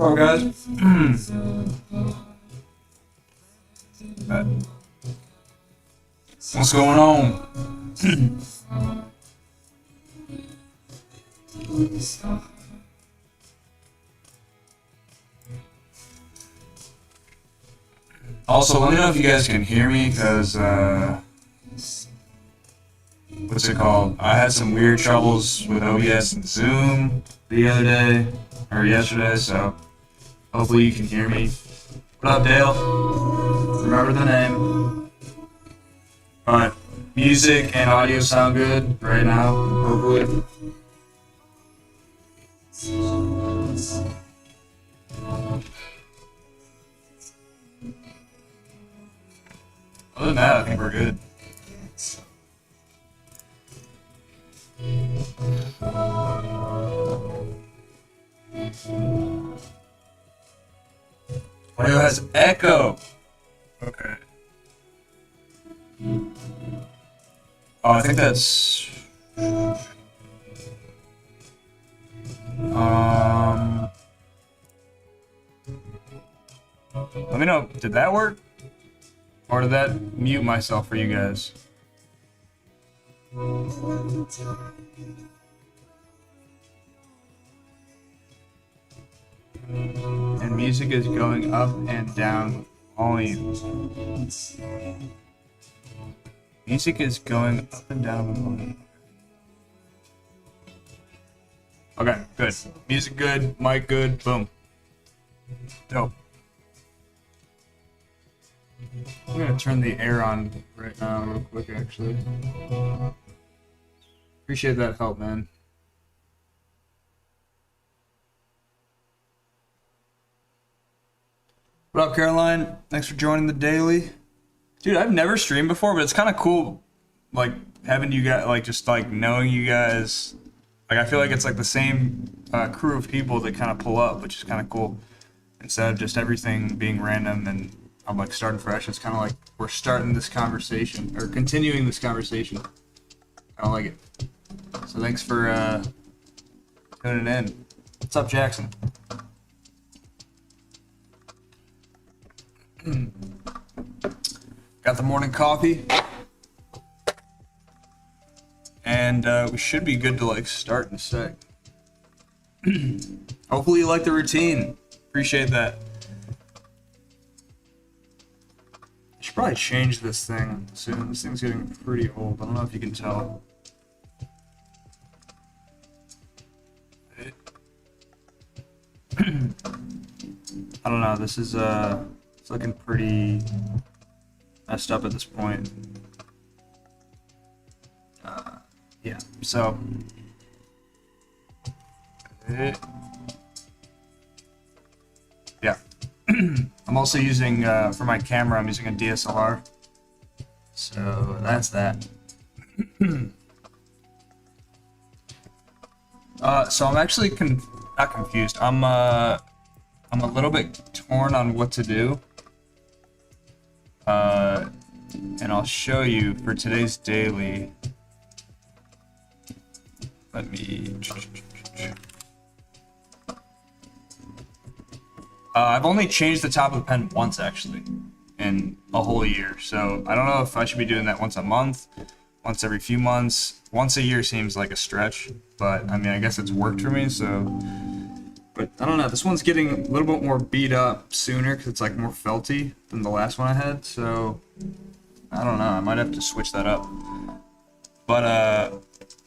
Hello guys. What's going on? Also, let me know if you guys can hear me, because, what's it called? I had some weird troubles with OBS and Zoom the other day, or yesterday, so hopefully you can hear me. What up, Dale? Remember the name. But music and audio sound good right now, hopefully. Other than that, I think we're good. Audio has echo. Okay. Oh, I think that's. Let me know. Did that work? Or did that mute myself for you guys? And music is going up and down volume. Music is going up and down volume. Okay, good. Music good, mic good, boom. Dope. I'm gonna turn the air on right now real quick, actually. Appreciate that help, man. What up, Caroline? Thanks for joining the daily. Dude, I've never streamed before, but it's kind of cool, like, having you guys, like, just, like, knowing you guys. Like, I feel like it's, like, the same crew of people that kind of pull up, which is kind of cool. Instead of just everything being random and I'm like starting fresh. It's kind of like we're starting this conversation or continuing this conversation. I don't like it. So thanks for tuning in. What's up, Jackson? Got the morning coffee, and we should be good to like start in a sec. Hopefully you like the routine. Appreciate that. I should probably change this thing soon. This thing's getting pretty old. I don't know if you can tell. I don't know. This is it's looking pretty messed up at this point. Yeah. So. Yeah. I'm also using, for my camera, I'm using a DSLR. So that's that. So I'm actually not confused. I'm a little bit torn on what to do. And I'll show you for today's daily. Let me... I've only changed the top of the pen once, actually, in a whole year. So I don't know if I should be doing that once a month, once every few months. Once a year seems like a stretch, but I mean, I guess it's worked for me, so. But I don't know, this one's getting a little bit more beat up sooner because it's like more felty than the last one I had. So I don't know, I might have to switch that up. But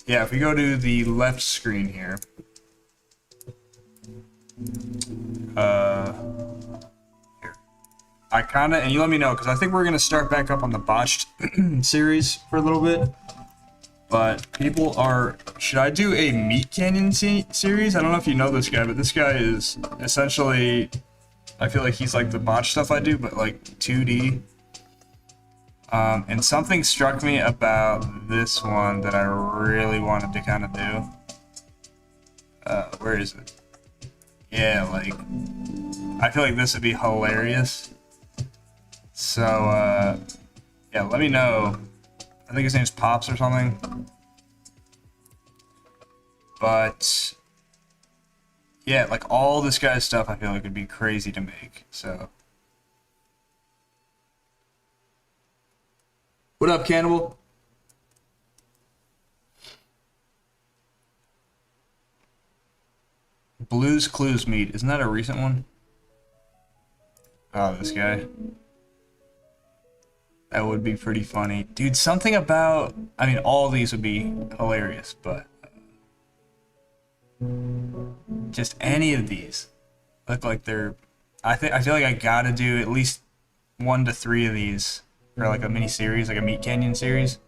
yeah, if we go to the left screen here. Here. I kinda, and you let me know, because I think we're gonna start back up on the botched series for a little bit. But people are, should I do a Meat Canyon series? I don't know if you know this guy, but this guy is essentially, I feel like he's like the botched stuff I do, but like 2D. And something struck me about this one that I really wanted to kind of do. Where is it? Yeah, like, I feel like this would be hilarious. So, yeah, let me know. I think his name's Pops or something. But, yeah, like all this guy's stuff I feel like would be crazy to make. So what up, Cannibal? Blues Clues meet. Isn't that a recent one? Oh, this guy. That would be pretty funny. Dude, something about... I mean, all these would be hilarious, but... just any of these look like they're... I feel like I gotta do at least 1 to 3 of these for like a mini series, like a Meat Canyon series.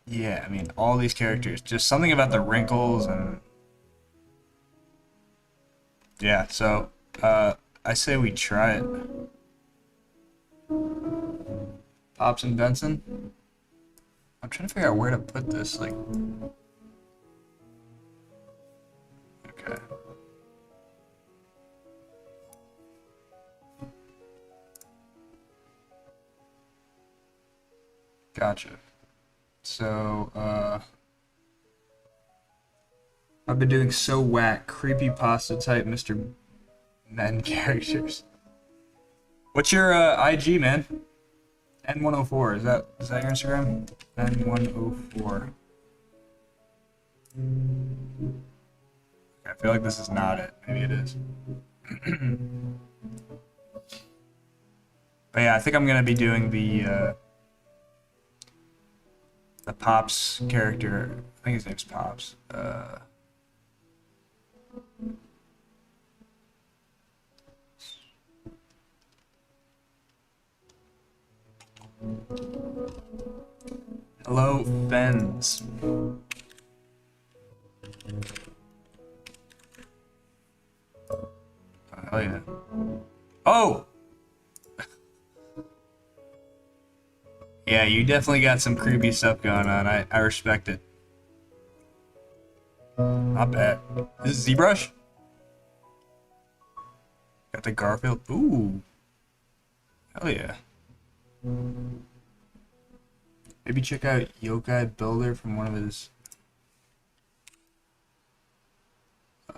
Yeah, I mean, all these characters. Just something about the wrinkles and... yeah, so... I say we try it. Pops and Benson. I'm trying to figure out where to put this. Like, okay. Gotcha. So, I've been doing so whack, creepypasta type Mr. Men characters. What's your IG, man? N104. Is that your Instagram? N104. I feel like this is not it. Maybe it is. But yeah, I think I'm gonna be doing the Pops character. I think his name's Pops. Hello, Benz. Oh, hell yeah. Oh! Yeah, you definitely got some creepy stuff going on. I respect it. Not bad. This is ZBrush? Got the Garfield. Ooh. Hell yeah. Maybe check out Yokai Builder from one of his...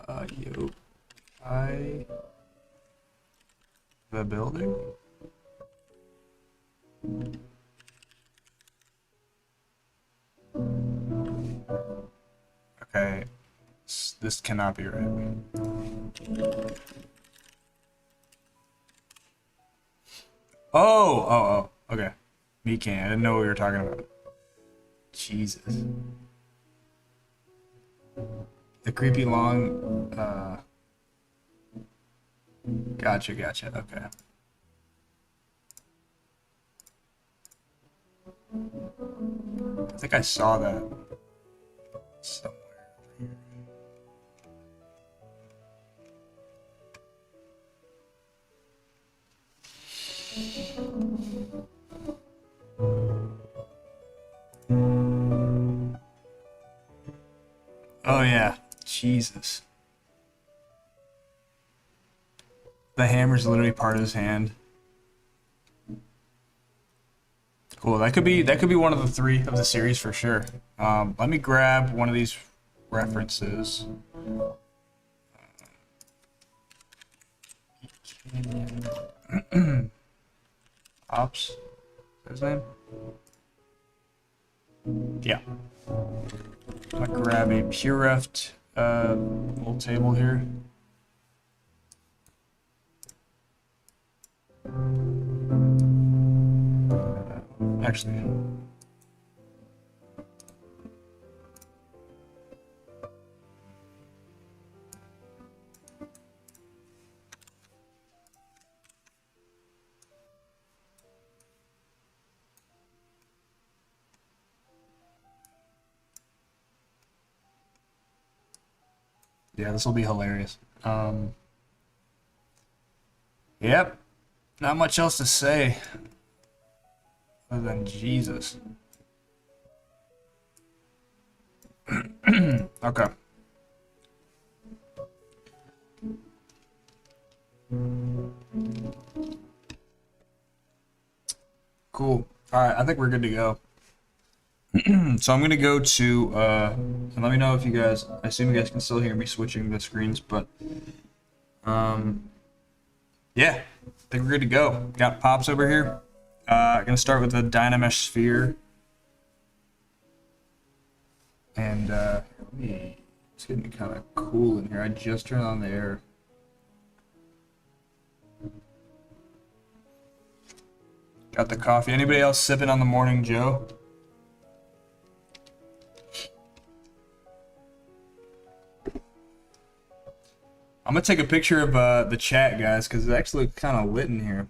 Yokai... the Builder? Okay. This cannot be right. Oh, okay. Me can. I didn't know what we were talking about. Jesus. The creepy long, Gotcha, okay. I think I saw that somewhere. Oh yeah, Jesus. The hammer's literally part of his hand. Cool. That could be one of the 3 of the series for sure. Let me grab one of these references. Ops. Is that his name? Yeah. I'm gonna grab a pure reft little table here. Actually, yeah, this will be hilarious. Yep, not much else to say other than Jesus. Okay. Cool. All right, I think we're good to go. So I'm gonna go to and let me know if you guys. I assume you guys can still hear me switching the screens, but yeah, I think we're good to go. Got Pops over here. Gonna start with the Dynamesh sphere, and it's getting kind of cool in here. I just turned on the air. Got the coffee. Anybody else sipping on the morning Joe? I'm gonna take a picture of the chat, guys, because it actually looks kind of lit in here.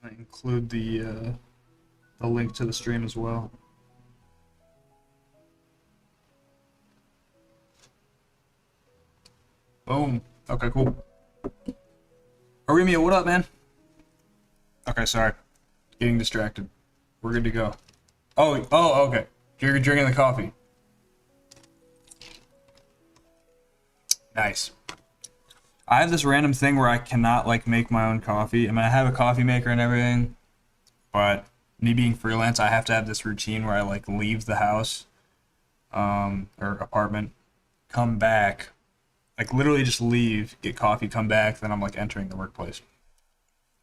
I include the link to the stream as well. Boom. Okay, cool. Arimia, what up, man? Okay, sorry. Getting distracted. We're good to go. Oh, okay. You're drinking the coffee. Nice. I have this random thing where I cannot like make my own coffee. I mean, I have a coffee maker and everything, but me being freelance, I have to have this routine where I like leave the house, or apartment, come back, like literally just leave, get coffee, come back, then I'm like entering the workplace.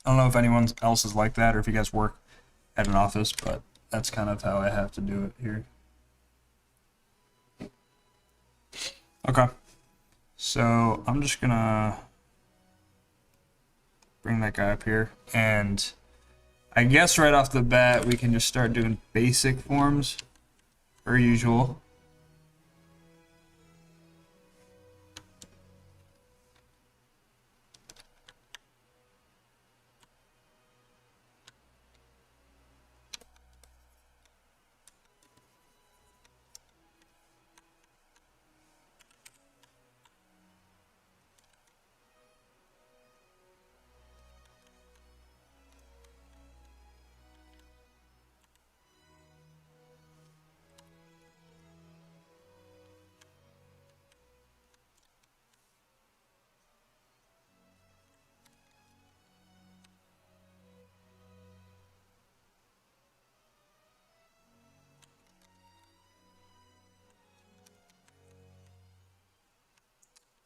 I don't know if anyone else is like that or if you guys work at an office, but that's kind of how I have to do it here. Okay. So I'm just gonna bring that guy up here, and I guess right off the bat we can just start doing basic forms, per usual.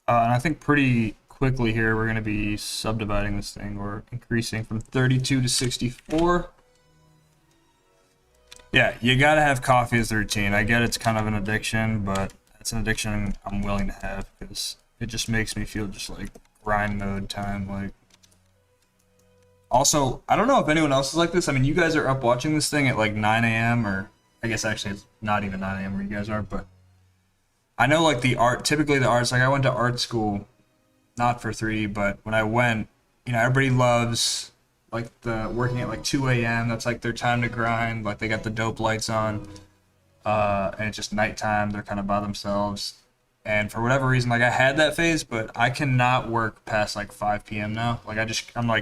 And I think pretty quickly here we're going to be subdividing this thing, or increasing from 32 to 64. Yeah, you gotta have coffee as the routine. I get it's kind of an addiction, but it's an addiction I'm willing to have because it just makes me feel just like grind mode time. Like, also, I don't know if anyone else is like this. I mean, you guys are up watching this thing at like 9 a.m. or I guess actually it's not even 9 a.m. where you guys are, but I know like typically the arts, like I went to art school, not for 3D, but when I went, everybody loves like the working at like 2 a.m. That's like their time to grind. Like they got the dope lights on, and it's just nighttime. They're kind of by themselves. And for whatever reason, like I had that phase, but I cannot work past like 5 p.m. now. Like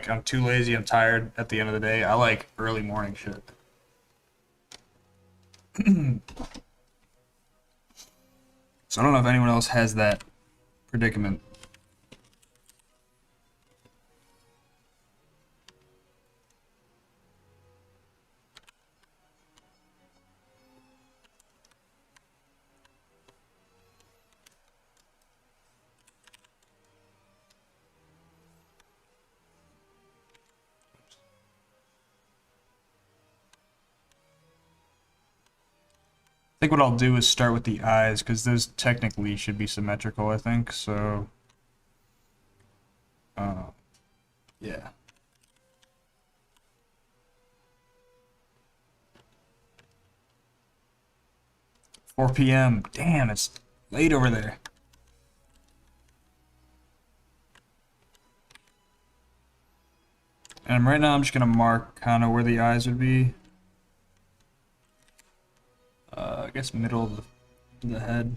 I'm too lazy. I'm tired at the end of the day. I like early morning shit. So I don't know if anyone else has that predicament. I think what I'll do is start with the eyes, because those technically should be symmetrical, I think, so... yeah. 4 p.m. Damn, it's late over there. And right now I'm just gonna mark kind of where the eyes would be. I guess middle of the head.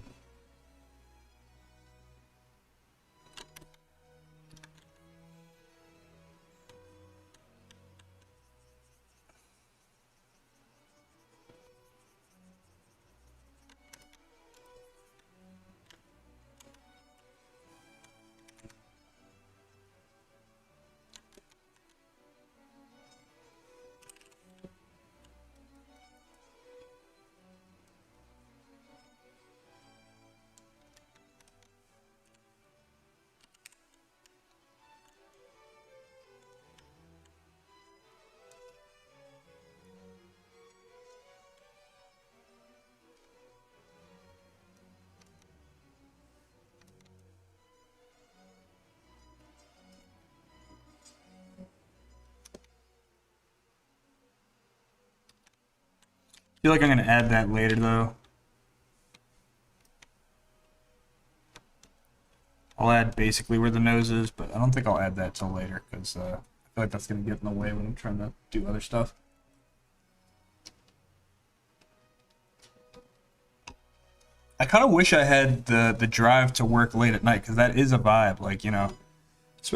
I feel like I'm gonna add that later though. I'll add basically where the nose is, but I don't think I'll add that till later because I feel like that's gonna get in the way when I'm trying to do other stuff. I kind of wish I had the drive to work late at night because that is a vibe. Like, you know,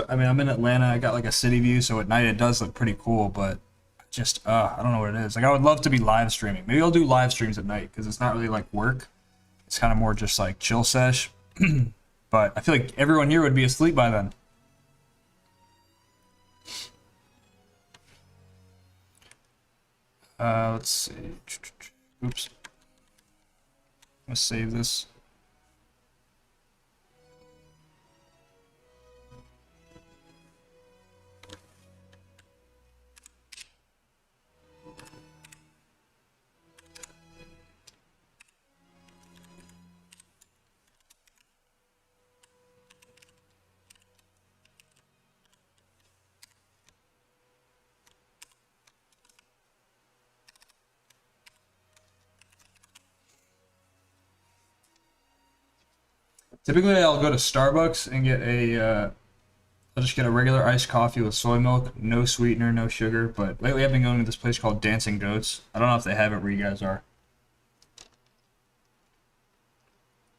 I mean, I'm in Atlanta. I got like a city view, so at night it does look pretty cool. But just I don't know what it is. Like, I would love to be live streaming. Maybe I'll do live streams at night because it's not really like work. It's kind of more just like chill sesh. But I feel like everyone here would be asleep by then. Let's see. Oops. Let's save this. Typically, I'll go to Starbucks and get I'll just get a regular iced coffee with soy milk, no sweetener, no sugar. But lately, I've been going to this place called Dancing Goats. I don't know if they have it where you guys are,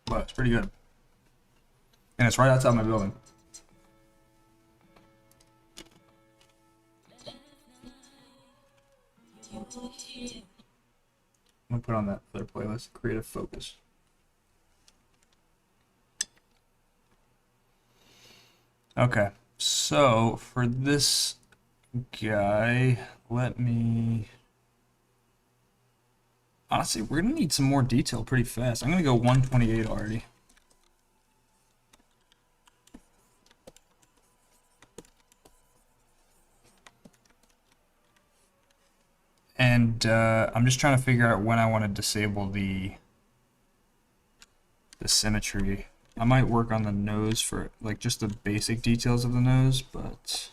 but it's pretty good. And it's right outside my building. I'm gonna put on that other playlist, Creative Focus. Okay, so for this guy, let me... Honestly, we're gonna need some more detail pretty fast. I'm gonna go 128 already. And I'm just trying to figure out when I want to disable the symmetry. I might work on the nose for like just the basic details of the nose, but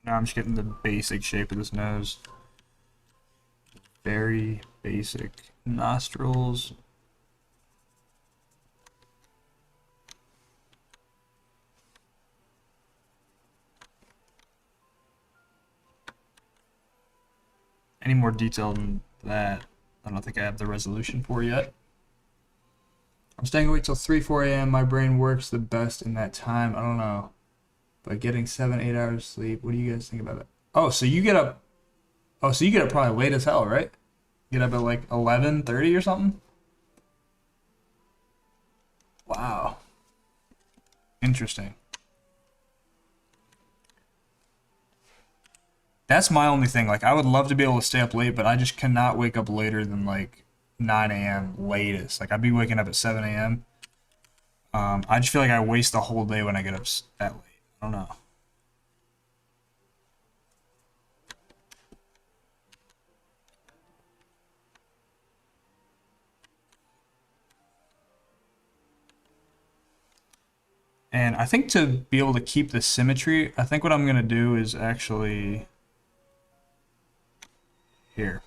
now I'm just getting the basic shape of this nose. Very basic nostrils. Any more detail than that, I don't think I have the resolution for yet. I'm staying awake till 3, 4 a.m. My brain works the best in that time. I don't know. But getting 7, 8 hours sleep. What do you guys think about that? Oh, so you get up. Oh, so you get up probably late as hell, right? Get up at like 11:30 or something. Wow. Interesting. That's my only thing. Like, I would love to be able to stay up late, but I just cannot wake up later than like 9 a.m. latest. Like, I'd be waking up at 7 a.m. I just feel like I waste the whole day when I get up that late. I don't know. And I think to be able to keep the symmetry, I think what I'm going to do is actually here.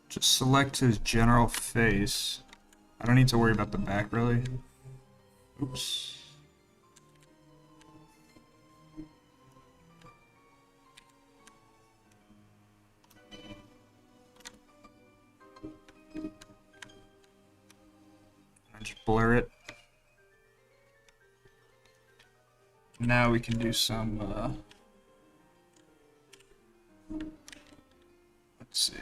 Just select his general face. I don't need to worry about the back really. Oops. I just blur it. Now we can do some, let's see.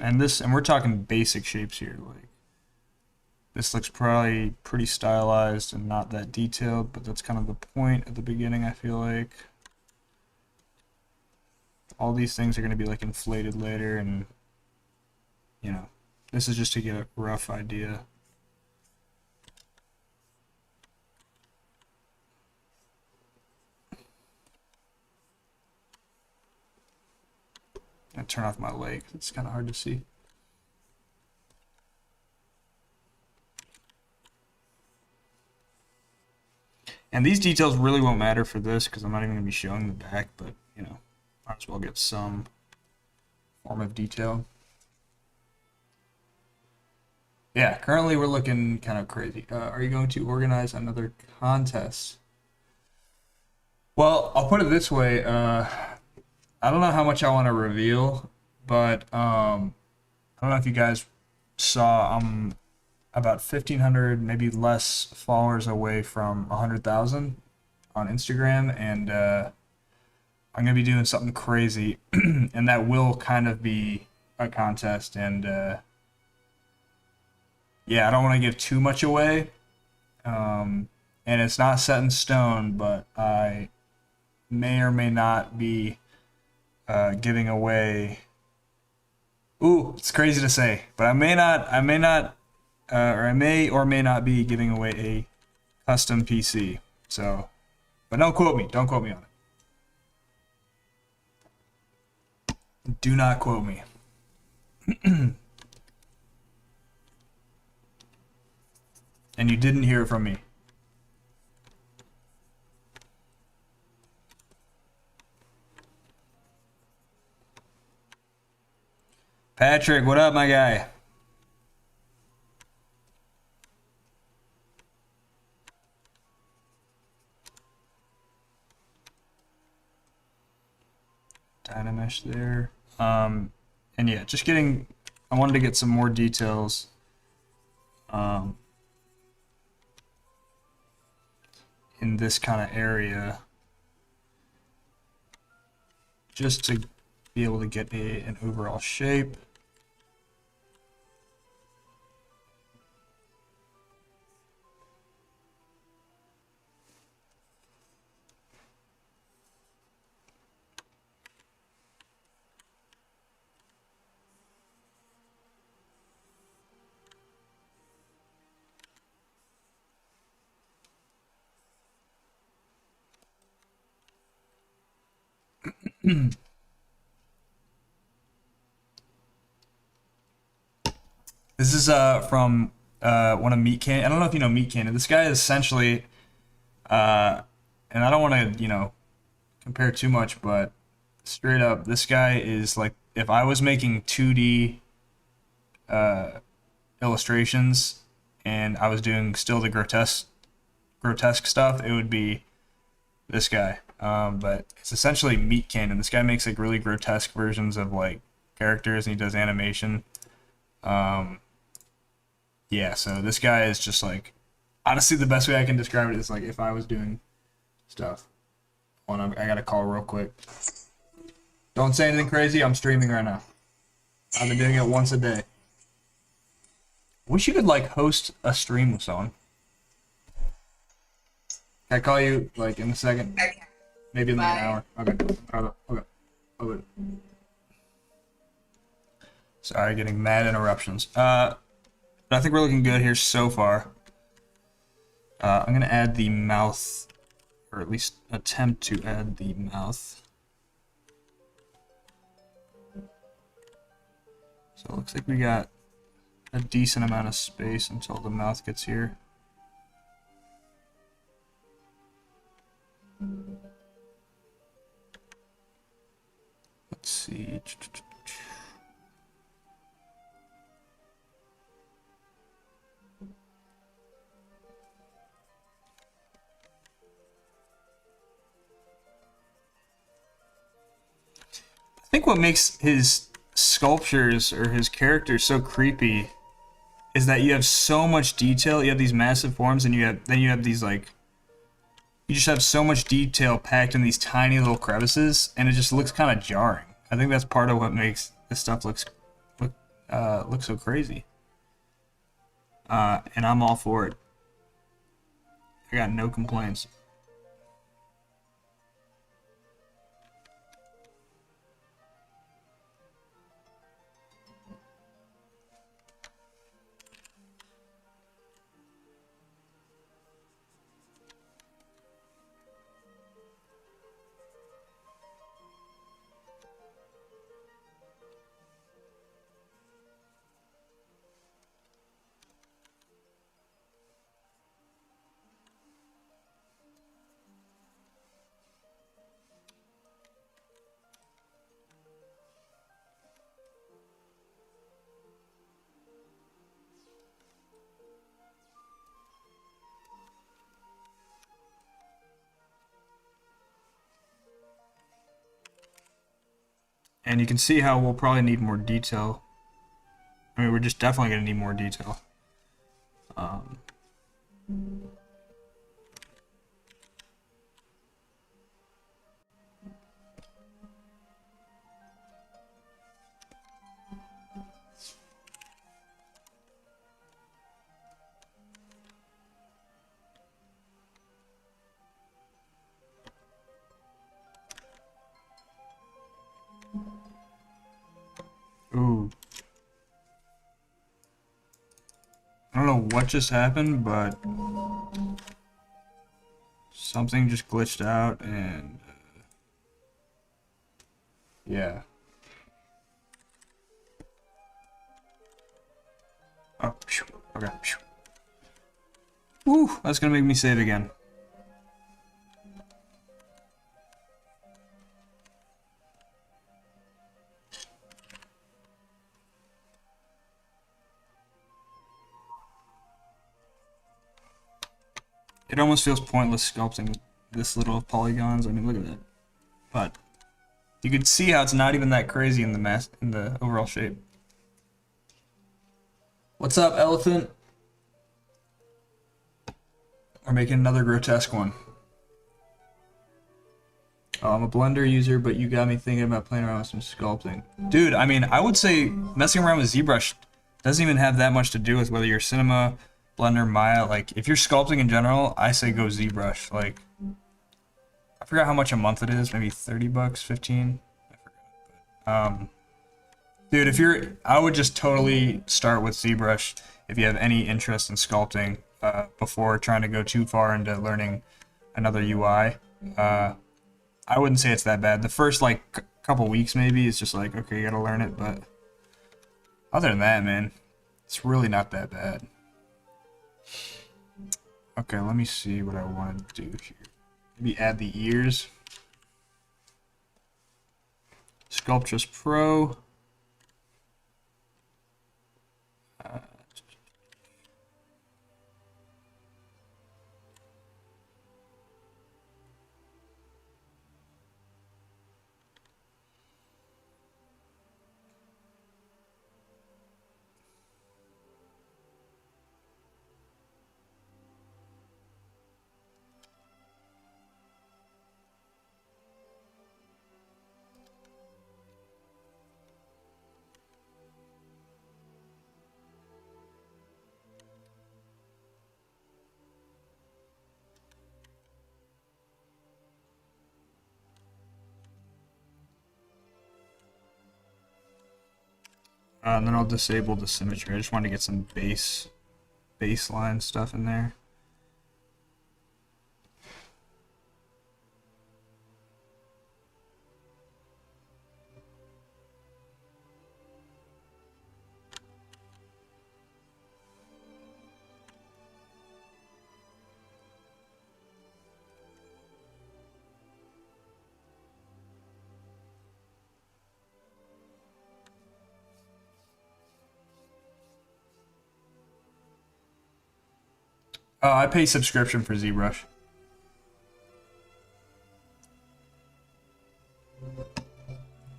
And we're talking basic shapes here. Like, this looks probably pretty stylized and not that detailed, but that's kind of the point at the beginning, I feel like. All these things are going to be like inflated later, and you know, this is just to get a rough idea. I turn off my light. It's kind of hard to see. And these details really won't matter for this because I'm not even going to be showing the back, but you know, might as well get some form of detail. Yeah, currently we're looking kind of crazy. Are you going to organize another contest? Well, I'll put it this way. I don't know how much I want to reveal, but I don't know if you guys saw, I'm about 1,500, maybe less followers away from 100,000 on Instagram, and I'm gonna be doing something crazy, and that will kind of be a contest. And yeah, I don't want to give too much away, and it's not set in stone, but I may or may not be giving away. Ooh, it's crazy to say, but I may or may not be giving away a custom PC. So, but don't quote me. Don't quote me on it. Do not quote me. And you didn't hear it from me. Patrick, what up, my guy? Dynamesh there. And yeah, just getting, I wanted to get some more details. in this kind of area just to be able to get an overall shape. This is from one of Meat Canyon. I don't know if you know Meat Canyon. This guy is essentially, and I don't want to, compare too much, but straight up, this guy is like, if I was making 2D illustrations and I was doing still the grotesque stuff, it would be this guy. But it's essentially Meat Canyon. This guy makes like really grotesque versions of like characters, and he does animation. Yeah, so this guy is just like, honestly, the best way I can describe it is like if I was doing stuff. Hold on, I got a call real quick. Don't say anything crazy. I'm streaming right now. I've been doing it once a day. Wish you could like host a stream with someone. Can I call you like in a second? Maybe in like an hour. Okay. Okay. Sorry, getting mad interruptions. But I think we're looking good here so far. I'm gonna add the mouth, or at least attempt to add the mouth. So it looks like we got a decent amount of space until the mouth gets here. Let's see. I think what makes his sculptures or his characters so creepy is that you have so much detail. You have these massive forms, and you have these like, you just have so much detail packed in these tiny little crevices, and it just looks kind of jarring. I think that's part of what makes this stuff look so crazy. And I'm all for it. I got no complaints. And you can see how we'll probably need more detail. I mean, we're just definitely going to need more detail. Ooh. I don't know what just happened, but something just glitched out, and yeah. Oh, phew. Okay. Phew. Woo, that's gonna make me save again. It almost feels pointless sculpting this little polygons. I mean, look at that. But you can see how it's not even that crazy in the overall shape. What's up, elephant? We're making another grotesque one. Oh, I'm a Blender user, but you got me thinking about playing around with some sculpting. Dude, I mean, I would say messing around with ZBrush doesn't even have that much to do with whether you're Cinema, Blender, Maya. Like, if you're sculpting in general, I say go ZBrush. Like, I forgot how much a month it is, maybe 30 bucks, 15. I forgot. Dude, I would just totally start with ZBrush if you have any interest in sculpting before trying to go too far into learning another UI. I wouldn't say it's that bad. The first like couple weeks maybe it's just like, okay, you gotta learn it, but other than that, man, it's really not that bad. Okay, let me see what I want to do here. Maybe add the ears. Sculptress Pro. And then I'll disable the symmetry. I just want to get some baseline stuff in there. I pay subscription for ZBrush.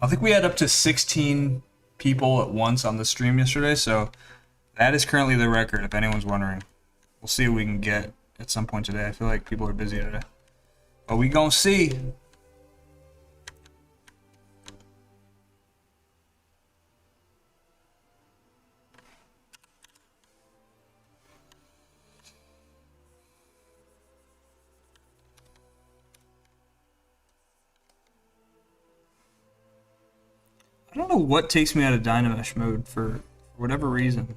I think we had up to 16 people at once on the stream yesterday, so that is currently the record, if anyone's wondering. We'll see what we can get at some point today. I feel like people are busy today. But we gonna see. I don't know what takes me out of Dynamesh mode for whatever reason.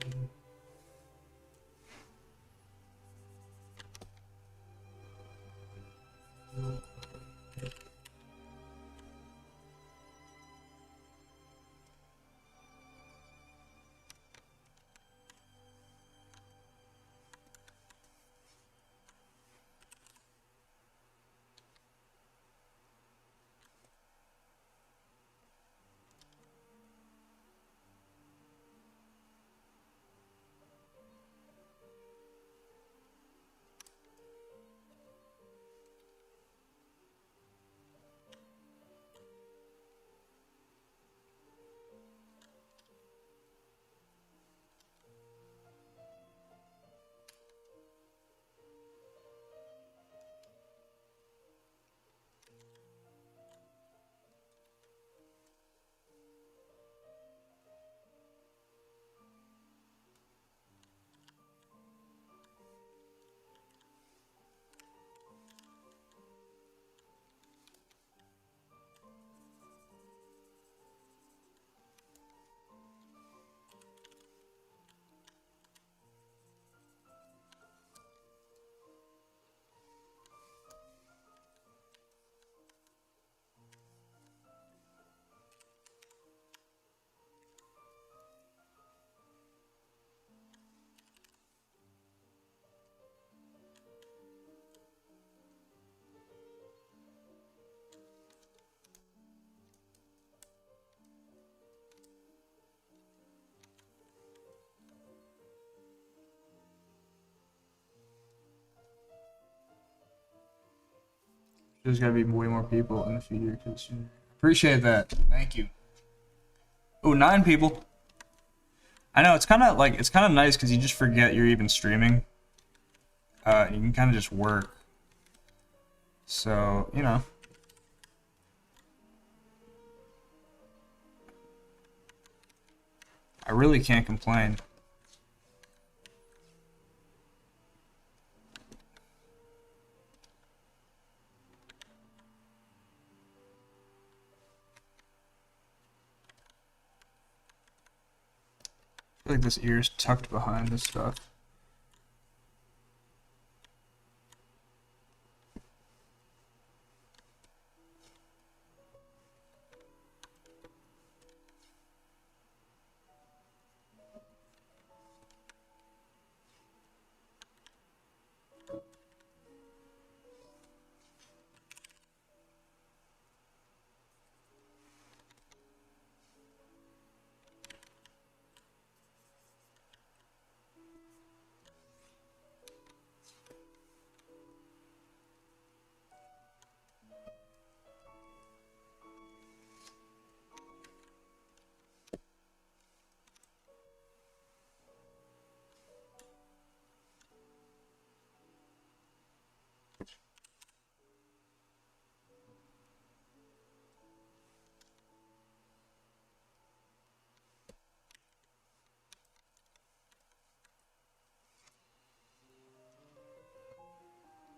There's gotta be way more people in the future. Appreciate that. Thank you. Oh, 9 people. I know, it's kind of nice because you just forget you're even streaming. You can kind of just work. So, you know. I really can't complain. I feel like this ear is tucked behind this stuff.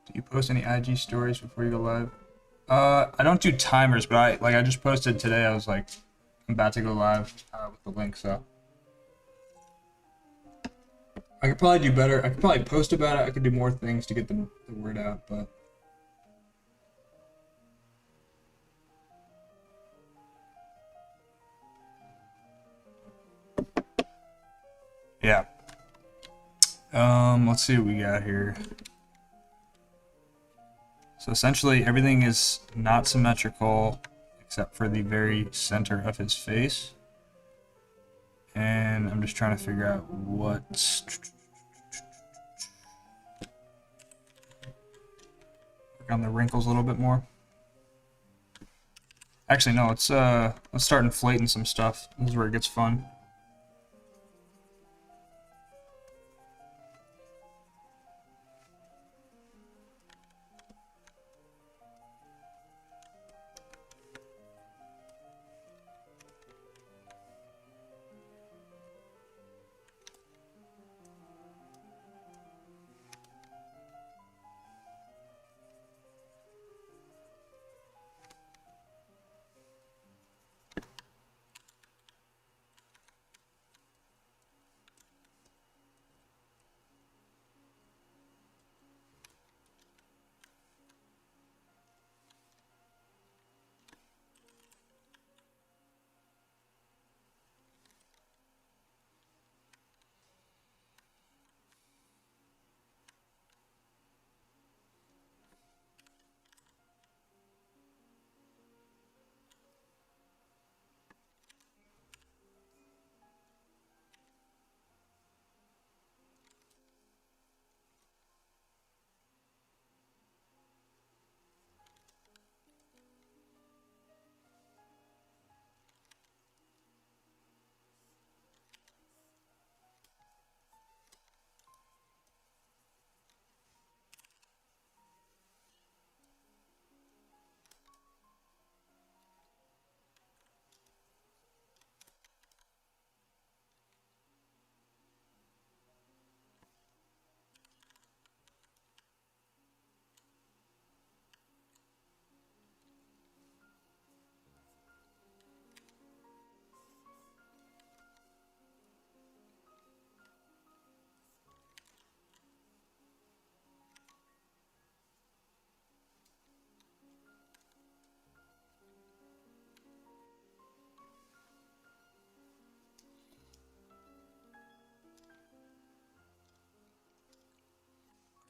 Do you post any IG stories before you go live? I don't do timers, but I just posted today. I was like, I'm about to go live with the link, so I could probably do better. I could probably post about it. I could do more things to get the word out, but yeah. Let's see what we got here. So essentially everything is not symmetrical except for the very center of his face. And I'm just trying to figure out what... Work on the wrinkles a little bit more. Actually, no, let's start inflating some stuff. This is where it gets fun.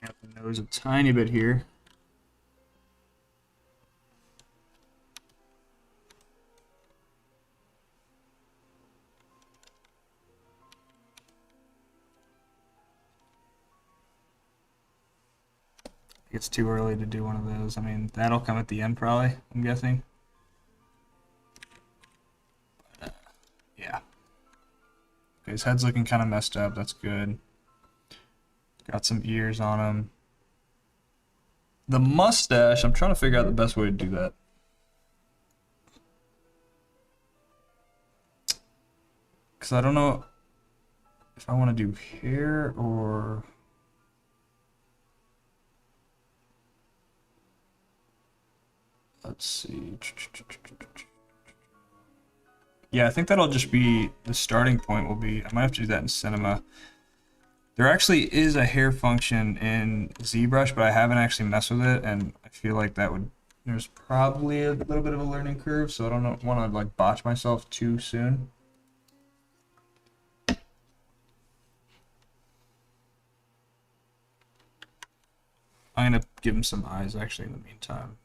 Got the nose a tiny bit here. It's too early to do one of those. I mean, that'll come at the end probably, I'm guessing. But, yeah. Okay, his head's looking kind of messed up. That's good. Got some ears on him. The mustache, I'm trying to figure out the best way to do that. Because I don't know if I want to do hair or... Let's see. Yeah, I think that'll just be the starting point will be, I might have to do that in Cinema. There actually is a hair function in ZBrush, but I haven't actually messed with it, and I feel like that would, there's probably a little bit of a learning curve, so I don't want to like botch myself too soon. I'm gonna give him some eyes actually in the meantime.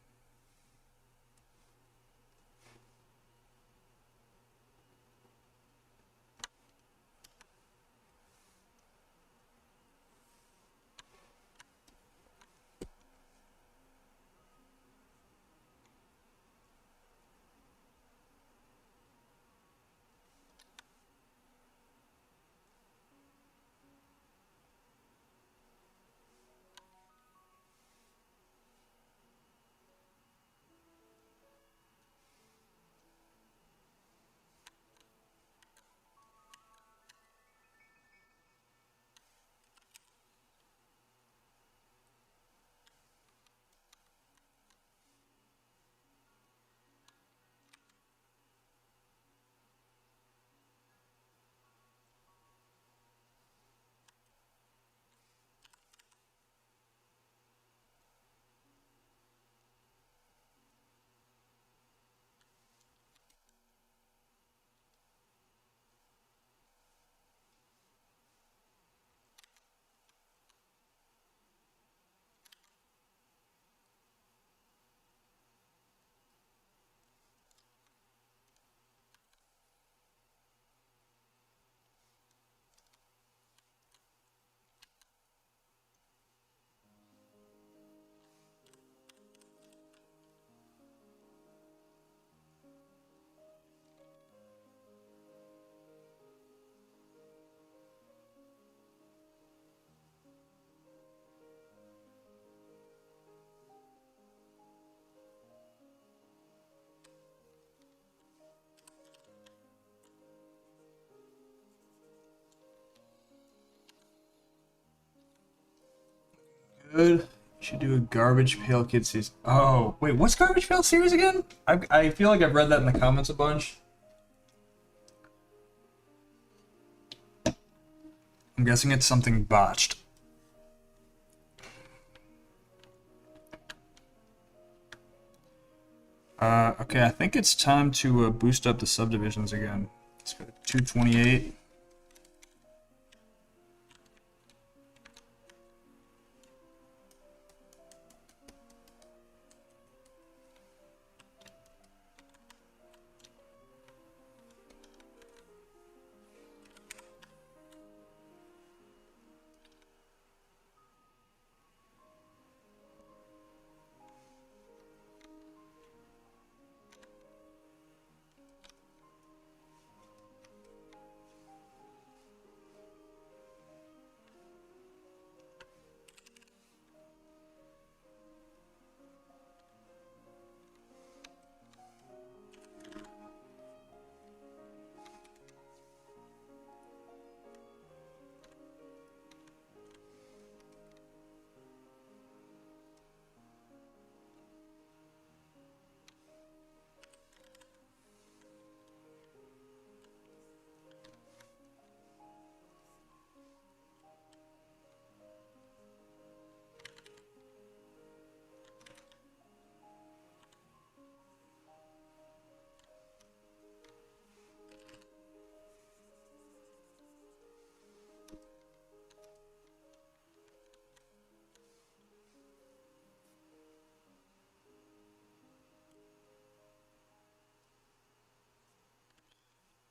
Good. Should do a Garbage Pail Kid series. Oh, wait, what's Garbage Pail series again? I feel like I've read that in the comments a bunch. I'm guessing it's something botched. Okay, I think it's time to boost up the subdivisions again. Let's go to 228.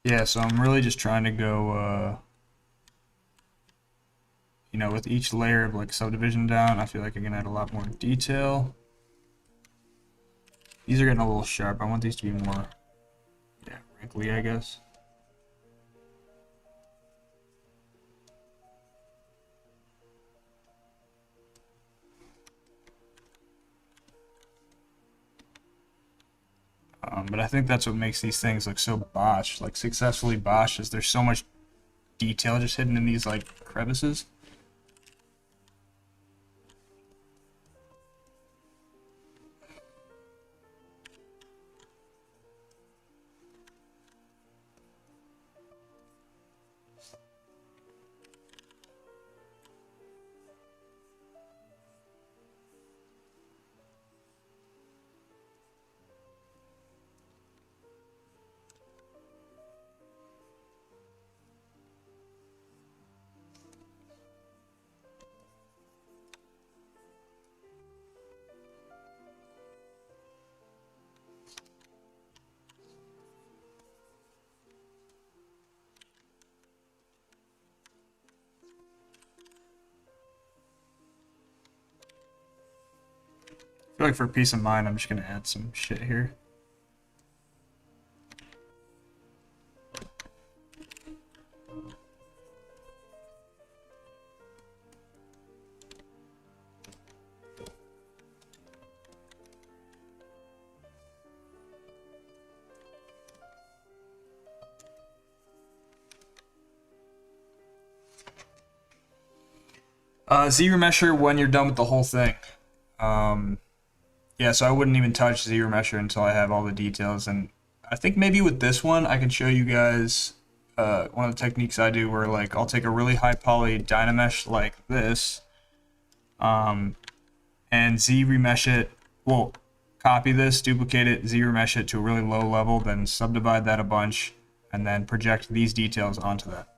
Yeah, so I'm really just trying to go, you know, with each layer of like subdivision down, I feel like I can add a lot more detail. These are getting a little sharp. I want these to be more, yeah, wrinkly, I guess. But I think that's what makes these things look so botched, like successfully botched, is there's so much detail just hidden in these like crevices. I feel like for peace of mind, I'm just gonna add some shit here. Z remesher when you're done with the whole thing. Yeah, so I wouldn't even touch Z remesher until I have all the details. And I think maybe with this one, I can show you guys one of the techniques I do where like I'll take a really high poly dynamesh like this, and Z remesh it. Well, copy this, duplicate it, Z remesh it to a really low level, then subdivide that a bunch, and then project these details onto that.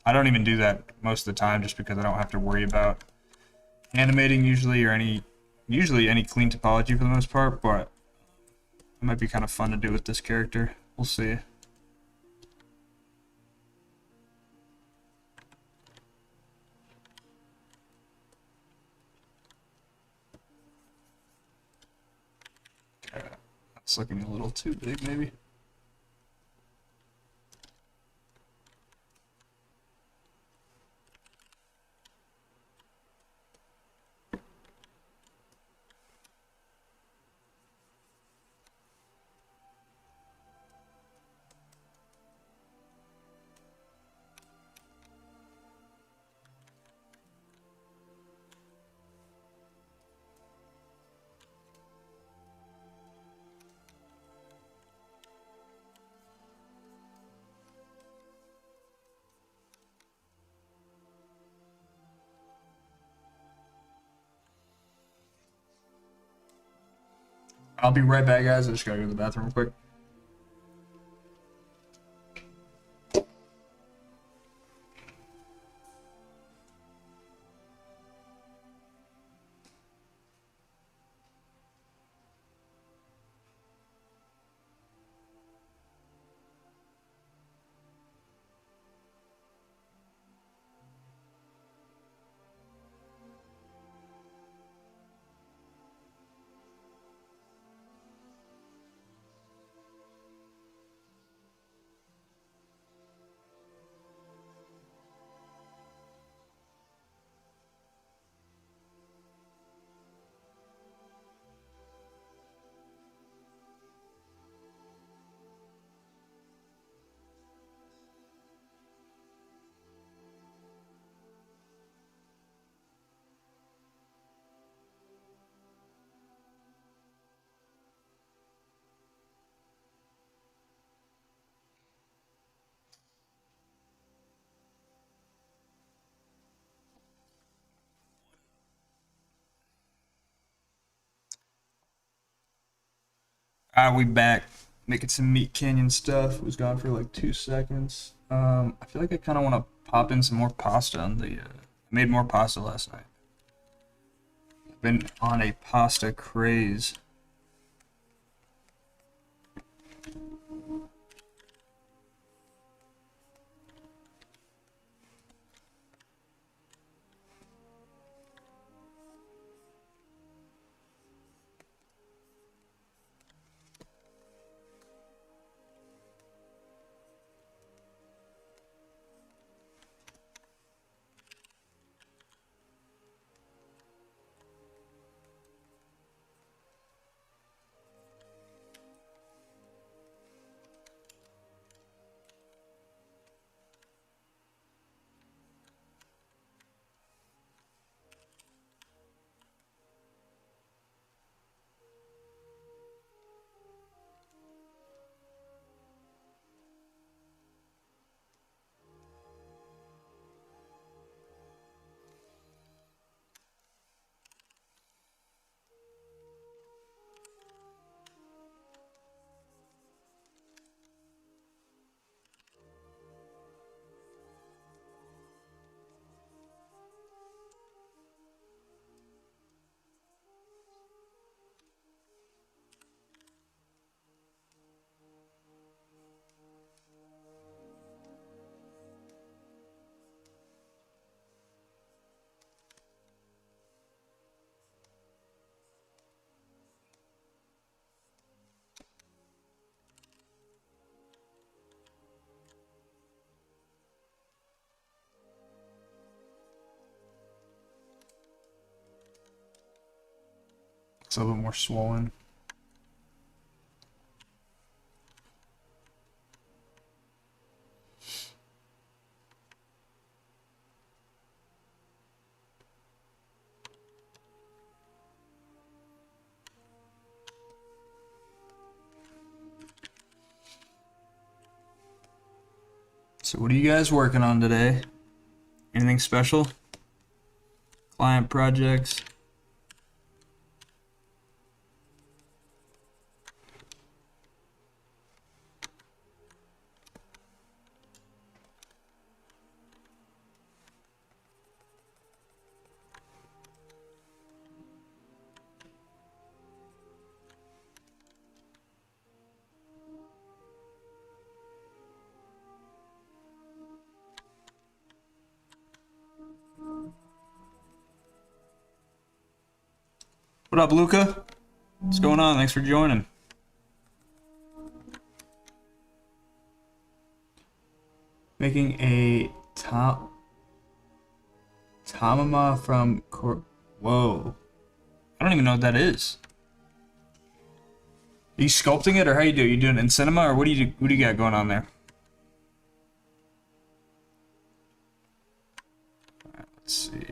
I don't even do that most of the time just because I don't have to worry about animating usually or any clean topology for the most part, but it might be kind of fun to do with this character. We'll see. Okay, that's looking a little too big maybe. I'll be right back, guys. I just gotta go to the bathroom real quick. We back making some Meat Canyon stuff. It was gone for like 2 seconds. I feel like I kind of want to pop in some more pasta on the. I made more pasta last night. I've been on a pasta craze. It's a little bit more swollen. So what are you guys working on today? Anything special? Client projects? What up, Luca? What's going on? Thanks for joining. Making a Tamama from Whoa. I don't even know what that is. Are you sculpting it, or how you do it? You doing it in cinema, or what do you got going on there? Alright, let's see.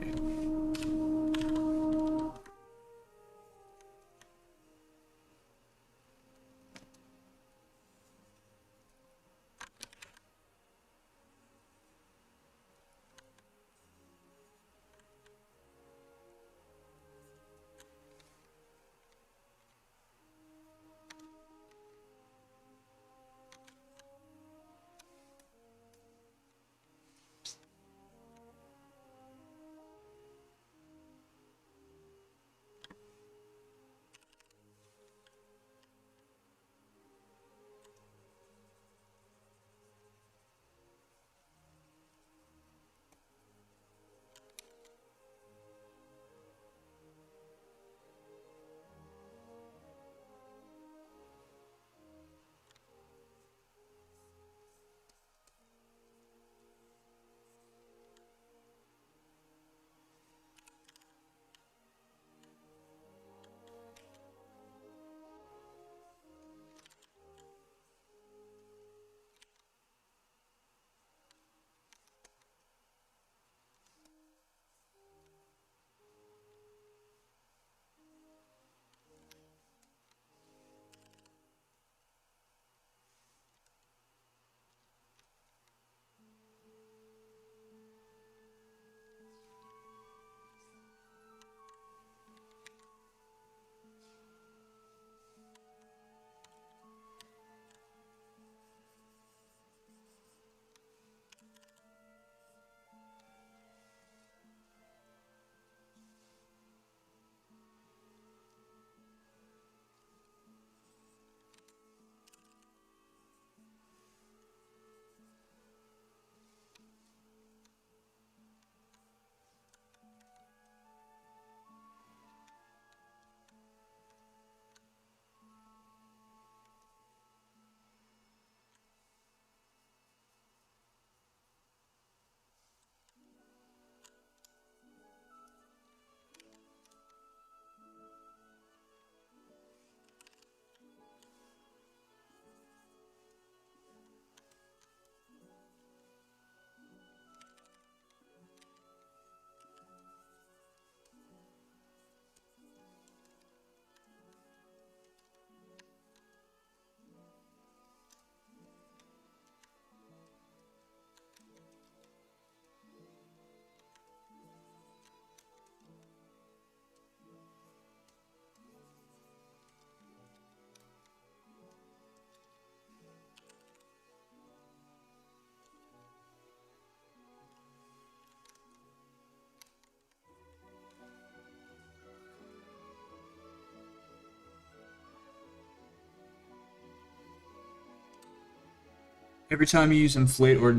Every time you use inflate or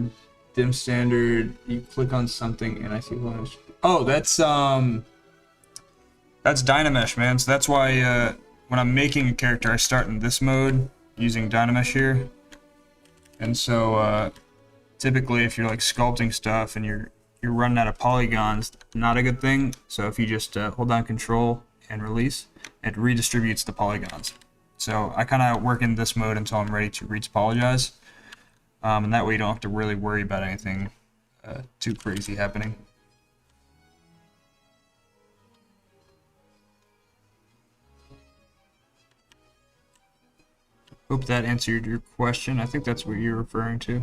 dim standard, you click on something and I see one. Oh, that's Dynamesh, man. So that's why when I'm making a character, I start in this mode using Dynamesh here. And so typically, if you're like sculpting stuff and you're running out of polygons, not a good thing. So if you just hold down Control and release, it redistributes the polygons. So I kind of work in this mode until I'm ready to retopologize, and that way you don't have to really worry about anything too crazy happening. Hope that answered your question. I think that's what you're referring to.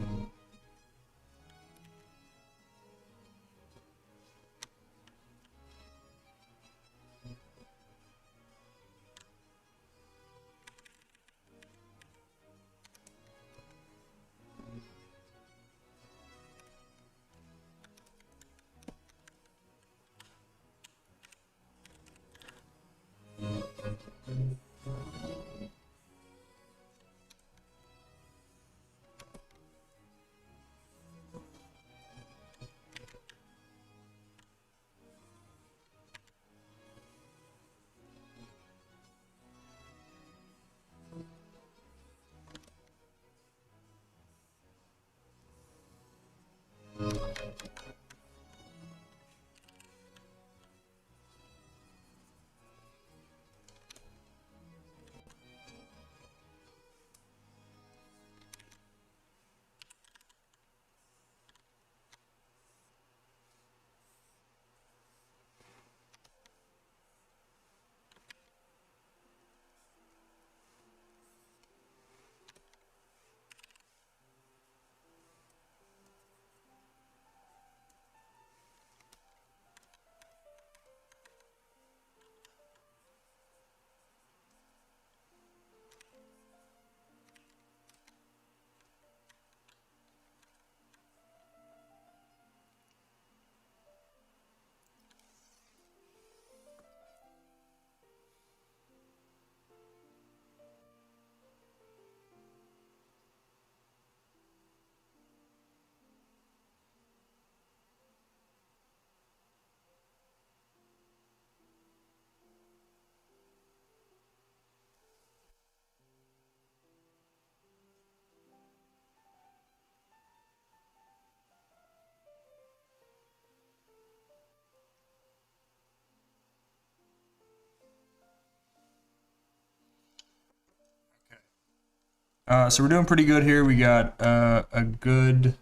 So we're doing pretty good here. We got a good,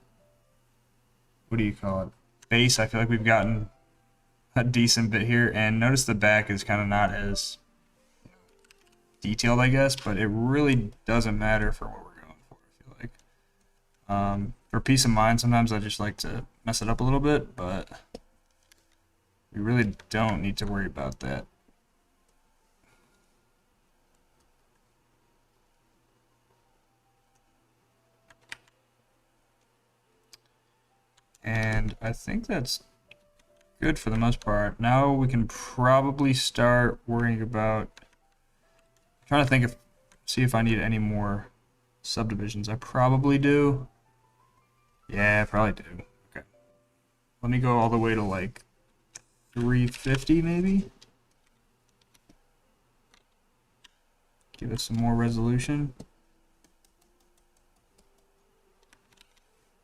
what do you call it, base. I feel like we've gotten a decent bit here, and notice the back is kind of not as detailed, I guess, but it really doesn't matter for what we're going for, I feel like. For peace of mind, sometimes I just like to mess it up a little bit, but we really don't need to worry about that. And I think that's good for the most part. Now we can probably start worrying about, I'm trying to think if, see if I need any more subdivisions. I probably do. Yeah, I probably do. Okay. Let me go all the way to like 350 maybe. Give it some more resolution.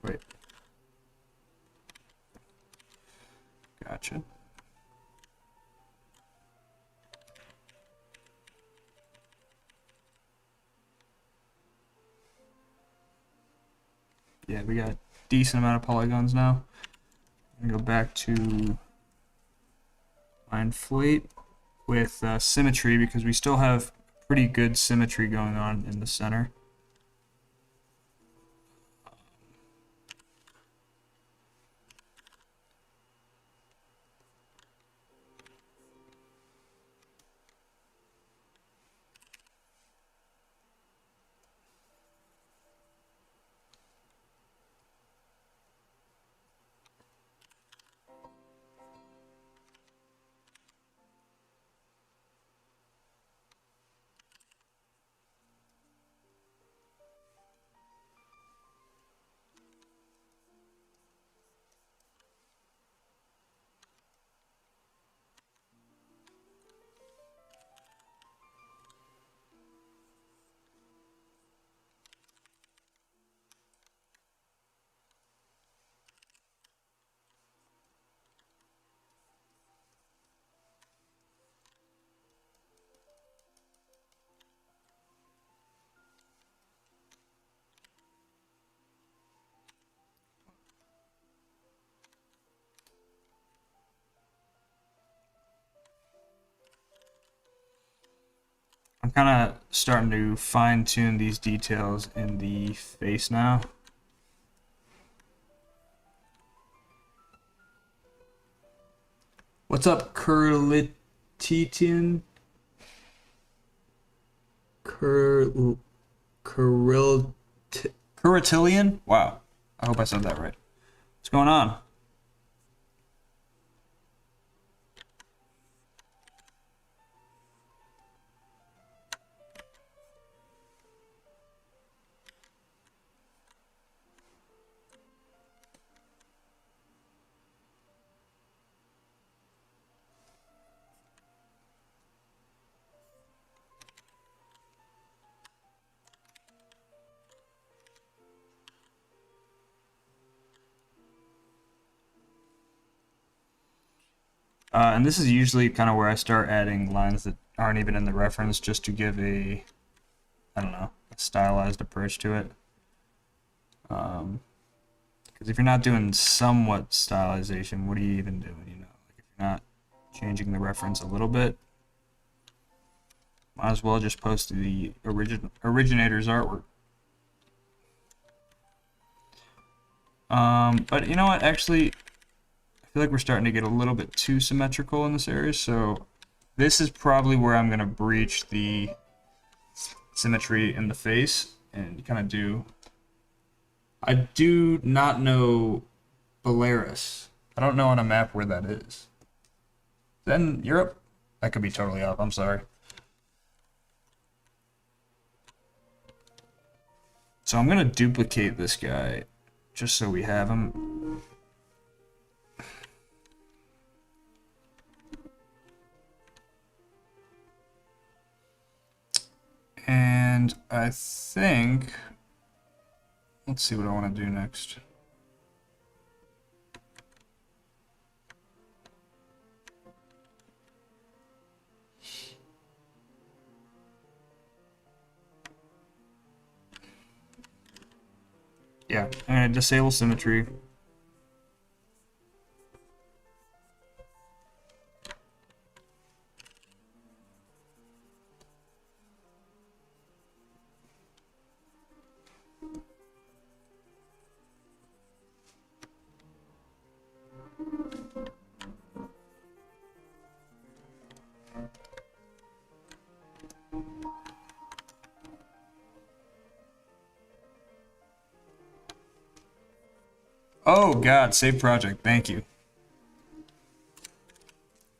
Wait. Gotcha. Yeah, we got a decent amount of polygons now. I'm gonna go back to my inflate with symmetry because we still have pretty good symmetry going on in the center. kind of starting to fine tune these details in the face now. What's up, Curlitian? Curritilian? Wow. I hope I said that right. What's going on? And this is usually kind of where I start adding lines that aren't even in the reference just to give a, I don't know, a stylized approach to it. Because if you're not doing somewhat stylization, what are you even doing, you know? Like if you're not changing the reference a little bit, might as well just post the originator's artwork. But you know what, actually, I feel like we're starting to get a little bit too symmetrical in this area, so this is probably where I'm going to breach the symmetry in the face and kind of do... I do not know Belarus. I don't know on a map where that is. Then Europe? That could be totally off, I'm sorry. So I'm going to duplicate this guy just so we have him. And I think, let's see what I want to do next. Yeah, I'm going to disable symmetry. Oh God, save project, thank you.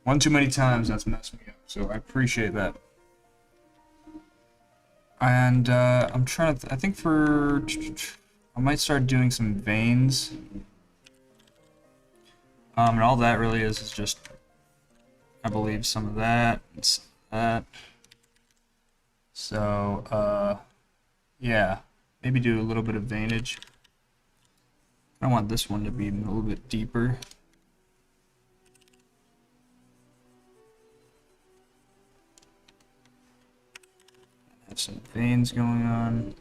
One too many times, that's messed me up, so I appreciate that. And I'm trying to, I think for, I might start doing some veins. And all that really is just, I believe, some of that, and some of that. So, yeah, maybe do a little bit of veinage. I want this one to be a little bit deeper. Have some veins going on.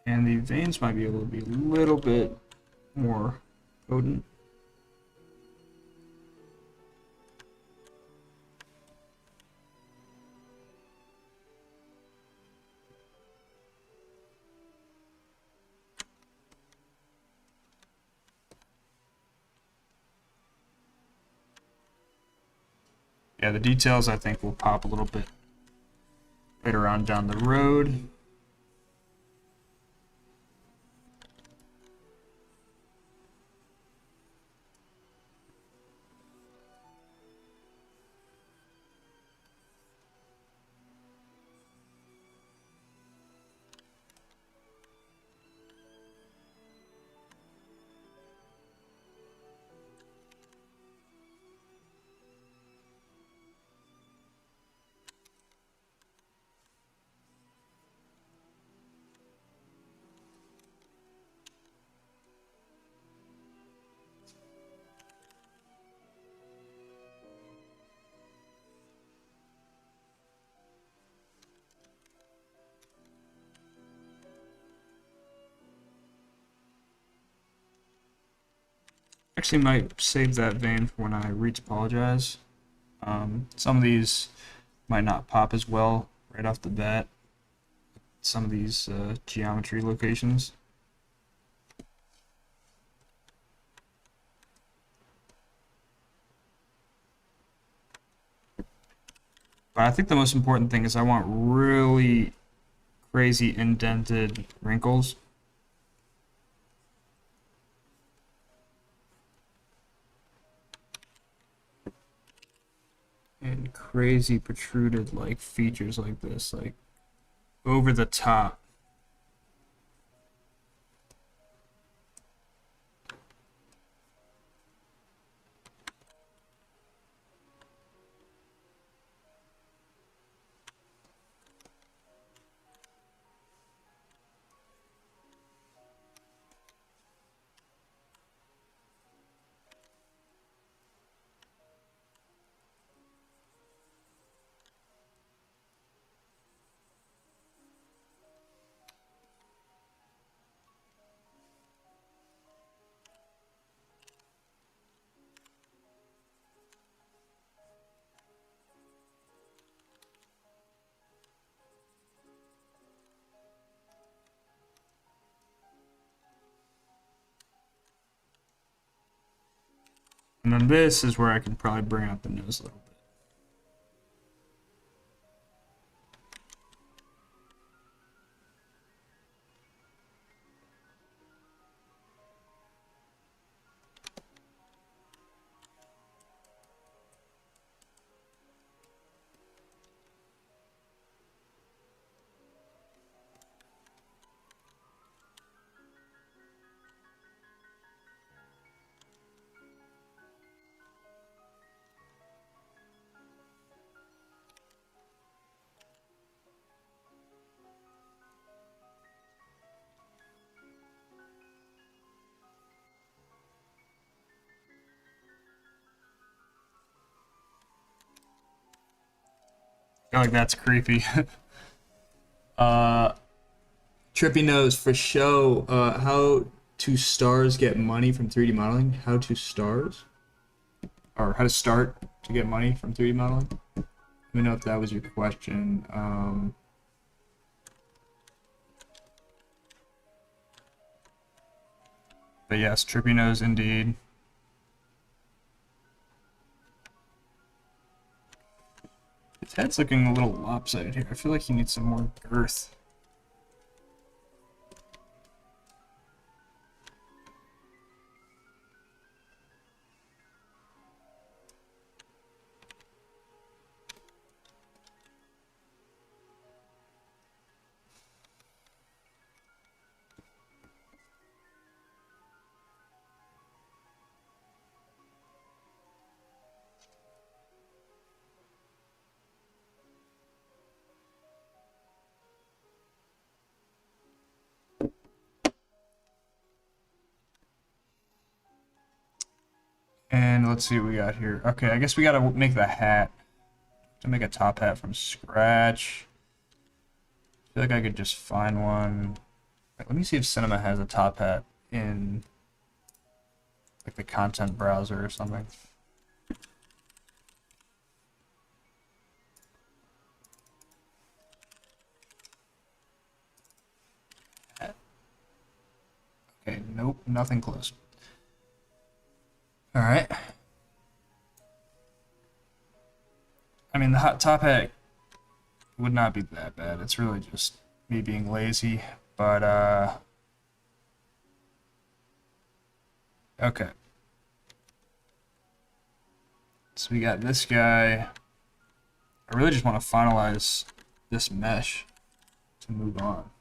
And the veins might be able to be a little bit more potent. Yeah, the details I think will pop a little bit later on down the road. Actually might save that vein for when I retopologize. Some of these might not pop as well right off the bat. Some of these geometry locations. But I think the most important thing is I want really crazy indented wrinkles. And crazy protruded like features like this, like over the top. And then this is where I can probably bring out the nose a little bit. I feel like that's creepy. Trippy nose for show. How to stars get money from 3D modeling? How to stars? Or how to start to get money from 3D modeling? Let me know if that was your question. But yes, trippy nose indeed. His head's looking a little lopsided here. I feel like he needs some more girth. And let's see what we got here. Okay, I guess we gotta make the hat. To make a top hat from scratch. I feel like I could just find one. Let me see if Cinema has a top hat in like the content browser or something. Okay, nope, nothing close. All right. I mean, the hot top hat would not be that bad. It's really just me being lazy, but okay. So we got this guy. I really just want to finalize this mesh to move on.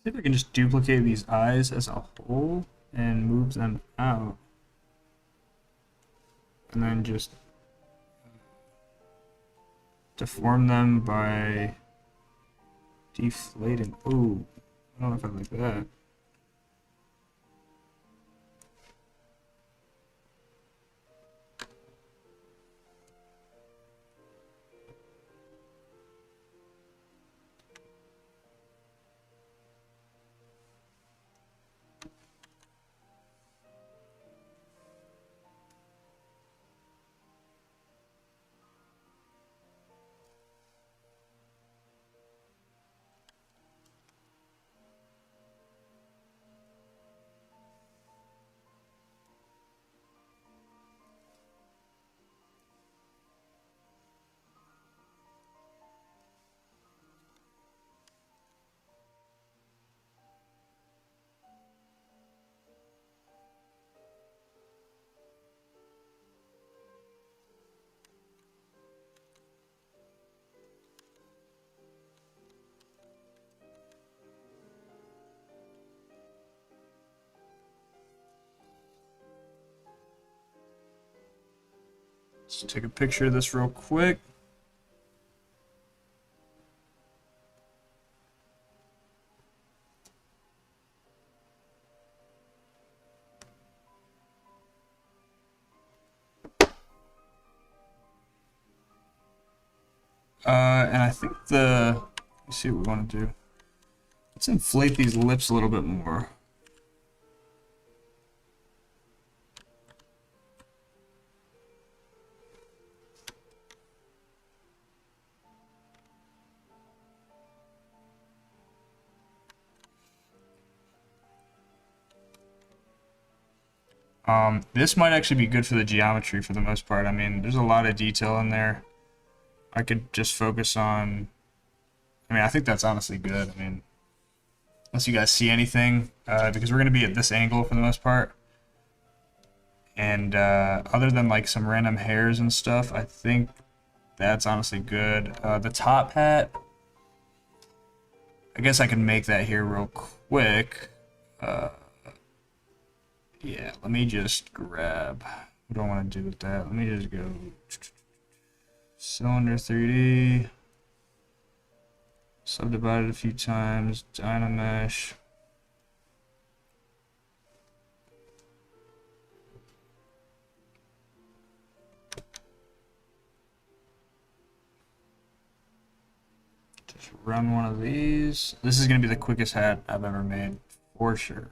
See if I can just duplicate these eyes as a whole and move them out. And then just deform them by deflating. Ooh, I don't know if I like that. Let's take a picture of this real quick. And I think let's see what we want to do. Let's inflate these lips a little bit more. This might actually be good for the geometry for the most part. I mean, there's a lot of detail in there. I could just focus on, I mean, I think that's honestly good. I mean, unless you guys see anything, because we're going to be at this angle for the most part. And other than like some random hairs and stuff, I think that's honestly good. The top hat, I guess I can make that here real quick. Yeah, let me just grab, what do I want to do with that? Let me just go cylinder 3D, subdivided a few times, Dynamesh. Just run one of these. This is going to be the quickest hat I've ever made, for sure.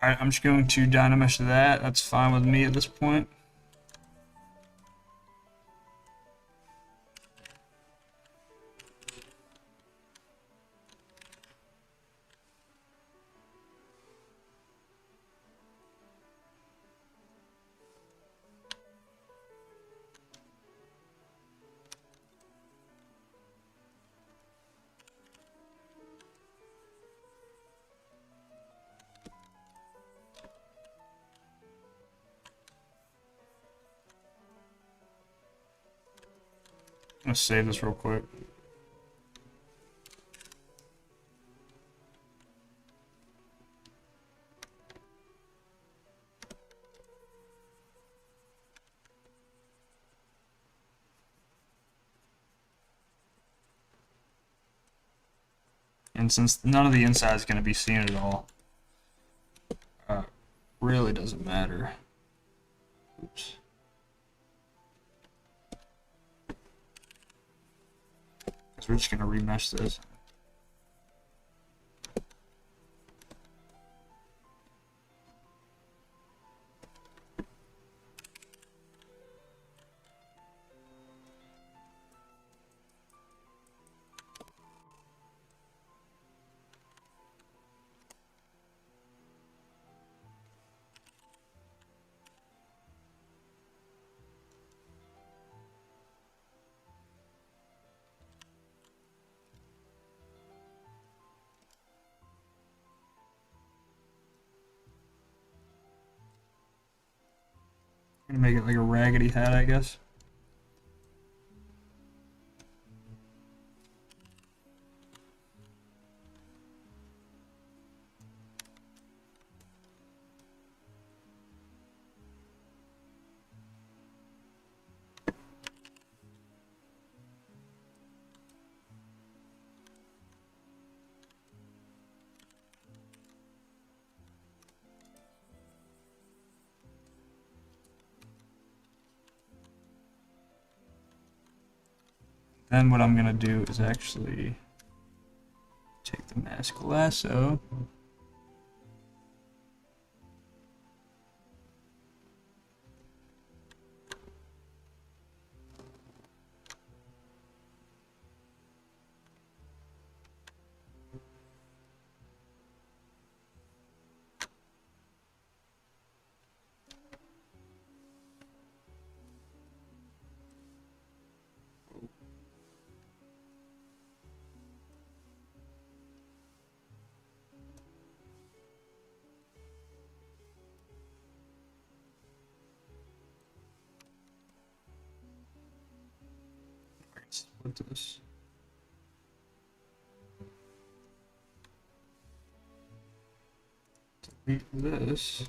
Alright, I'm just going to Dynamesh that. That's fine with me at this point. gonna save this real quick. And since none of the inside is going to be seen at all, really doesn't matter. Oops. Because we're just going to remesh this. I'm gonna make it like a raggedy hat, I guess. Then what I'm gonna do is actually take the mask lasso. Split this. Delete this.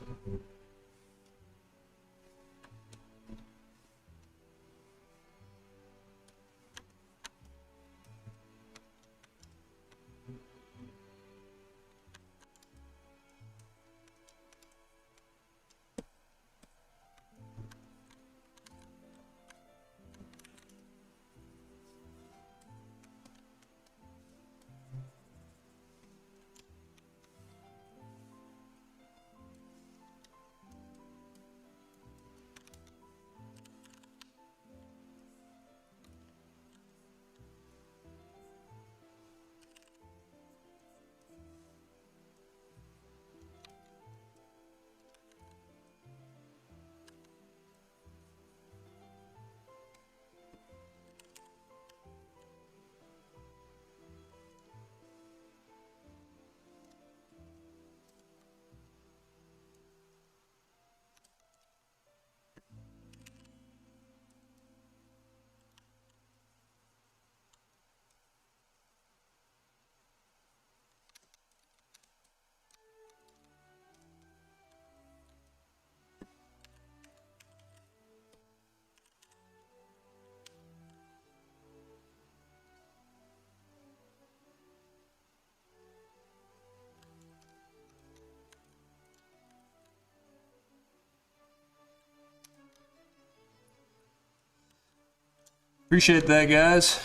Appreciate that, guys.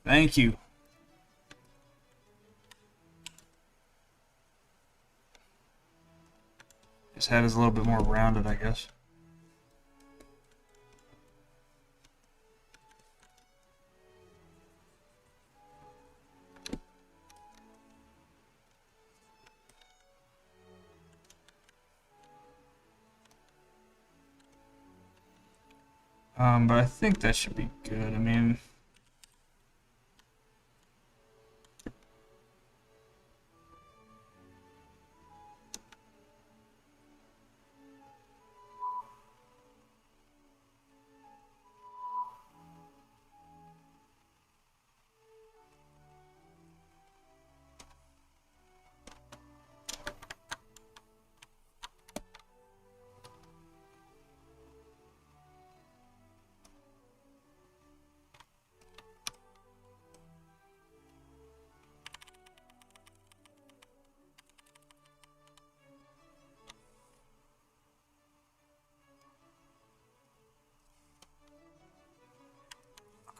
Thank you. His head is a little bit more rounded, I guess. But I think that should be good. I mean,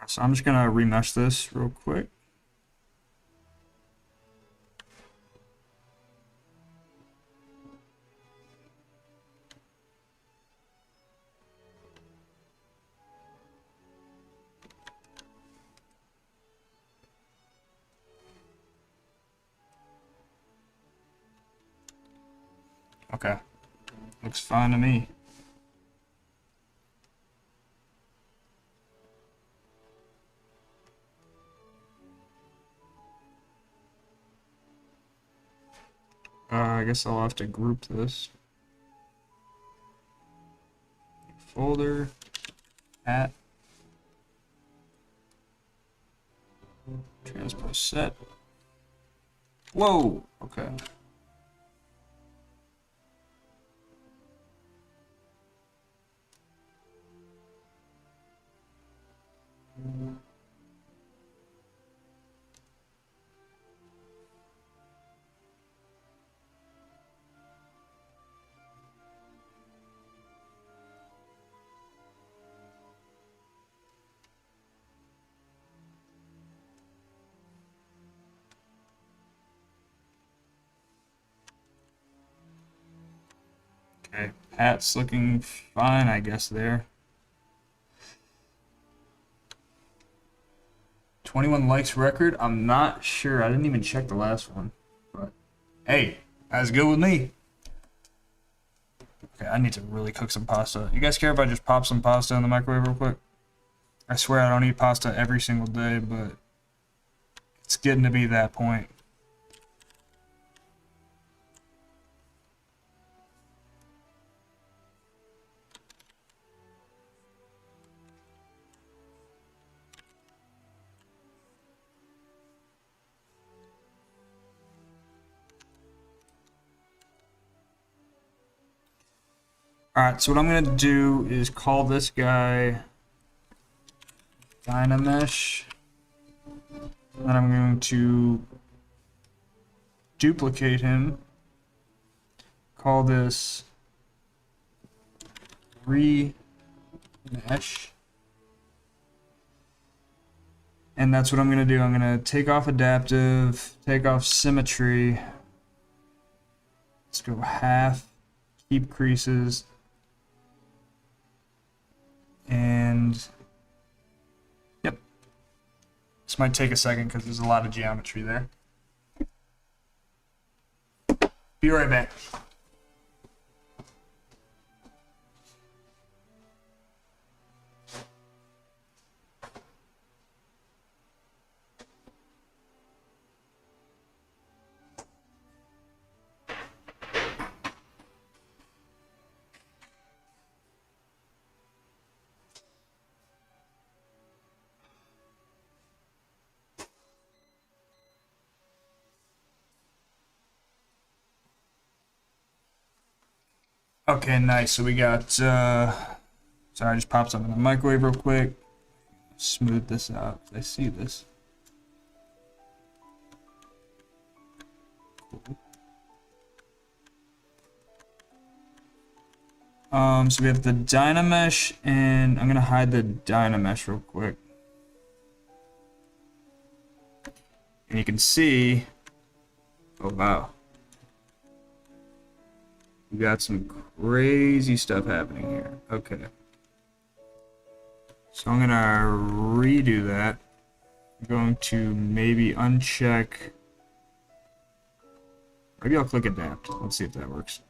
So I'm just gonna remesh this real quick. Okay, looks fine to me. I guess I'll have to group this. Folder, at, transpose set. Whoa, okay. Okay, Pat's looking fine, I guess, there. 21 likes record. I'm not sure. I didn't even check the last one. But hey, that's good with me. Okay, I need to really cook some pasta. You guys care if I just pop some pasta in the microwave real quick? I swear I don't eat pasta every single day, but it's getting to be that point. Alright, so what I'm going to do is call this guy Dynamesh. Then I'm going to duplicate him. Call this remesh. And that's what I'm going to do. I'm going to take off adaptive, take off symmetry. Let's go half, keep creases. And yep, this might take a second because there's a lot of geometry there. Be right back. Okay, nice. So we got, sorry, I just popped something in the microwave real quick. Smooth this out. I see this. So we have the Dynamesh, and I'm gonna hide the Dynamesh real quick. And you can see, oh wow. We got some crazy stuff happening here. Okay. So I'm gonna redo that. I'm going to maybe uncheck. Maybe I'll click adapt. Let's see if that works.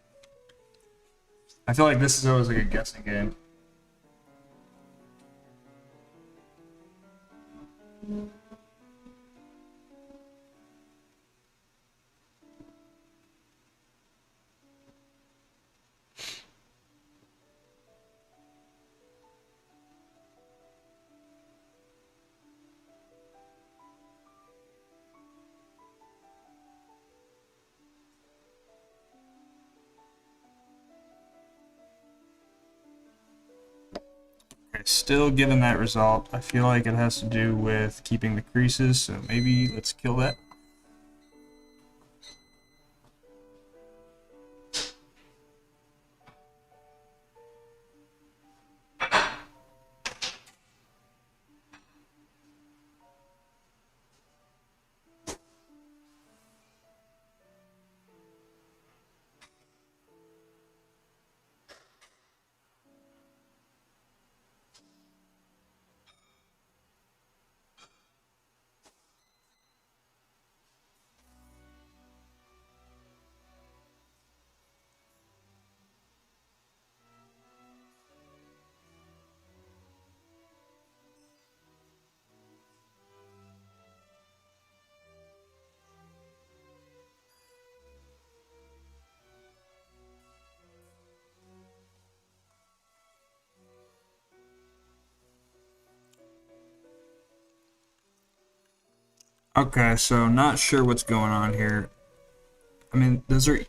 I feel like this is always like a guessing game. Okay, still given that result. I feel like it has to do with keeping the creases, so maybe let's kill that. Okay, so not sure what's going on here. I mean, those are...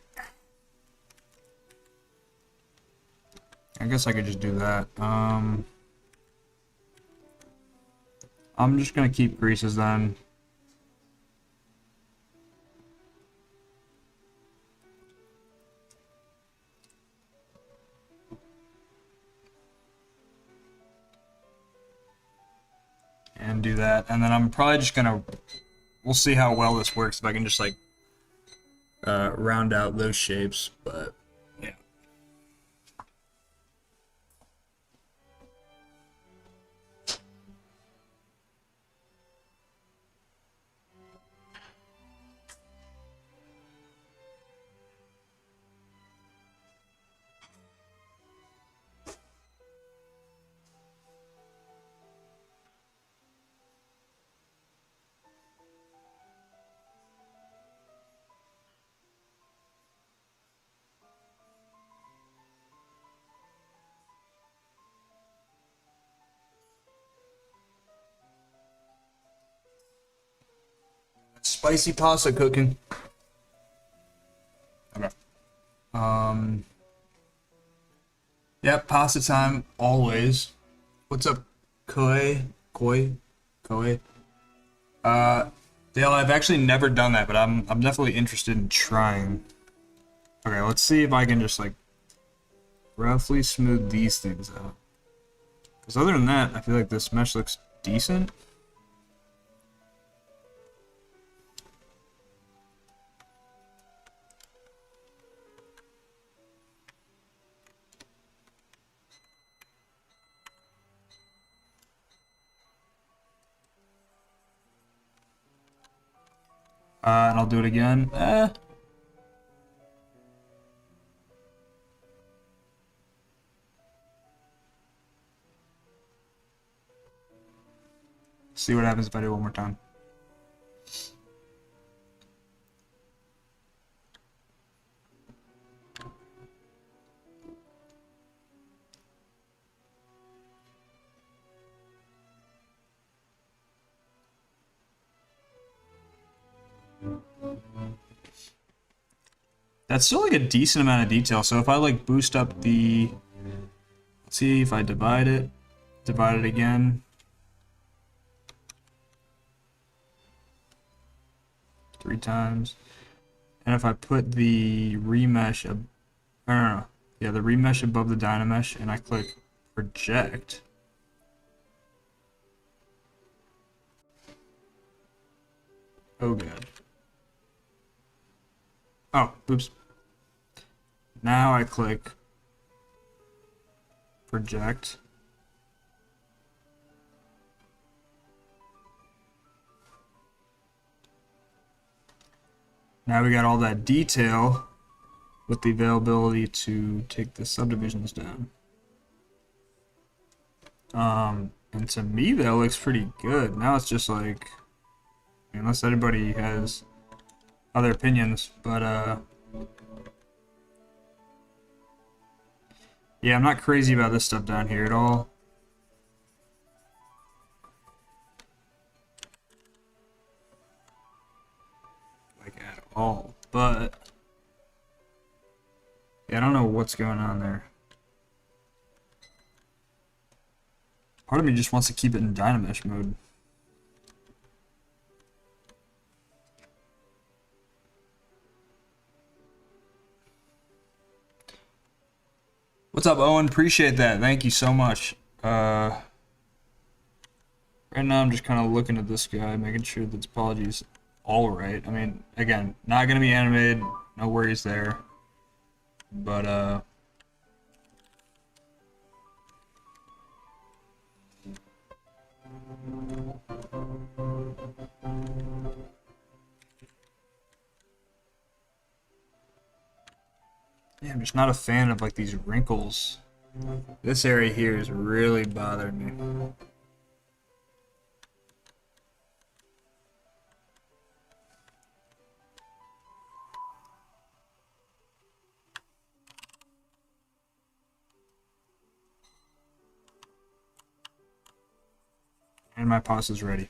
I guess I could just do that. I'm just gonna keep creases then. And do that, and then I'm probably just gonna... We'll see how well this works if I can just like round out those shapes, but yeah. Spicy pasta cooking. Okay. Yep, pasta time always. What's up, Koi? Dale, I've actually never done that, but I'm definitely interested in trying. Okay, let's see if I can just like roughly smooth these things out. Because other than that, I feel like this mesh looks decent. And I'll do it again. See what happens if I do it one more time. That's still like a decent amount of detail. So if I like boost up the, let's see if I divide it again. 3 times. And if I put the remesh, yeah, the remesh above the Dynamesh and I click project. Oh god. Oh, oops. Now I click project. Now we got all that detail with the availability to take the subdivisions down. And to me that looks pretty good. Now it's just like, unless anybody has other opinions, but yeah, I'm not crazy about this stuff down here at all. Like at all, but yeah, I don't know what's going on there. Part of me just wants to keep it in Dynamesh mode. What's up, Owen? Appreciate that. Thank you so much. Right now I'm just kind of looking at this guy, making sure that topology's all right. I mean, again, not gonna be animated, no worries there. But yeah, I'm just not a fan of like these wrinkles. This area here is really bothering me. And my pasta's ready.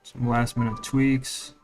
Some last minute tweaks.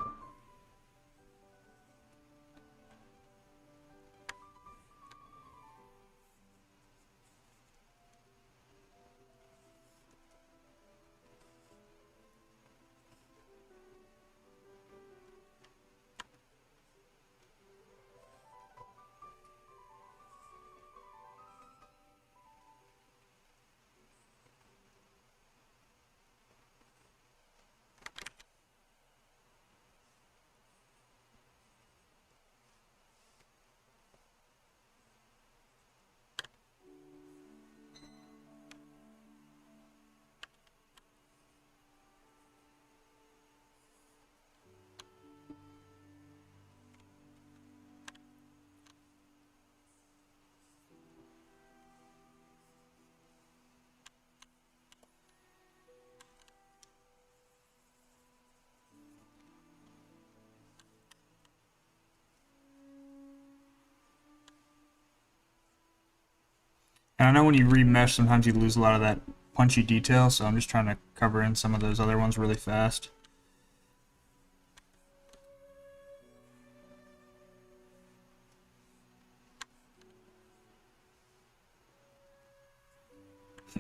And I know when you remesh, sometimes you lose a lot of that punchy detail, so I'm just trying to cover in some of those other ones really fast.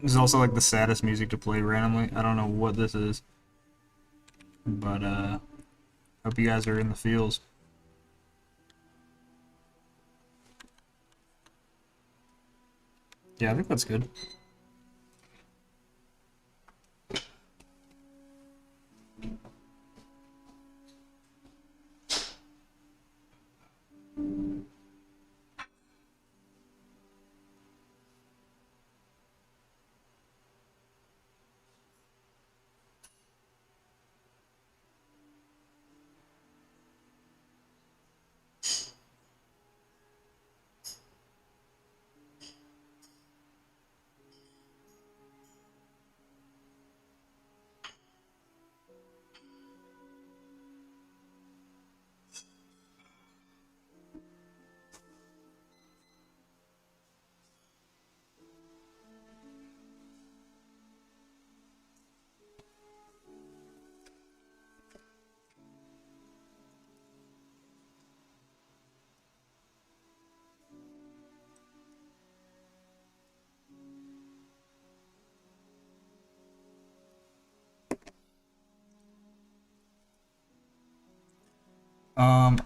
This is also like the saddest music to play randomly. I don't know what this is, but hope you guys are in the feels. Yeah, I think that's good.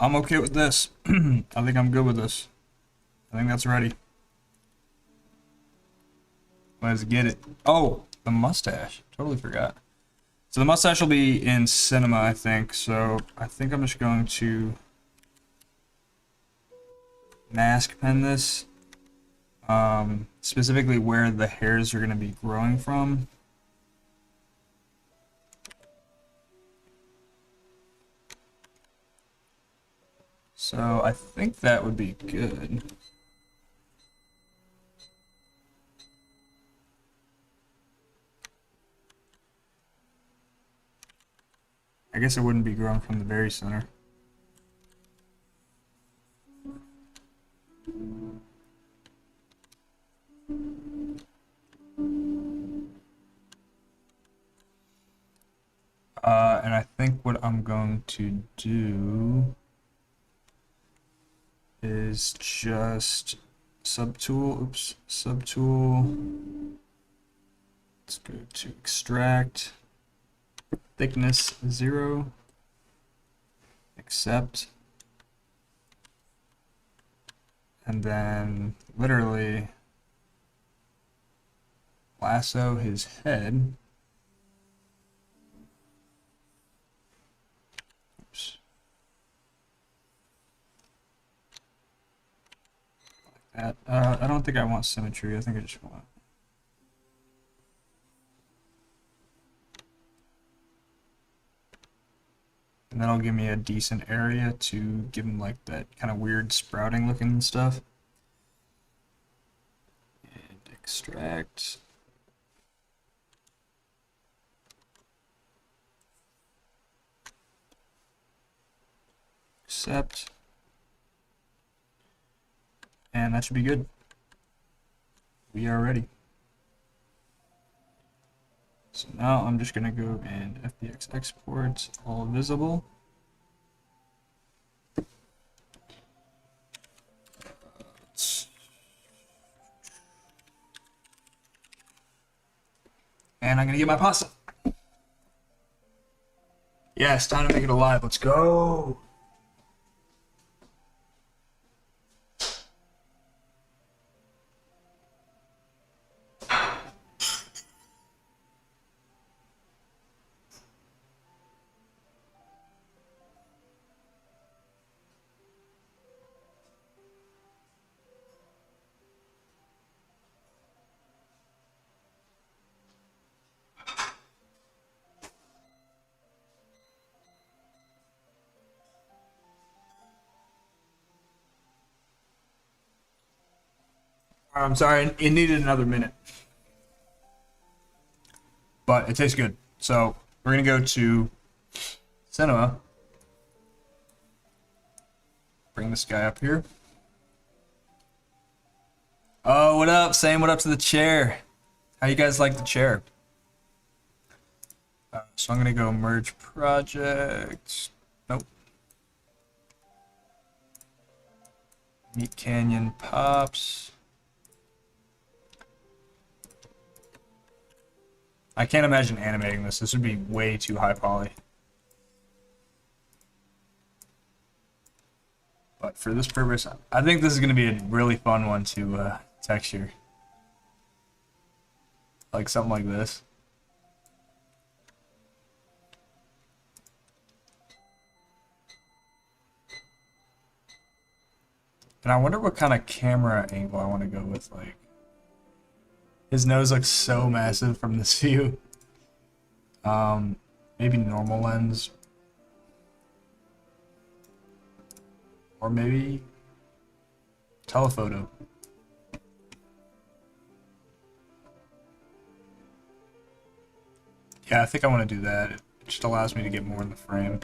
I'm okay with this. I think I'm good with this. I think that's ready. Let's get it. Oh, the mustache. Totally forgot. So the mustache will be in cinema, I think. So I think I'm just going to mask pen this. Specifically where the hairs are going to be growing from. So I think that would be good. I guess it wouldn't be growing from the very center. And I think what I'm going to do is just subtool, subtool. Let's go to extract, thickness 0, accept, and then literally lasso his head. Oops. Like that. I don't think I want symmetry. I think I just want. And that'll give me a decent area to give him like that kind of weird sprouting looking stuff. And extract. Accept. And that should be good. We are ready. So now I'm just gonna go and FBX export all visible. And I'm gonna get my pasta. Yeah, it's time to make it alive. Let's go. I'm sorry, it needed another minute. But it tastes good. So we're gonna go to cinema. Bring this guy up here. Oh, what up? Saying what up to the chair. How you guys like the chair? So I'm gonna go merge projects. Nope. Meat Canyon Pops. I can't imagine animating this. This would be way too high poly. But for this purpose, I think this is going to be a really fun one to texture. Like something like this. And I wonder what kind of camera angle I want to go with. Like, his nose looks so massive from this view. Maybe normal lens. Or maybe telephoto. Yeah, I think I want to do that. It just allows me to get more in the frame.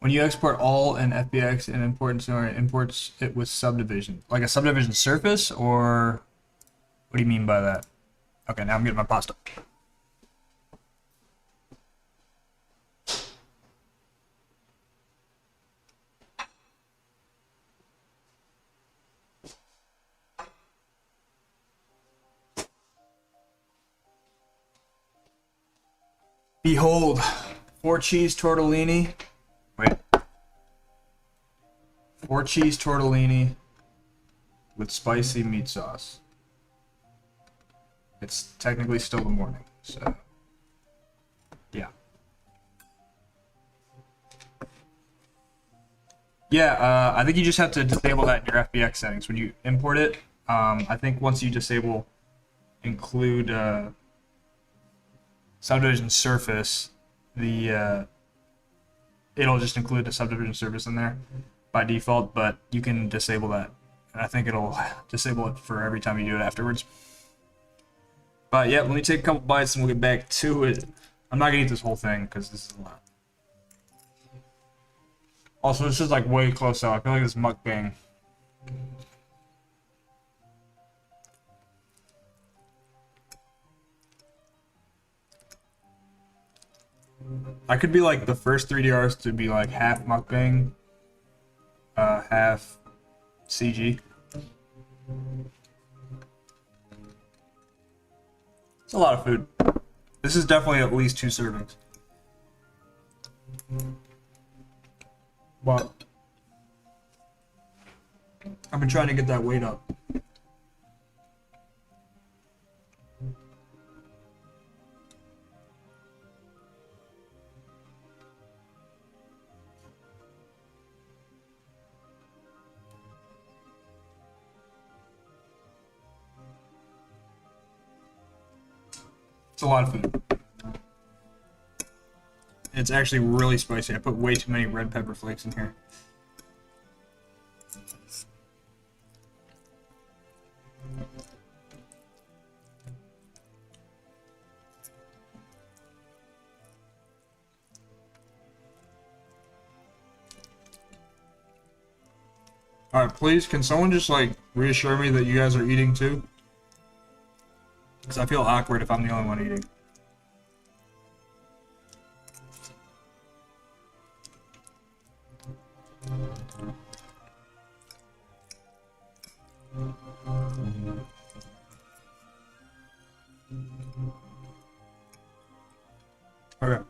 When you export all in FBX and imports it with subdivision, like a subdivision surface, or what do you mean by that? Okay, now I'm getting my pasta. Behold, 4 cheese tortellini. Wait. 4 cheese tortellini with spicy meat sauce. It's technically still the morning, so yeah. Yeah, I think you just have to disable that in your FBX settings when you import it. I think once you disable include subdivision surface, the it'll just include the subdivision surface in there by default, but you can disable that, and I think it'll disable it for every time you do it afterwards. But yeah, let me take a couple bites and we'll get back to it. I'm not gonna eat this whole thing because this is a lot. Also, this is like way close out. I feel like this mukbang. I could be like the first 3DRs to be like half mukbang, half CG. It's a lot of food. This is definitely at least 2 servings. But I've been trying to get that weight up. It's a lot of food. It's actually really spicy. I put way too many red pepper flakes in here. Alright, please, can someone just, like, reassure me that you guys are eating too? Because I feel awkward if I'm the only one eating. Okay.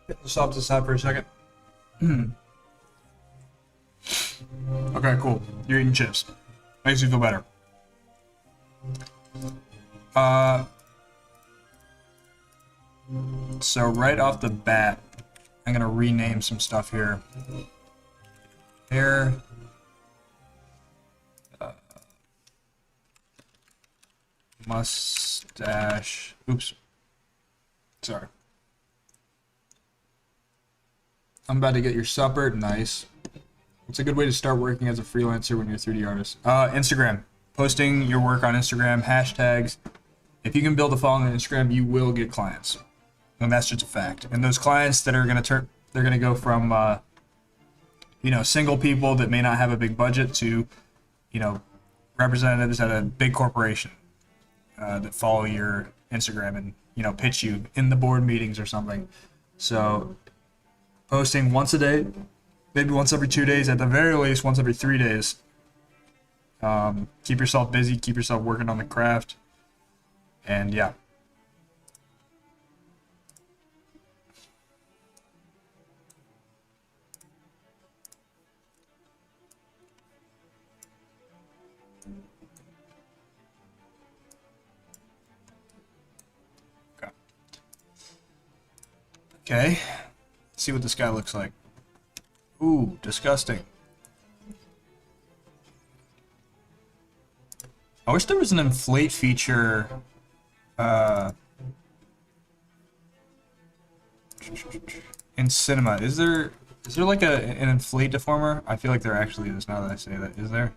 Let's stop this aside for a second. Okay, cool. You're eating chips. Makes you feel better. So right off the bat, I'm gonna rename some stuff here. Hair. Mustache. Oops. Sorry. I'm about to get your supper. Nice. What's a good way to start working as a freelancer when you're a 3D artist? Instagram. Posting your work on Instagram, hashtags. If you can build a following on Instagram, you will get clients. And that's just a fact. And those clients that are going to they're going to go from, you know, single people that may not have a big budget to, you know, representatives at a big corporation that follow your Instagram and, you know, pitch you in the board meetings or something. So posting once a day, maybe once every 2 days, at the very least once every 3 days. Keep yourself busy, keep yourself working on the craft, and yeah. Okay. Okay. Let's see what this guy looks like. Ooh, disgusting. I wish there was an inflate feature. In cinema, is there like an inflate deformer? I feel like there actually is now that I say that. Is there?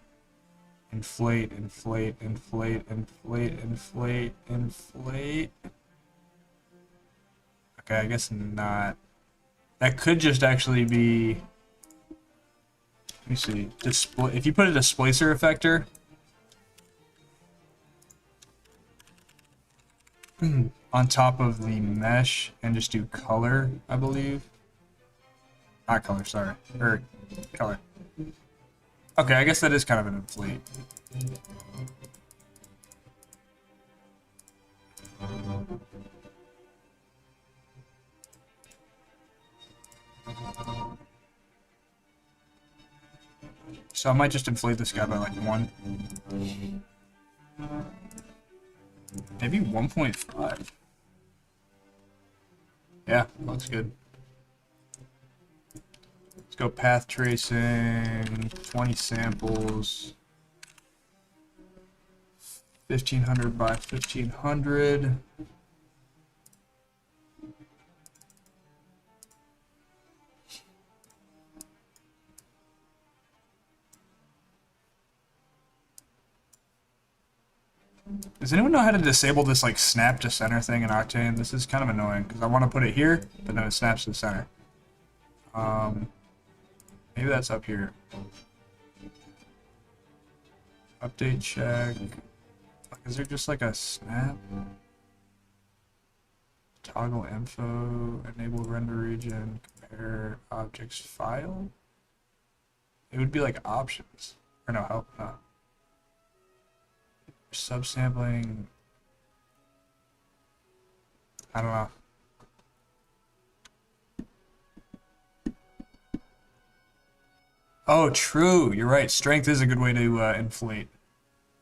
Inflate, inflate, inflate, inflate, inflate, inflate. Okay, I guess not. That could just actually be. Let me see. Display. If you put a displacer effector. On top of the mesh and just do color, I believe. Not color, sorry. Or color. Okay, I guess that is kind of an inflate. So I might just inflate this guy by like 1. Maybe 1.5. Yeah, looks good. Let's go path tracing, 20 samples, 1500 by 1500. Does anyone know how to disable this like snap to center thing in Octane? This is kind of annoying because I want to put it here, but then it snaps to the center. Maybe that's up here. Update check. Is there just like a snap? Toggle info, enable render region, compare objects file? It would be like options. Or no, help, no. Subsampling. I don't know. Oh, true. You're right. Strength is a good way to inflate.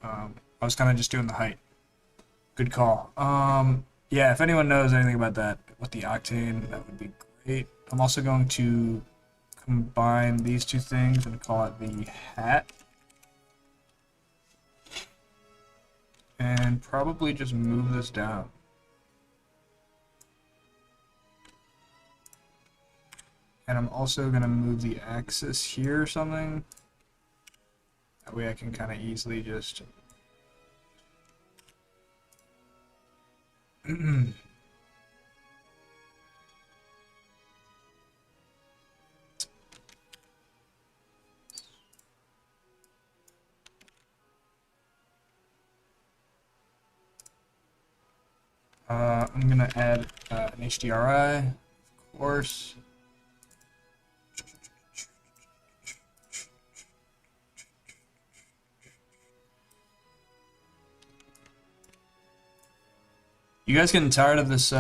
I was kind of just doing the height. Good call. Yeah, if anyone knows anything about that with the Octane, that would be great. I'm also going to combine these two things and call it the hat. And probably just move this down. And I'm also going to move the axis here or something. That way I can kind of easily just... I'm going to add an HDRI, of course. You guys getting tired of this,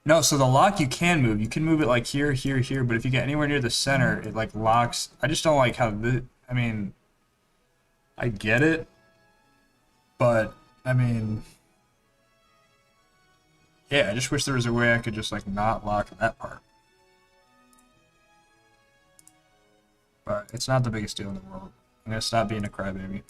No, so the lock you can move. You can move it like here, here, here, but if you get anywhere near the center, it like locks. I just don't like how I mean, I get it, but I mean, yeah, I just wish there was a way I could just like not lock that part. But it's not the biggest deal in the world. I'm gonna stop being a crybaby.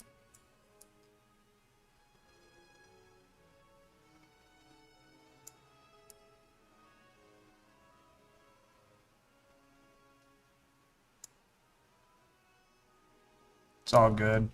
It's all good.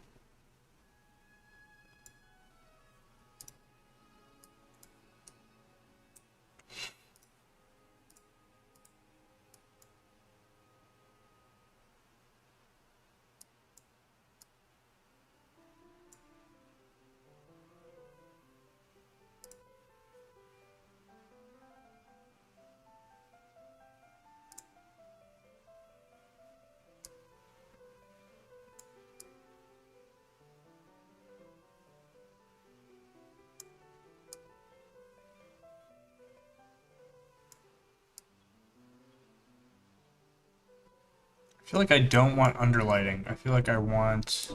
I feel like I don't want underlighting. I feel like I want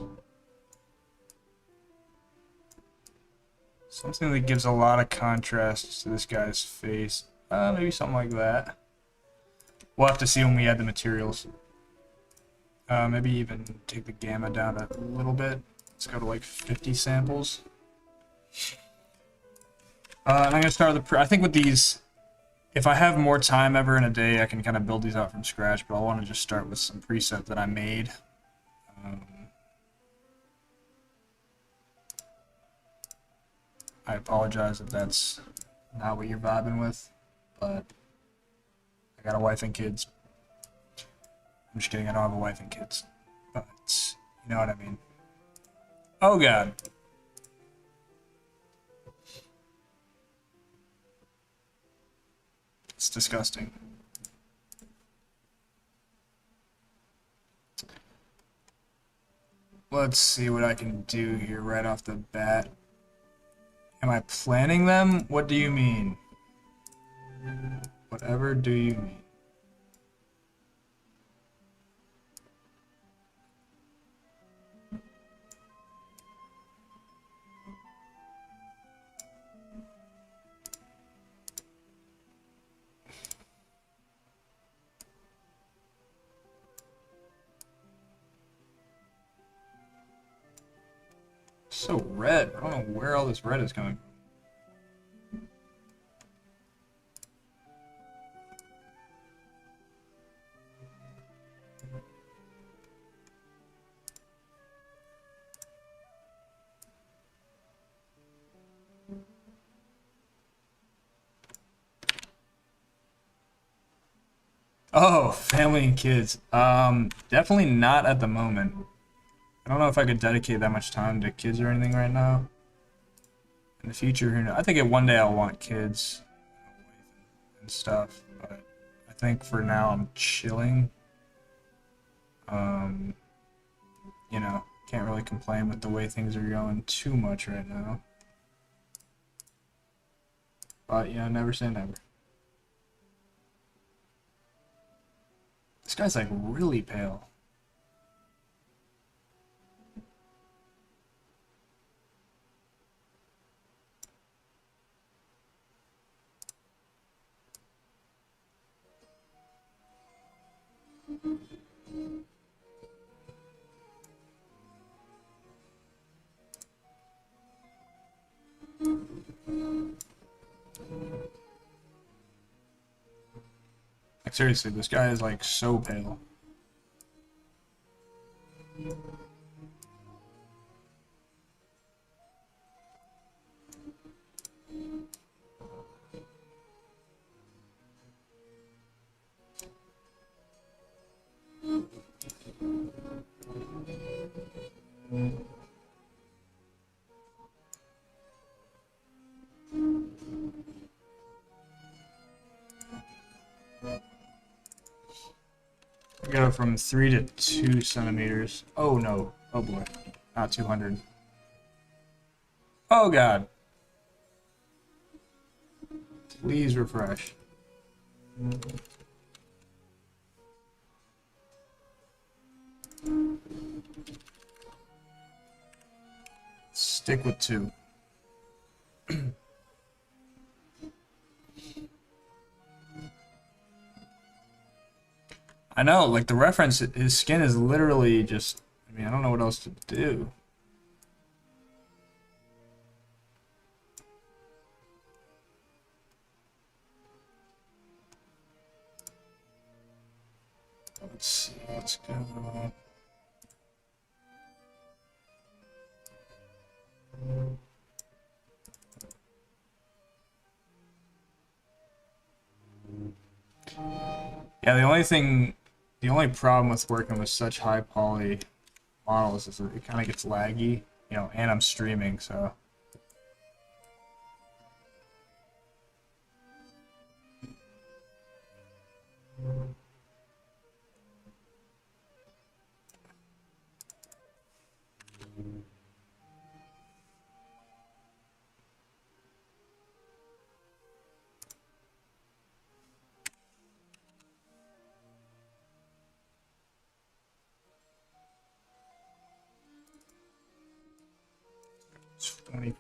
something that gives a lot of contrast to this guy's face. Maybe something like that. We'll have to see when we add the materials. Maybe even take the gamma down a little bit. Let's go to like 50 samples. And I'm gonna start with I think with these, if I have more time ever in a day, I can kind of build these out from scratch, but I want to just start with some preset that I made. I apologize if that's not what you're vibing with, but I got a wife and kids. I'm just kidding, I don't have a wife and kids, but you know what I mean. Oh god. It's disgusting. Let's see what I can do here right off the bat. Am I planning them? What do you mean? Whatever do you mean? So red. I don't know where all this red is coming from. Oh, family and kids. Definitely not at the moment. I don't know if I could dedicate that much time to kids or anything right now. In the future, who knows? I think one day I'll want kids and stuff, but I think for now I'm chilling. You know, can't really complain with the way things are going too much right now. But, you know, never say never. This guy's like really pale. Like seriously, this guy is like so pale. Go from 3 to 2 centimeters. Oh no. Oh boy. Not 200. Oh god. Please refresh. Stick with 2. I know, like the reference, his skin is literally just, I mean, I don't know what else to do. Let's see, let's go. Yeah, the only problem with working with such high poly models is that it kind of gets laggy, you know, and I'm streaming, so. It's 20.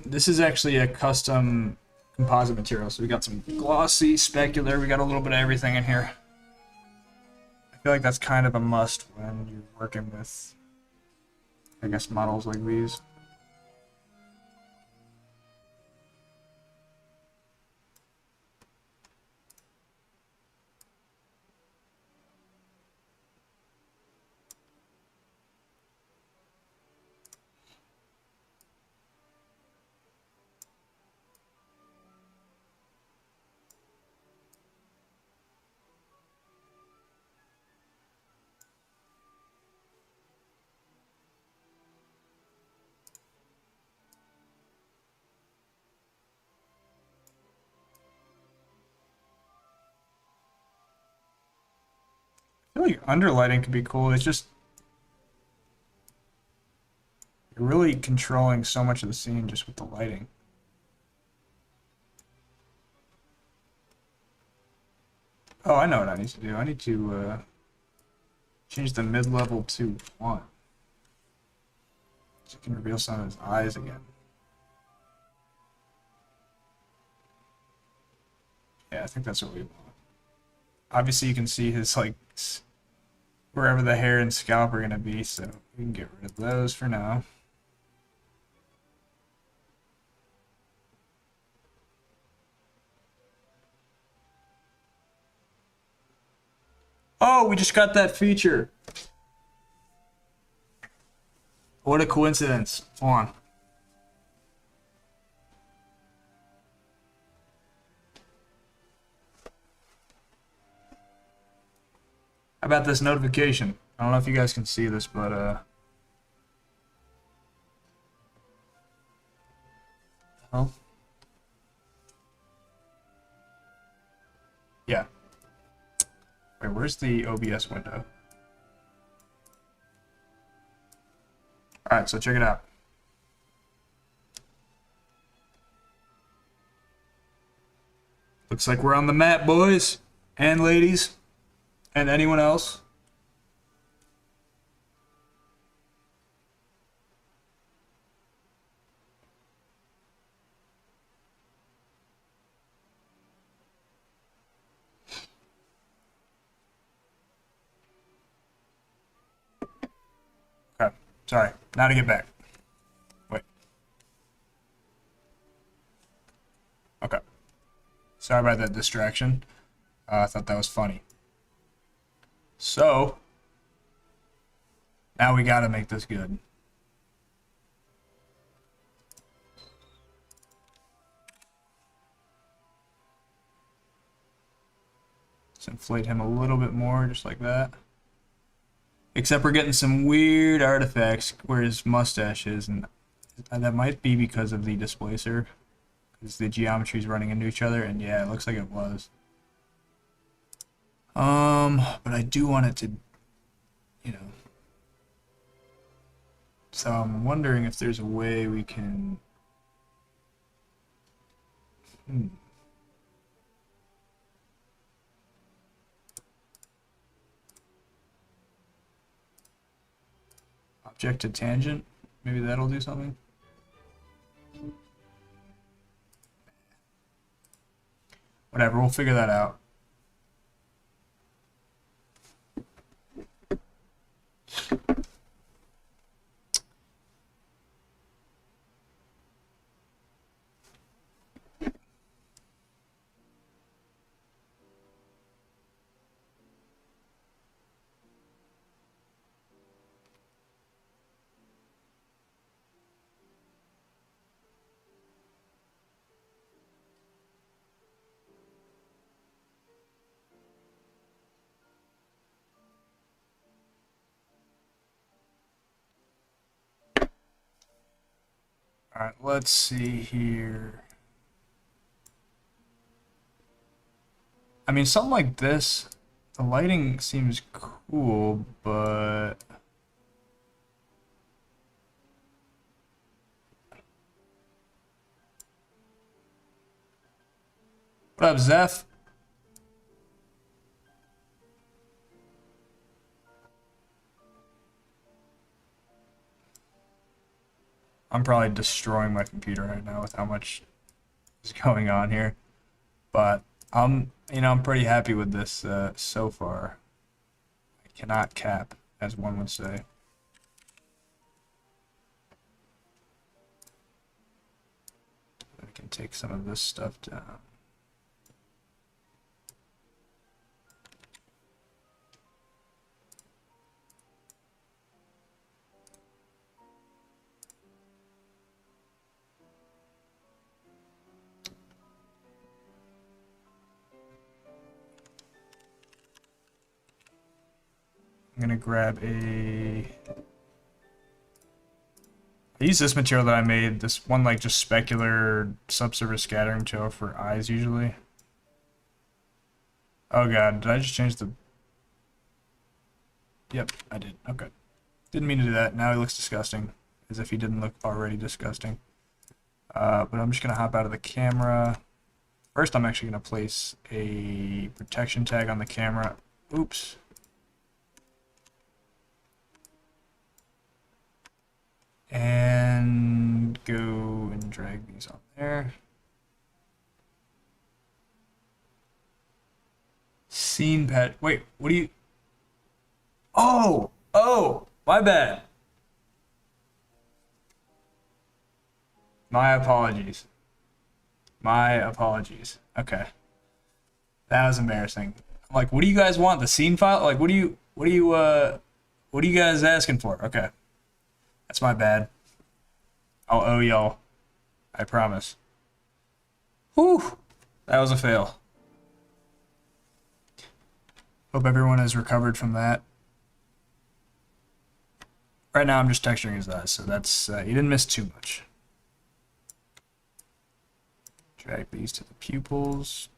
This is actually a custom composite material, so we got some glossy, specular, we got a little bit of everything in here. I feel like that's kind of a must when you're working with, I guess, models like these. I feel like underlighting could be cool. It's just you're really controlling so much of the scene just with the lighting. Oh, I know what I need to do. I need to change the mid-level to 1. So you can reveal some of his eyes again. Yeah, I think that's what we want. Obviously, you can see his, like, wherever the hair and scalp are going to be, so we can get rid of those for now. Oh, we just got that feature. What a coincidence. Hold on. How about this notification? I don't know if you guys can see this, but oh. Yeah. Wait, where's the OBS window? Alright, so check it out. Looks like we're on the map, boys and ladies, and anyone else. Sorry, now to get back. Wait. Okay. Sorry about that distraction. I thought that was funny. So, now we gotta make this good. Let's inflate him a little bit more, just like that. Except we're getting some weird artifacts where his mustache is, and that might be because of the displacer. Because the geometry is running into each other, and yeah, it looks like it was. But I do want it to, you know. So I'm wondering if there's a way we can... Object to tangent. Maybe that'll do something. Whatever, we'll figure that out. Alright, let's see here. I mean, something like this, the lighting seems cool, but... What up, Zeph? I'm probably destroying my computer right now with how much is going on here. But I'm pretty happy with this so far. I cannot cap, as one would say. I can take some of this stuff down. I'm gonna grab a... I use this material that I made, this one like just specular subsurface scattering tool for eyes usually. Oh god, did I just change the... Yep, I did. Okay. Didn't mean to do that. Now he looks disgusting. As if he didn't look already disgusting. But I'm just gonna hop out of the camera. First I'm actually gonna place a protection tag on the camera. Oops. And go and drag these on there. Scene pad. Wait, what do you... Oh, my bad. My apologies. My apologies. Okay. That was embarrassing. Like, what do you guys want? The scene file? Like, what are you guys asking for? Okay. That's my bad. I'll owe y'all. I promise. Whew. That was a fail. Hope everyone has recovered from that. Right now I'm just texturing his eyes, so that's, you didn't miss too much. Drag these to the pupils.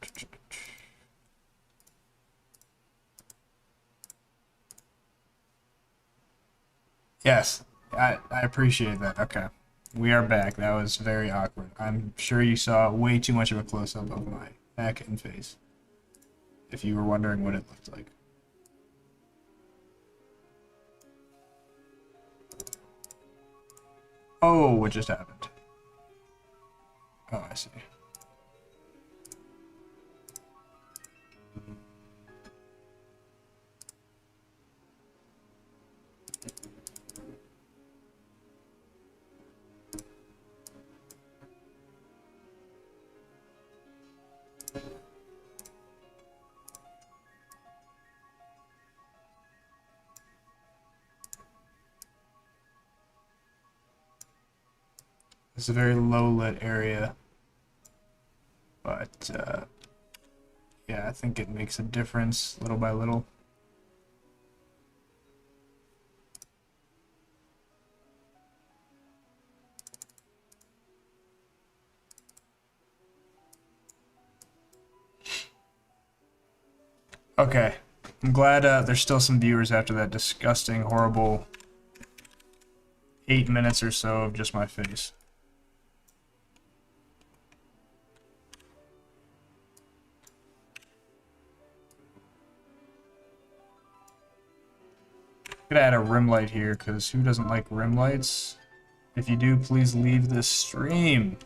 Yes, I appreciate that. Okay. We are back. That was very awkward. I'm sure you saw way too much of a close-up of my neck and face, if you were wondering what it looked like. Oh, what just happened? Oh, I see. It's a very low lit area, but yeah, I think it makes a difference little by little. Okay, I'm glad there's still some viewers after that disgusting, horrible 8 minutes or so of just my face. I'm gonna add a rim light here, because who doesn't like rim lights? If you do, please leave this stream.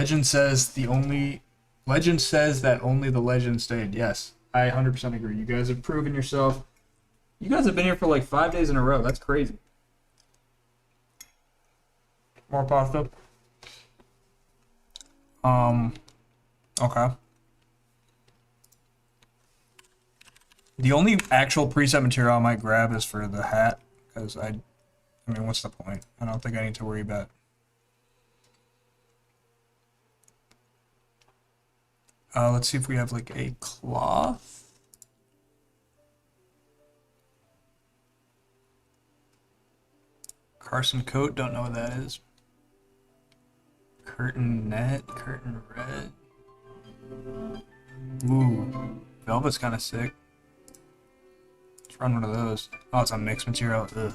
Legend says that only the legend stayed. Yes, I 100% agree. You guys have proven yourself. You guys have been here for like 5 days in a row. That's crazy. More pasta. Okay. The only actual preset material I might grab is for the hat, because I mean, what's the point? I don't think I need to worry about. Let's see if we have like a cloth. Carson coat, don't know what that is. Curtain net, curtain red. Ooh, velvet's kind of sick. Let's run one of those. Oh, it's a mixed material. Ugh.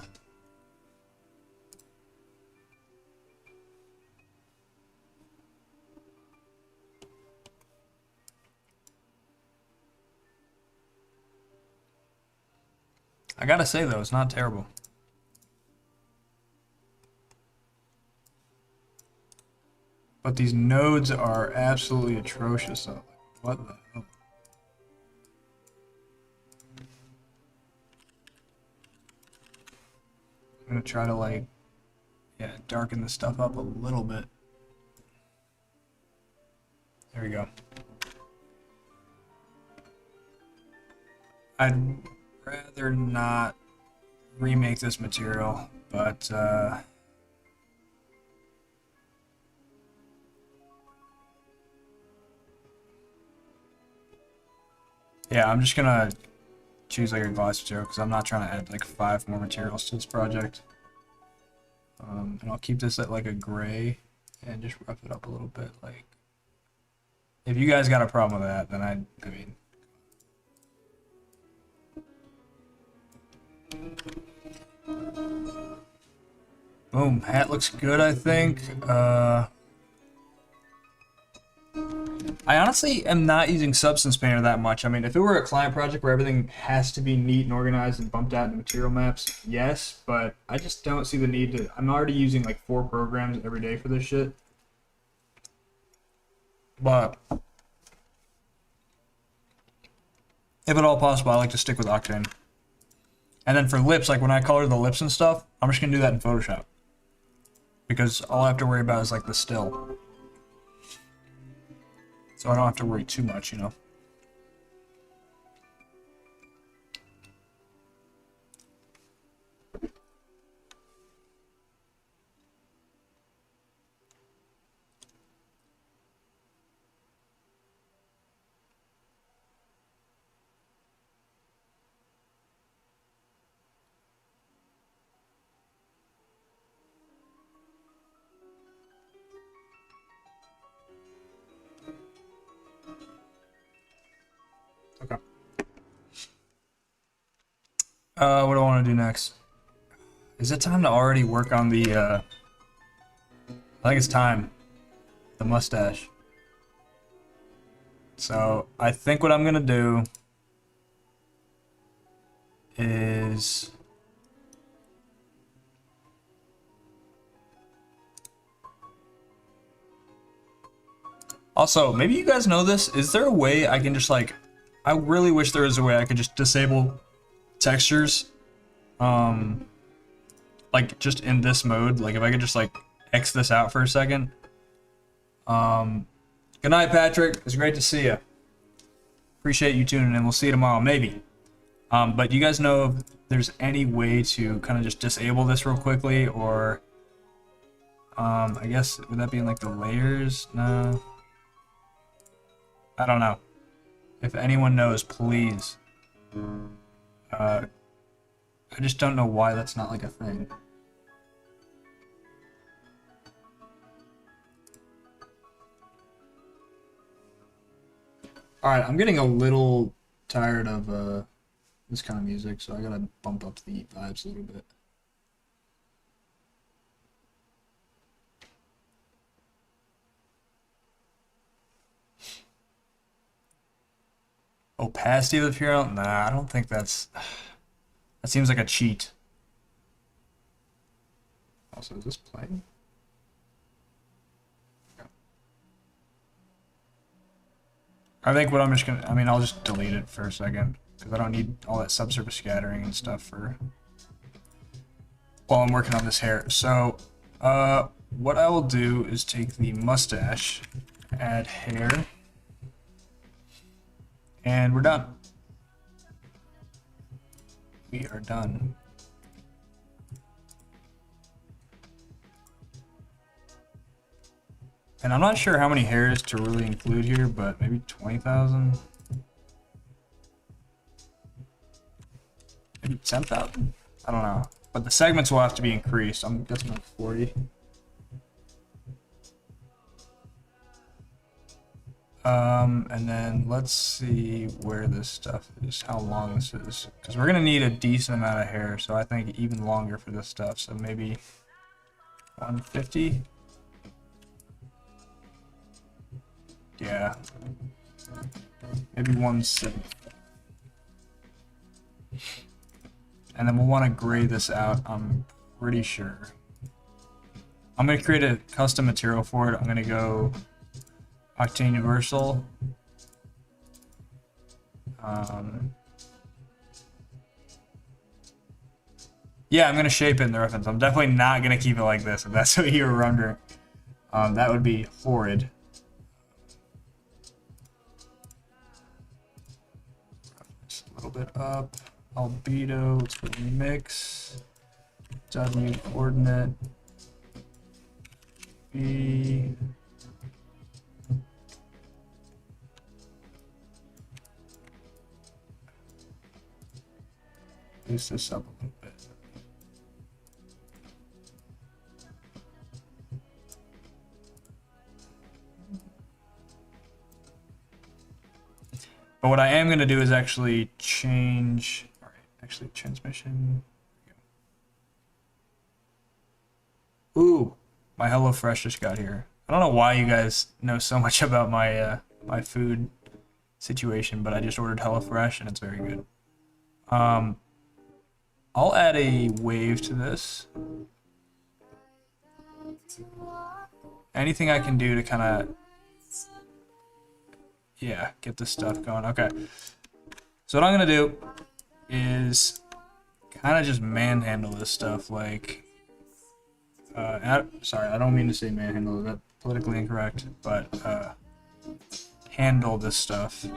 I gotta say though, it's not terrible. But these nodes are absolutely atrocious though. What the hell? I'm gonna try to like, yeah, darken this stuff up a little bit. There we go. I'd rather not remake this material, but yeah, I'm just gonna choose like a gloss material because I'm not trying to add like 5 more materials to this project. And I'll keep this at like a gray and just rough it up a little bit. Like, if you guys got a problem with that, then I mean. Boom, hat looks good, I think. I honestly am not using Substance Painter that much. I mean, if it were a client project where everything has to be neat and organized and bumped out in material maps, yes, but I just don't see the need to. I'm already using like 4 programs every day for this shit. But if at all possible, I like to stick with Octane. And then for lips, like when I color the lips and stuff, I'm just gonna do that in Photoshop. Because all I have to worry about is like the still. So I don't have to worry too much, you know. Okay. What do I want to do next? Is it time to already work on the, I think it's time. The mustache. So, I think what I'm gonna do is... Also, maybe you guys know this. Is there a way I can just like, I really wish there was a way I could just disable textures, like just in this mode. Like if I could just like X this out for a second. Good night, Patrick. It's great to see you. Appreciate you tuning in. We'll see you tomorrow, maybe. But you guys know if there's any way to kind of just disable this real quickly, or I guess would that be in like the layers? No. I don't know. If anyone knows, please. I just don't know why that's not like a thing. Alright, I'm getting a little tired of this kind of music, so I gotta bump up the vibes a little bit. Opacity of the hero? Nah, I don't think that's... That seems like a cheat. Also, is this playing? I think what I'm just gonna... I mean, I'll just delete it for a second, because I don't need all that subsurface scattering and stuff for... while I'm working on this hair. So, what I will do is take the mustache, add hair, and we're done. We are done. And I'm not sure how many hairs to really include here, but maybe 20,000? Maybe 10,000? I don't know. But the segments will have to be increased. I'm guessing like 40. And then let's see where this stuff is, how long this is. Because we're going to need a decent amount of hair, so I think even longer for this stuff. So maybe 150? Yeah. Maybe 170. And then we'll want to gray this out, I'm pretty sure. I'm going to create a custom material for it. I'm going to go Octane Universal. Yeah, I'm going to shape it in the reference. I'm definitely not going to keep it like this, if that's what you were wondering. That would be horrid. Just a little bit up. Albedo, let's go mix. W coordinate. B. Boost this up a little bit. But what I am going to do is actually change, all right, actually transmission. Ooh, my HelloFresh just got here. I don't know why you guys know so much about my my food situation, but I just ordered HelloFresh and it's very good. I'll add a wave to this. Anything I can do to kind of, yeah, get this stuff going. Okay. So what I'm going to do is kind of just manhandle this stuff like, sorry, I don't mean to say manhandle, that's politically incorrect, but handle this stuff.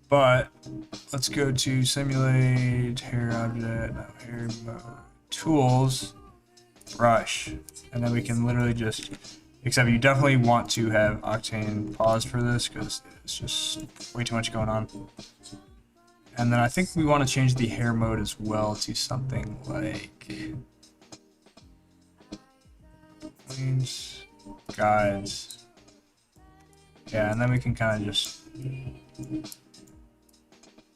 But let's go to simulate hair object, no, hair mode, tools, brush, and then we can literally just, except you definitely want to have Octane pause for this because it's just way too much going on. And then I think we want to change the hair mode as well to something like guides. Yeah, and then we can kind of just,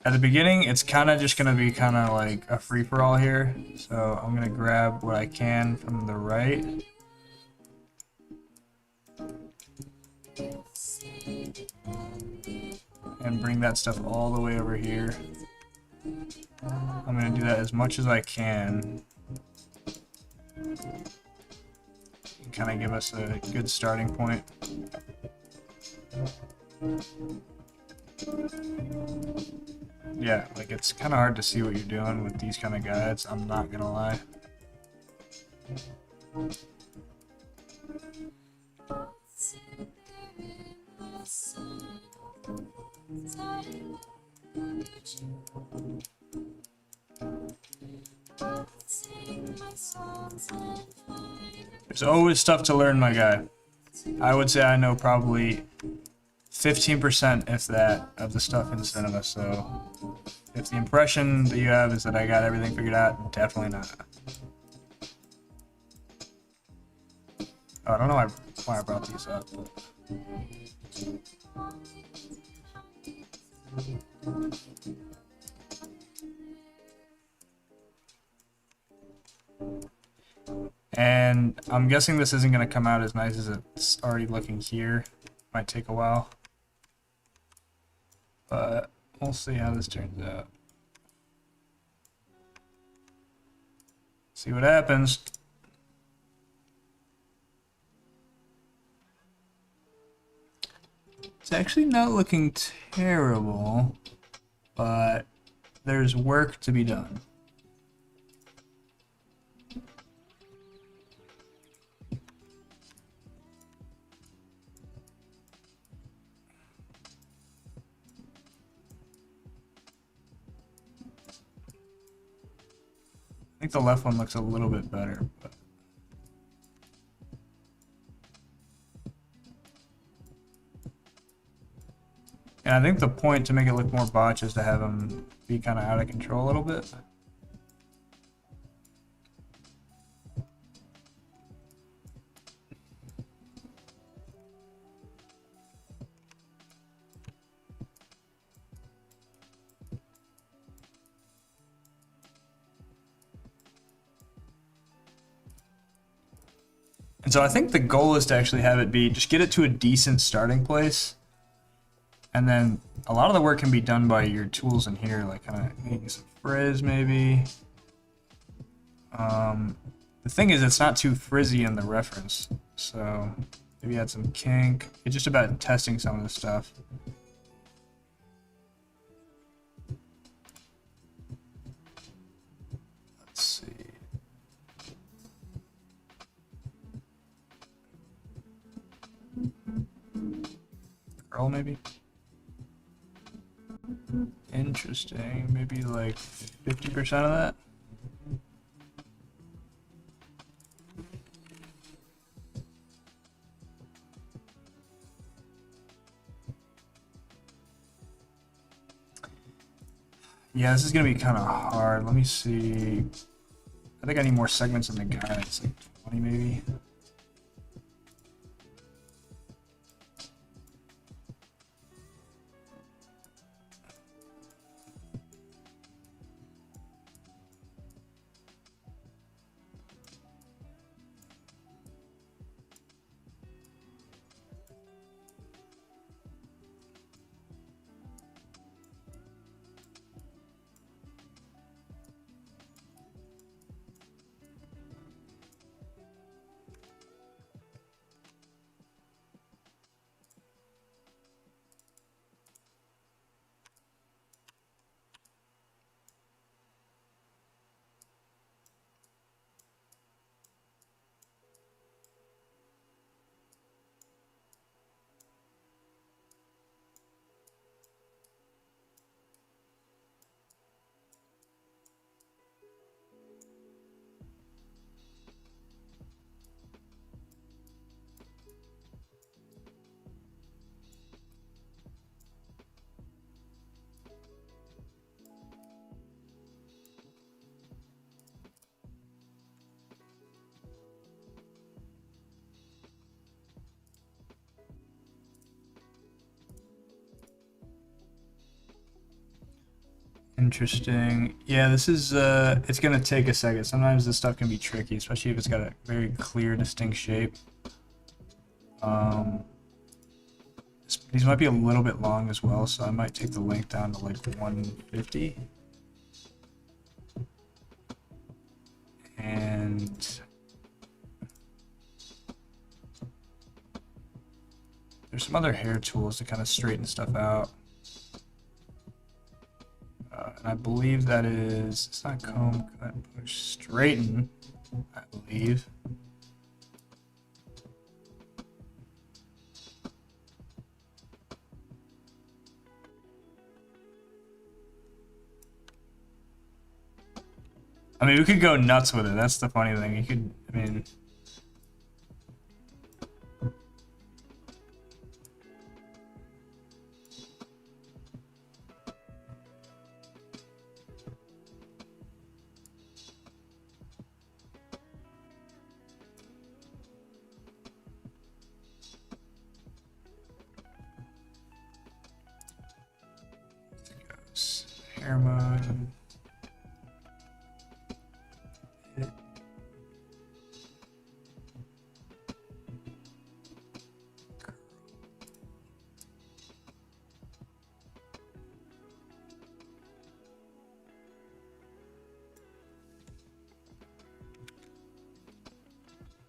at the beginning, it's kind of just going to be kind of like a free-for-all here. So I'm going to grab what I can from the right. And bring that stuff all the way over here. I'm going to do that as much as I can. kind of give us a good starting point. Yeah, like it's kind of hard to see what you're doing with these kind of guides, I'm not gonna lie. There's always stuff to learn, my guy. I would say I know probably 15%, if that, of the stuff in cinema, so if the impression that you have is that I got everything figured out, definitely not. Oh, I don't know why I brought these up. And I'm guessing this isn't going to come out as nice as it's already looking here. Might take a while. But we'll see how this turns out. See what happens. It's actually not looking terrible, but there's work to be done. I think the left one looks a little bit better, but and I think the point to make it look more botched is to have him be kind of out of control a little bit. And so I think the goal is to actually have it be, just get it to a decent starting place. And then a lot of the work can be done by your tools in here, like kind of making some frizz maybe. The thing is, it's not too frizzy in the reference. So maybe add some kink. It's just about testing some of the stuff. Let's see. Curl maybe? Interesting. Maybe like 50% of that? Yeah, this is gonna be kind of hard. Let me see. I think I need more segments in the guide. It's like 20 maybe. Interesting. Yeah, this is it's gonna take a second. Sometimes this stuff can be tricky, especially if it's got a very clear, distinct shape. These might be a little bit long as well, so I might take the length down to like 150. And There's some other hair tools to kind of straighten stuff out. And I believe that is, it's not comb, cut, push, straighten, I believe. I mean, we could go nuts with it. That's the funny thing. You could, I mean... Hair mode.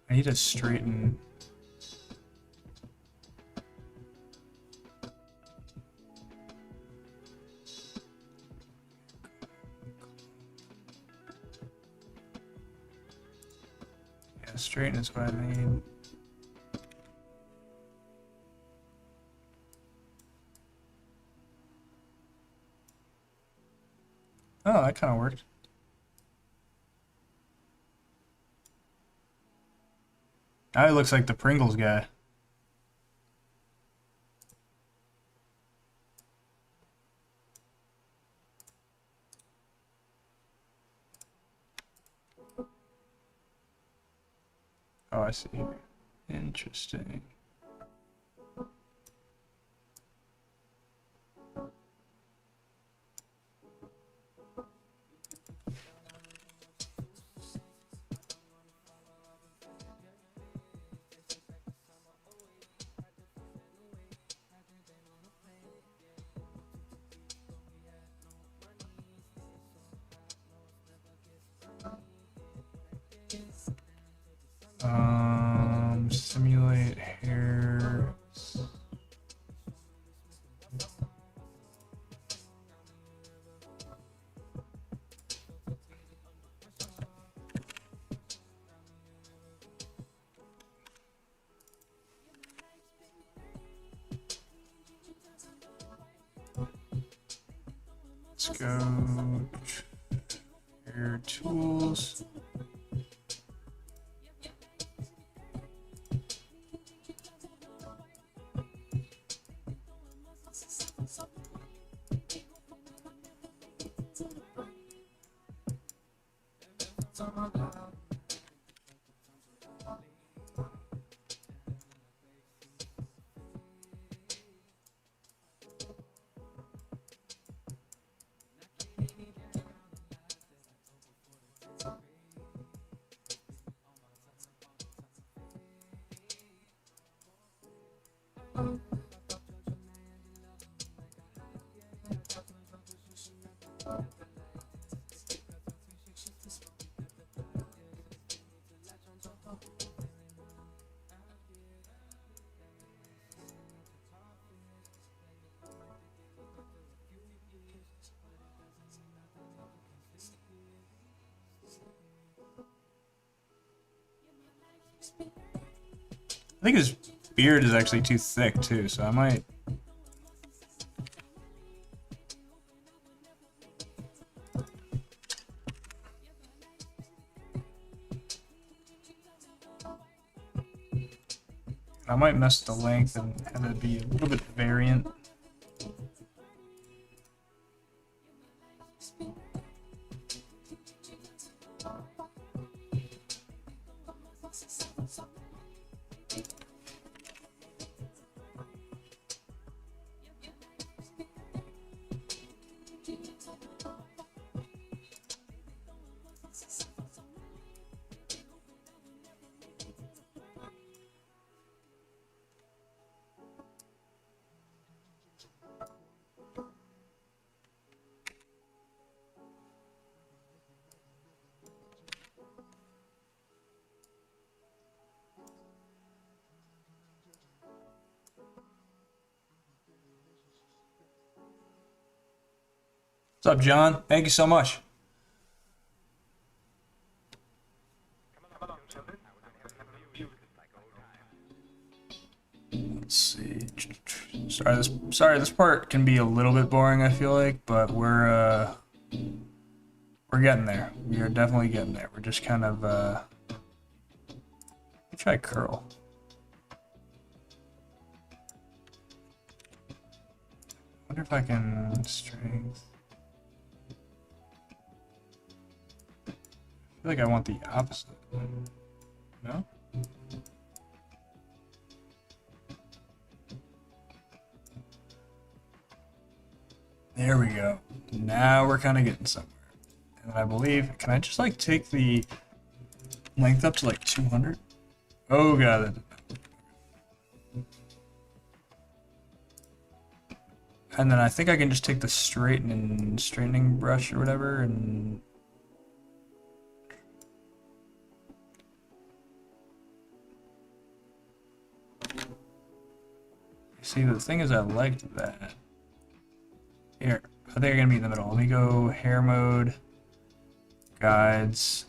I need to straighten. Yeah, straighten is what I need. Oh, that kind of worked. Now he looks like the Pringles guy. Oh, I see. Interesting. Simulate hair. Let's go hair tools. I think his beard is actually too thick too, so I might. I might mess the length and have it be a little bit variant. What's up, John? Thank you so much. Let's see. Sorry, this part can be a little bit boring, I feel like, but we're getting there. We are definitely getting there. We're just kind of let me try curl. Wonder if I can strength. I feel like I want the opposite. No? There we go. Now we're kind of getting somewhere. And I believe, can I just like take the length up to like 200? Oh god. And then I think I can just take the straightening brush or whatever and see, the thing is I liked that. Here, I think I'm gonna be in the middle. Let me go hair mode, guides,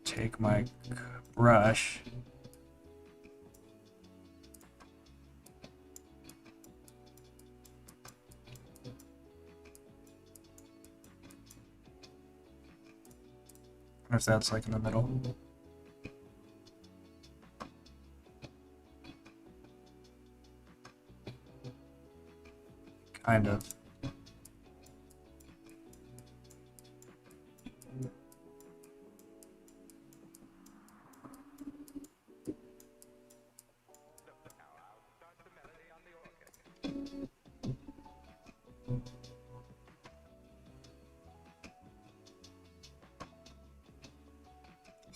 take my brush. I wonder if that's like in the middle. Kind of.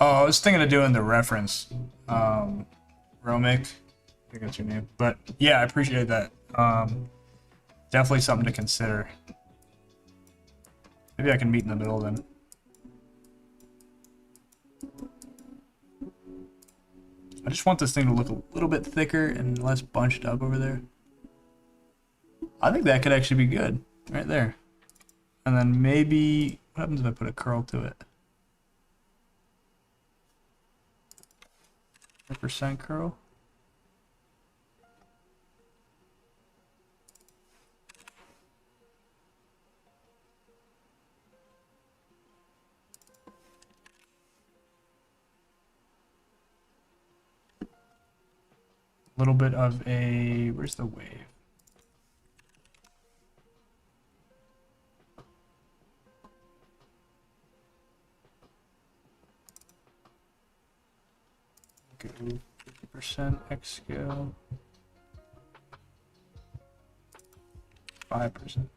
Oh, I was thinking of doing the reference. Romic, I think that's your name. But yeah, I appreciate that. Definitely something to consider. Maybe I can meet in the middle then. I just want this thing to look a little bit thicker and less bunched up over there. I think that could actually be good. Right there. And then maybe, what happens if I put a curl to it? 5% curl. A little bit of a, where's the wave? Go 50% X scale. 5%.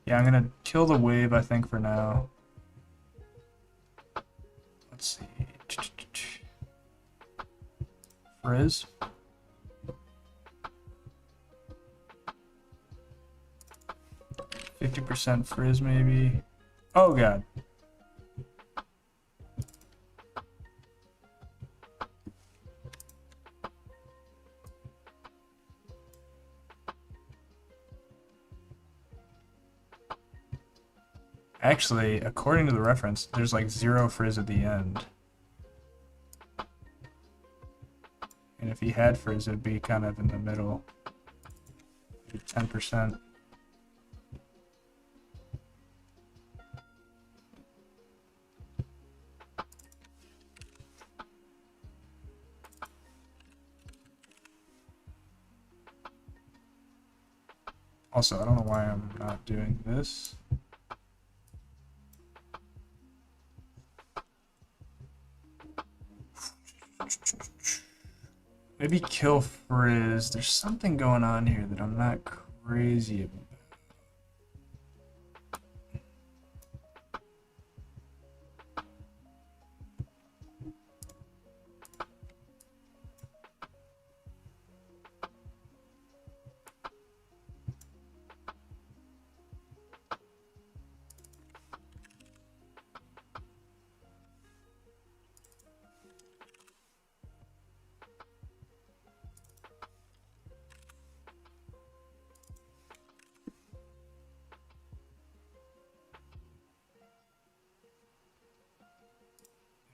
Yeah, I'm gonna kill the wave, I think, for now. Let's see. Frizz. %50 frizz, maybe. Oh god. Actually, according to the reference, there's like 0 frizz at the end. And if he had frizz, it'd be kind of in the middle. Maybe 10%. Also, I don't know why I'm not doing this. Maybe kill frizz. There's something going on here that I'm not crazy about.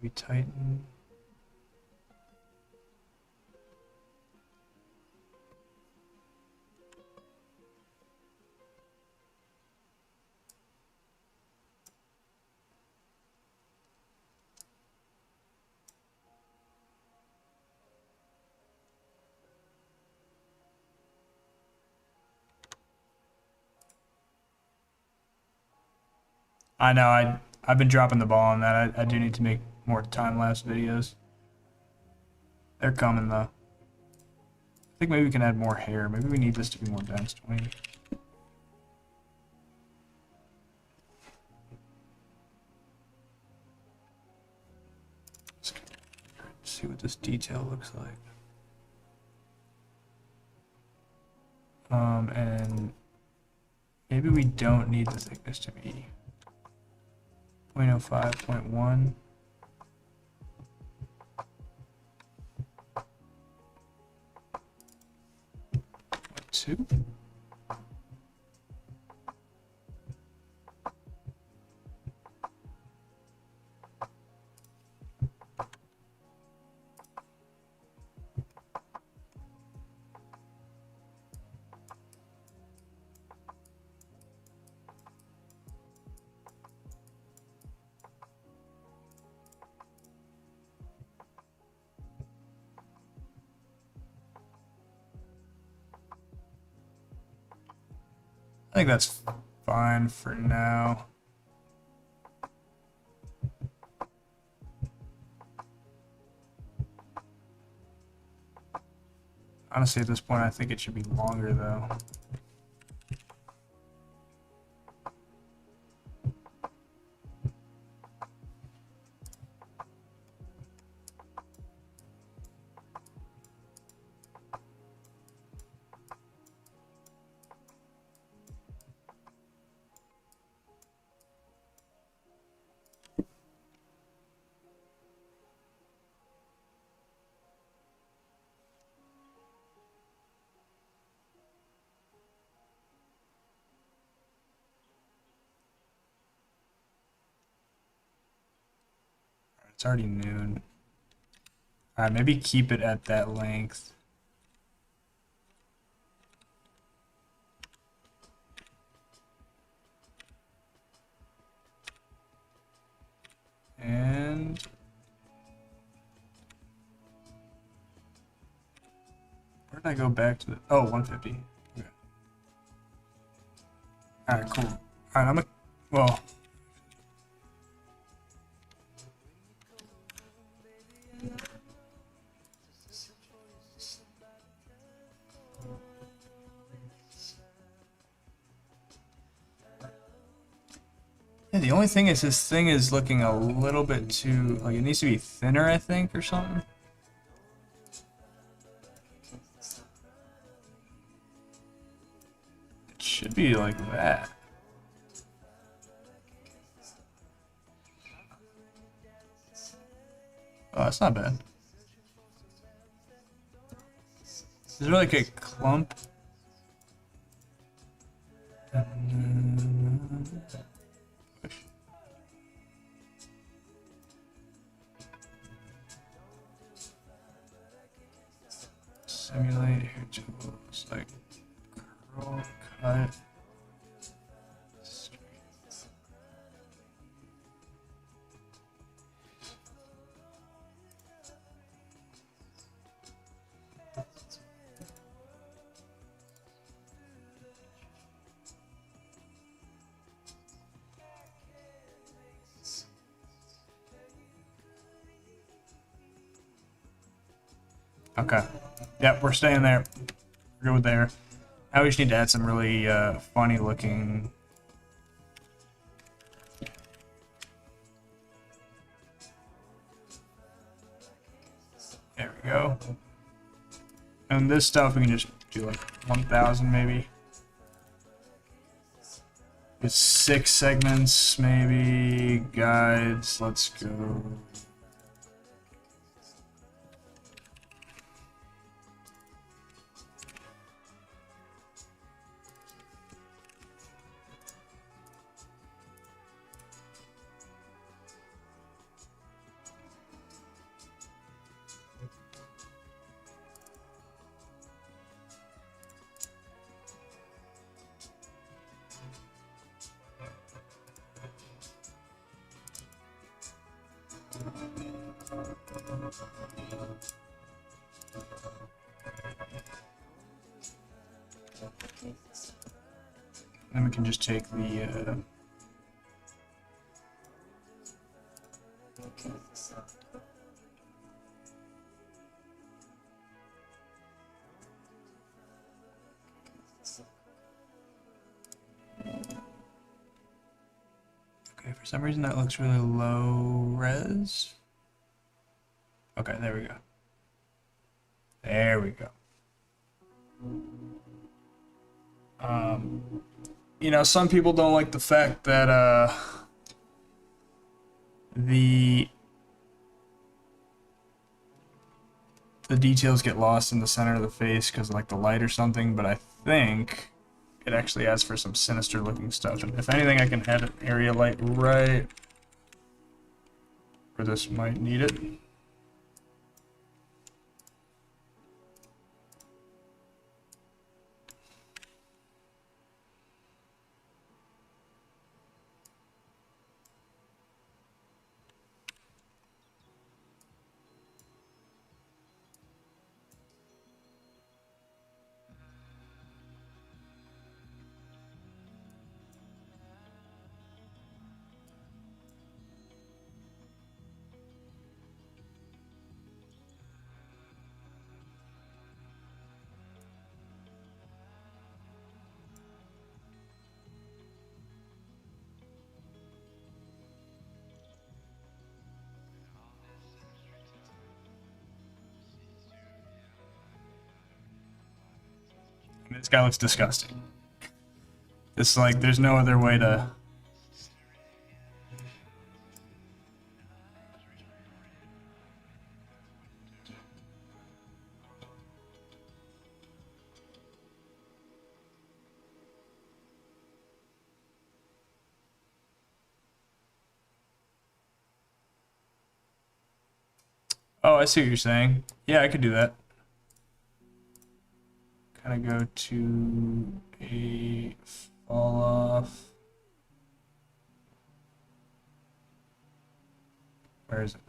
Maybe tighten. I know I've been dropping the ball on that. I do need to make more time-lapse videos. They're coming though. I think maybe we can add more hair. Maybe we need this to be more dense. 20. Let's see what this detail looks like. And maybe we don't need the thickness to be 0.05, 0.1. 2. I think that's fine for now. Honestly, at this point, I think it should be longer though. It's already noon. All right, maybe keep it at that length. And where did I go back to the, oh, 150. Okay. All right, cool. All right, I'm a, well, yeah, the only thing is this thing is looking a little bit too, like it needs to be thinner, I think, or something. It should be like that. Oh, that's not bad. Is there like a clump? Simulate hair tools like curl, cut, straight. Okay. Yep, we're staying there. We're good there. Now we just need to add some really funny looking. There we go. And this stuff we can just do like 1,000 maybe. With 6 segments maybe. Guides, let's go. Then we can just take the okay, for some reason that looks really low res. Okay, there we go. There we go. You know, some people don't like the fact that the details get lost in the center of the face because of like the light or something, but I think it actually adds for some sinister looking stuff. And if anything, I can add an area light right where this might need it. I mean, this guy looks disgusting. It's like there's no other way to. Oh, I see what you're saying. Yeah, I could do that. Kind of go to a fall off. Where is it?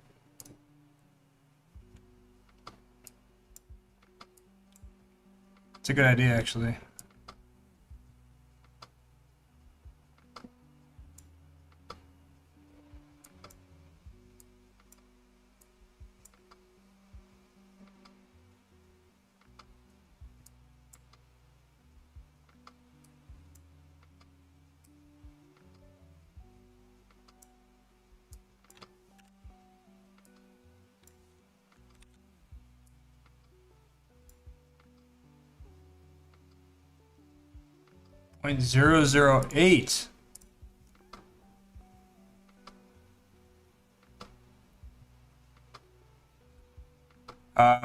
It's a good idea, actually. .008.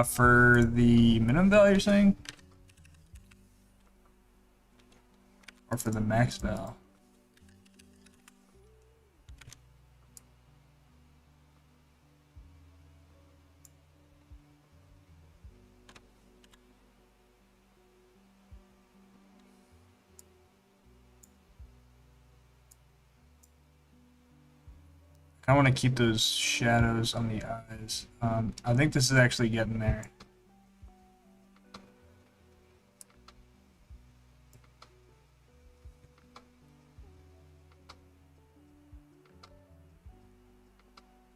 For the minimum value, you're saying? Or for the max value? I want to keep those shadows on the eyes. I think this is actually getting there.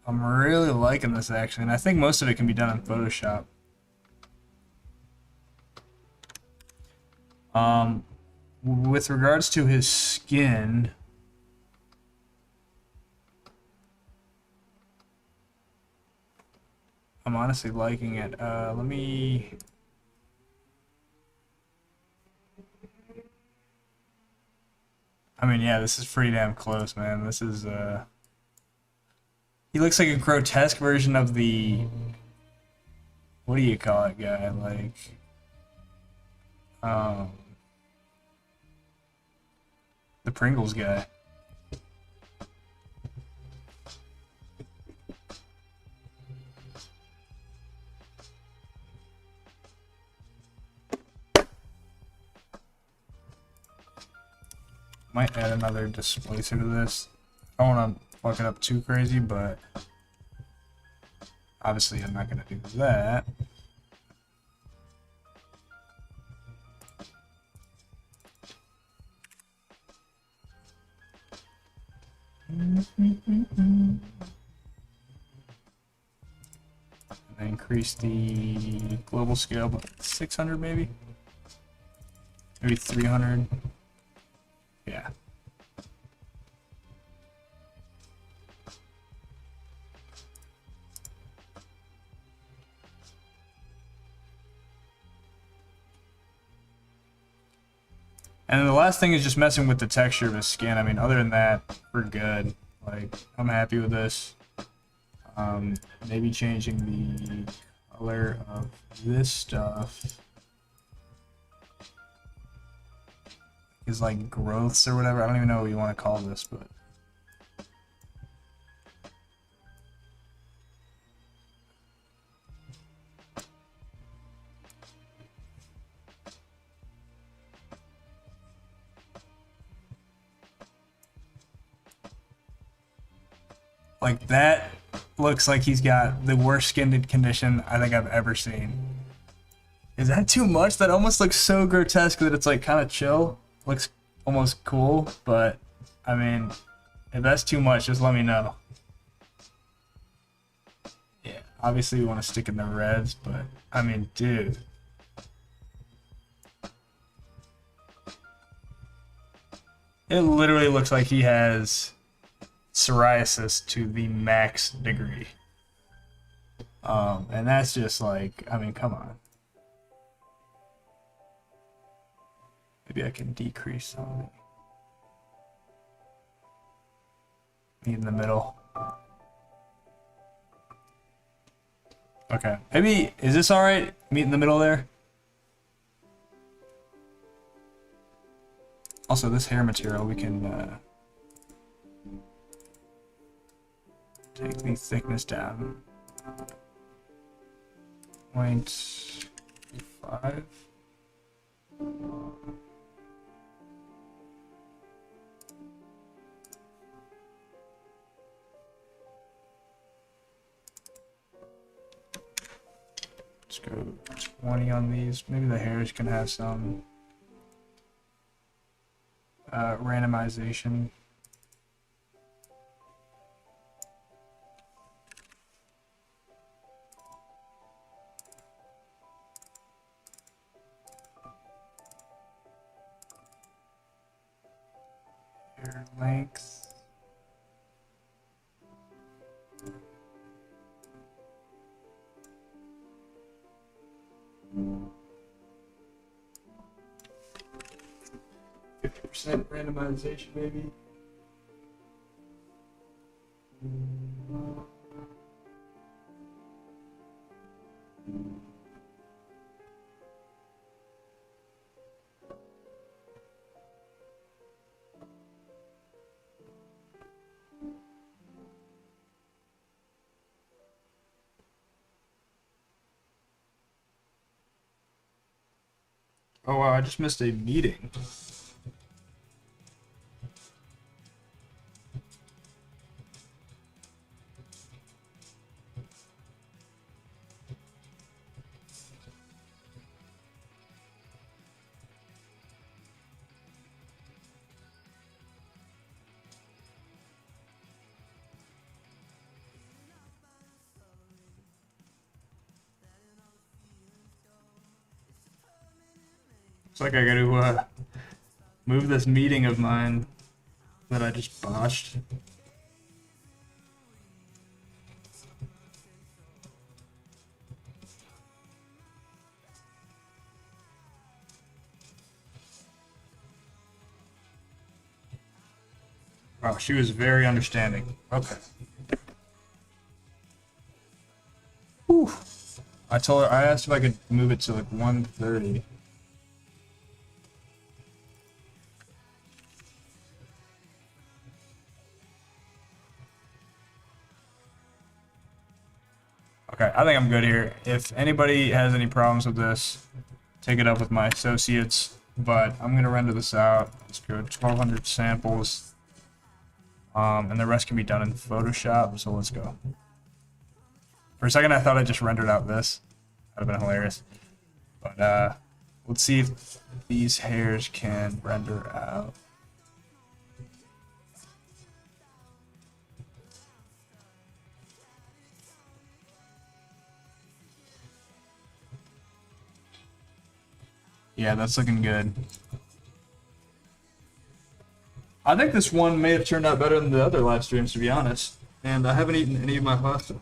I'm really liking this actually, and I think most of it can be done in Photoshop. With regards to his skin, I'm honestly liking it. Let me... I mean, yeah, this is pretty damn close, man. This is, he looks like a grotesque version of the... What do you call it, guy? Like... the Pringles guy. Might add another displacer to this. I don't want to fuck it up too crazy, but Obviously, I'm not going to do that. And increase the global scale by 600 maybe? Maybe 300. Yeah. And then the last thing is just messing with the texture of his skin. I mean, other than that, we're good. Like, I'm happy with this. Maybe changing the color of this stuff is like growths or whatever. I don't even know what you want to call this, but like that looks like he's got the worst skin condition I think I've ever seen. Is that too much? That almost looks so grotesque that it's like kind of chill. Looks almost cool, but I mean, if that's too much, just let me know. Yeah, obviously we want to stick in the reds, but I mean, dude. It literally looks like he has psoriasis to the max degree. And that's just like, I mean, come on. Maybe I can decrease some of it. Meet in the middle. Okay. Maybe, is this alright? Meet in the middle there? Also, this hair material, we can take the thickness down. 0.5. Let's go 20 on these. Maybe the hairs can have some randomization. Hair length. %, randomization, maybe. Oh wow, I just missed a meeting. Looks like I gotta move this meeting of mine that I just botched. Wow, she was very understanding. Okay. Whew. I told her, I asked if I could move it to like 130. Okay, I think I'm good here. If anybody has any problems with this, take it up with my associates, but I'm gonna render this out. Let's go 1200 samples. And the rest can be done in Photoshop, so let's go. For a second, I thought I just rendered out this. That'd have been hilarious. But let's see if these hairs can render out. Yeah, that's looking good. I think this one may have turned out better than the other live streams, to be honest. And I haven't eaten any of my pasta.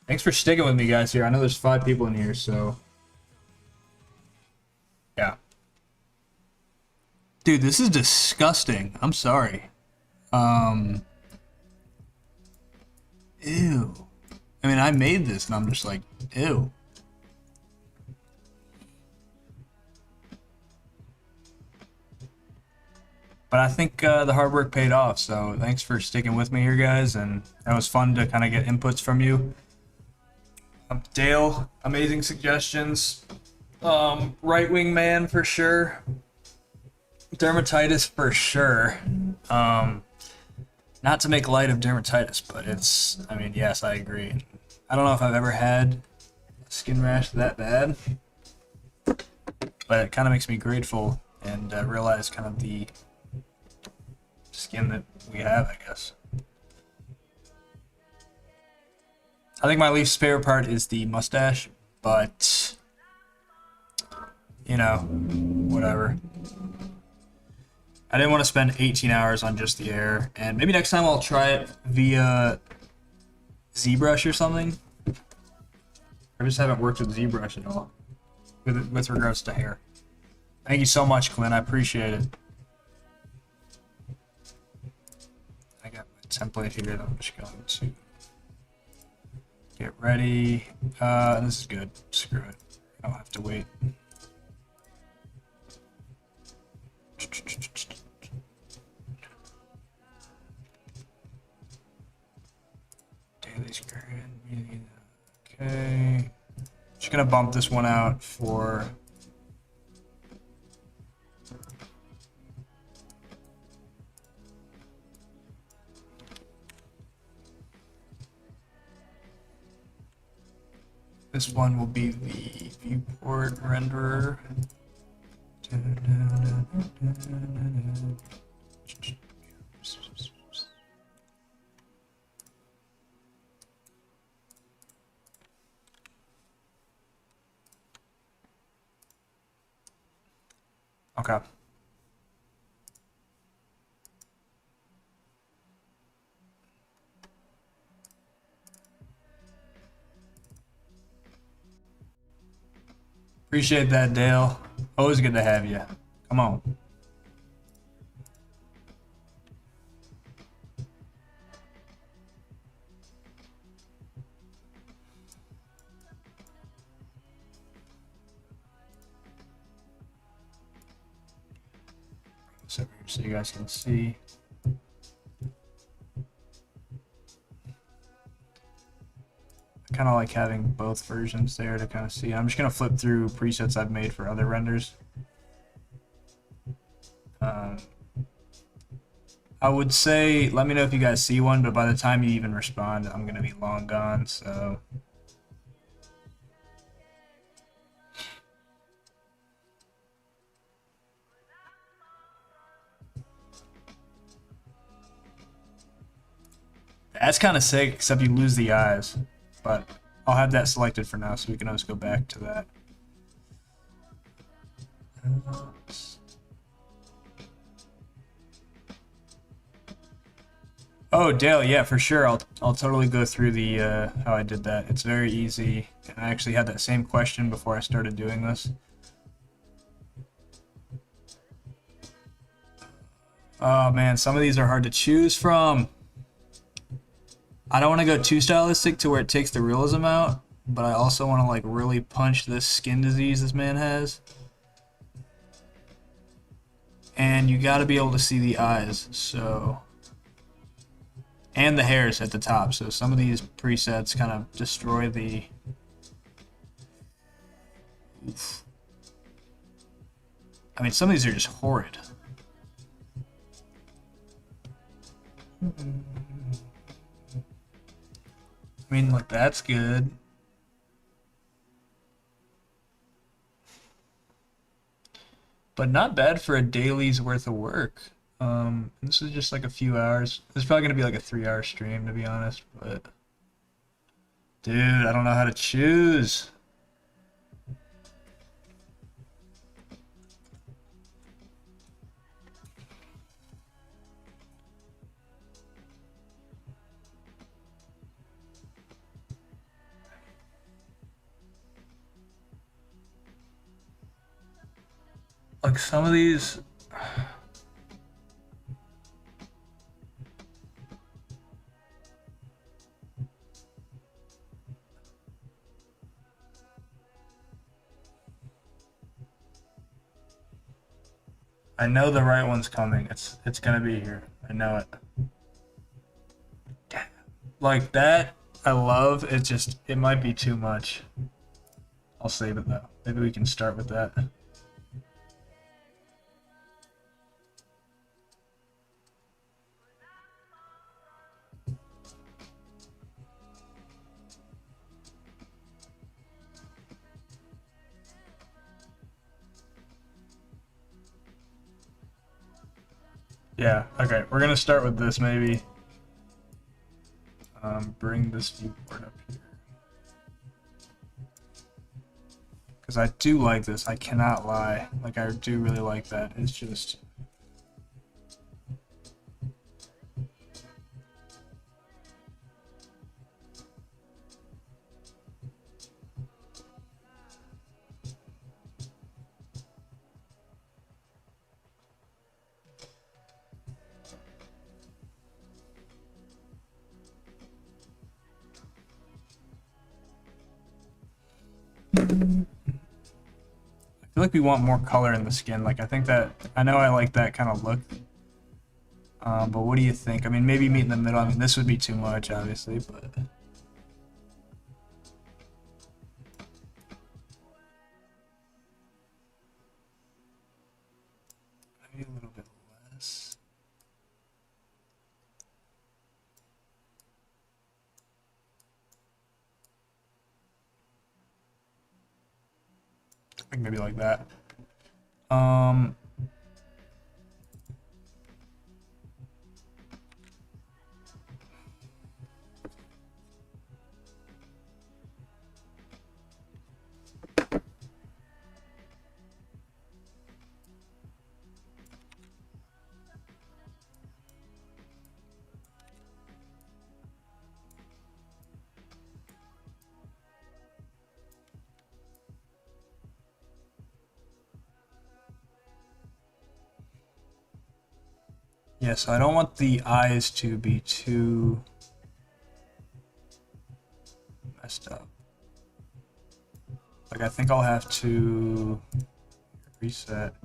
Thanks for sticking with me, guys, here. I know there's 5 people in here, so... Yeah. Dude, this is disgusting. I'm sorry. Ew. I mean, I made this, and I'm just like, ew. But I think the hard work paid off, so thanks for sticking with me here, guys, and that was fun to kind of get inputs from you. Dale, amazing suggestions. Right-wing man for sure. Dermatitis for sure. Not to make light of dermatitis, but it's, I mean, yes, I agree. I don't know if I've ever had a skin rash that bad, but it kind of makes me grateful and realize kind of the skin that we have, I guess. I think my least favorite part is the mustache, but, you know, whatever. I didn't want to spend 18 hours on just the hair, and maybe next time I'll try it via ZBrush or something. I just haven't worked with ZBrush at all with regards to hair. Thank you so much, Clint. I appreciate it. I got my template here that I'm just going to get ready. This is good. Screw it. I don't have to wait. Daily screen. Okay. Just gonna bump this one out for. This one will be the viewport renderer. Okay. Appreciate that, Dale. Always good to have you. Come on. So you guys can see. I kind of like having both versions there to kind of see. I'm just going to flip through presets I've made for other renders. I would say, let me know if you guys see one, but by the time you even respond, I'm going to be long gone, so... That's kind of sick, except you lose the eyes. But I'll have that selected for now, so we can always go back to that. Oh, Dale, yeah, for sure. I'll totally go through the how I did that. It's very easy. And I actually had that same question before I started doing this. Oh man, some of these are hard to choose from. I don't want to go too stylistic to where it takes the realism out, but I also want to like really punch this skin disease this man has. And you got to be able to see the eyes, so, and the hairs at the top. So some of these presets kind of destroy the. Oof. I mean, some of these are just horrid. I mean, like, that's good. But not bad for a daily's worth of work. This is just like a few hours. It's probably gonna be like a 3-hour stream, to be honest. But dude, I don't know how to choose. Like some of these. I know the right one's coming. It's gonna be here. I know it. Damn. Like that, I love. It just it might be too much. I'll save it though. Maybe we can start with that. Yeah, okay, we're gonna start with this maybe. Bring this viewport up here. Because I do like this, I cannot lie. Like, I do really like that. It's just... I feel like we want more color in the skin. Like, I think that... I know I like that kind of look. But what do you think? I mean, maybe meet in the middle. I mean, this would be too much, obviously, but... maybe a little bit less. I think maybe like that. Yeah, so I don't want the eyes to be too messed up. Like, I think I'll have to reset,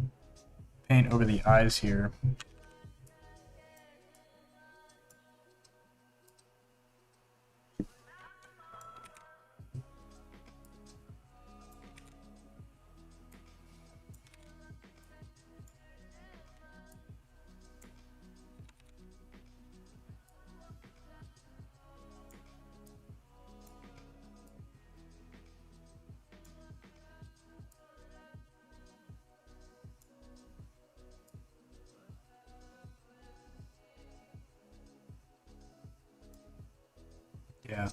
paint over the eyes here. Yeah.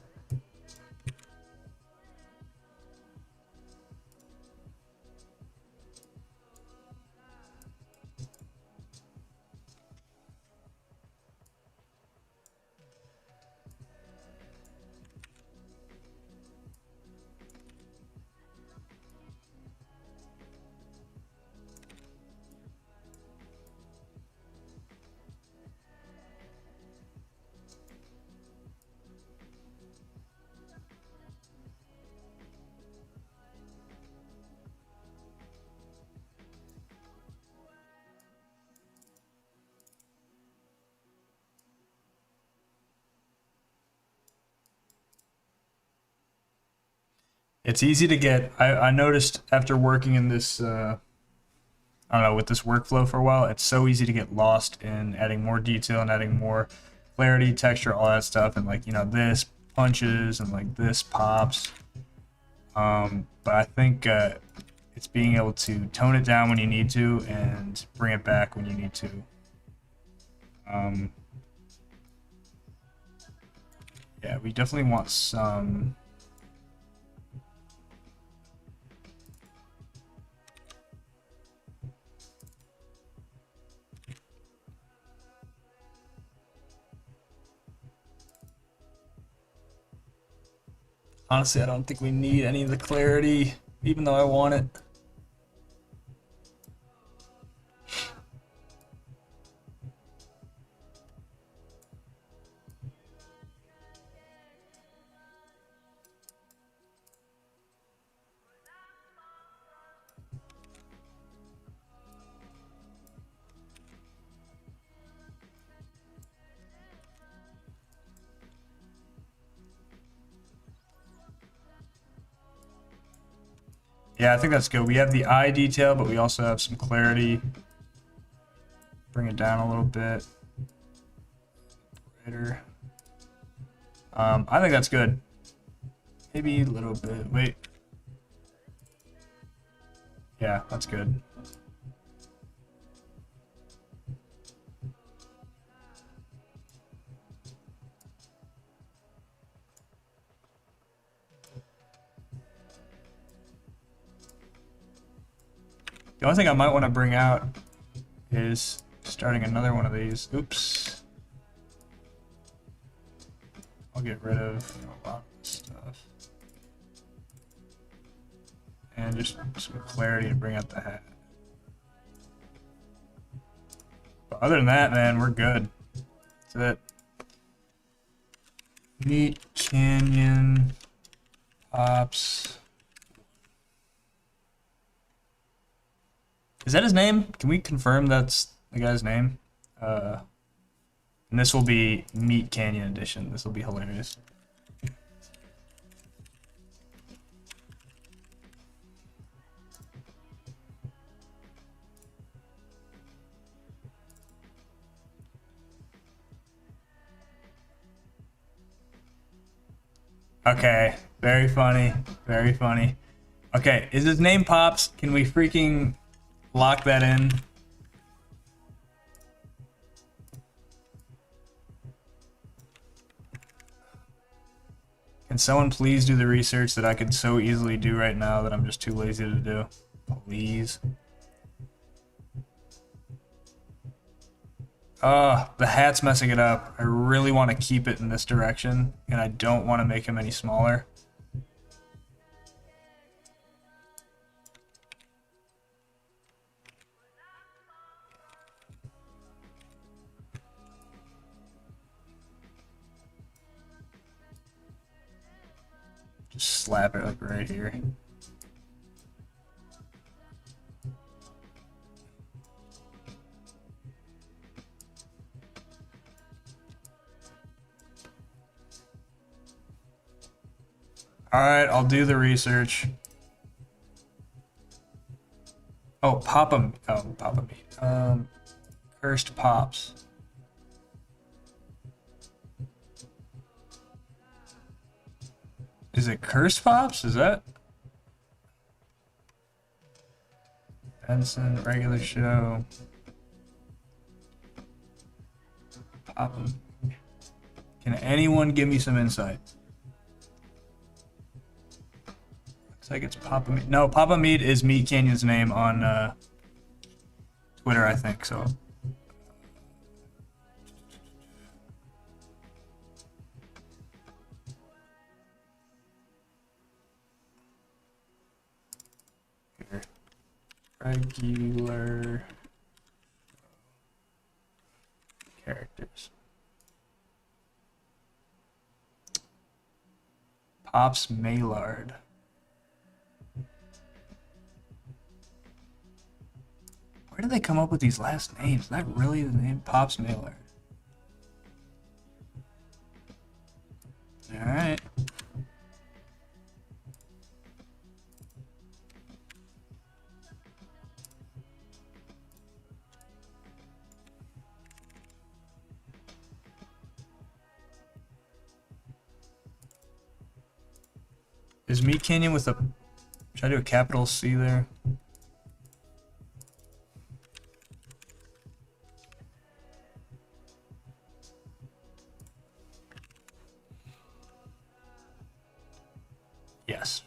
It's easy to get. I noticed after working in this, I don't know, with this workflow for a while, it's so easy to get lost in adding more detail and adding more clarity, texture, all that stuff, and like, you know, this punches and like this pops. But I think it's being able to tone it down when you need to and bring it back when you need to. Yeah, we definitely want some. Honestly, I don't think we need any of the clarity, even though I want it. Yeah, I think that's good. We have the eye detail, but we also have some clarity. Bring it down a little bit. Brighter. I think that's good. Maybe a little bit. Wait. Yeah, that's good. The only thing I might want to bring out is starting another one of these. Oops. I'll get rid of a lot of this stuff. And just some clarity to bring out the hat. But other than that, man, we're good. That's it. Meat Canyon Pops. Is that his name? Can we confirm that's the guy's name? And this will be Meat Canyon Edition. This will be hilarious. Okay, very funny, very funny. Okay, is his name Pops? Can we freaking lock that in? Can someone please do the research that I could so easily do right now that I'm just too lazy to do? Please. The hat's messing it up. I really want to keep it in this direction, and I don't want to make him any smaller. Just slap it like right here. Alright, I'll do the research. Oh, Papa Meat. Cursed Pops. Is it Cursed Pops? Is that? Benson, regular show. Papa. Can anyone give me some insight? Looks like it's Papa Meat. No, Papa Meat is Meat Canyon's name on Twitter, I think, so. Here. Regular characters. Pops Maillard. Where did they come up with these last names? Is that really the name? Pops Maillard. Alright. Is Meat Canyon with a... Should I do a capital C there? Yes.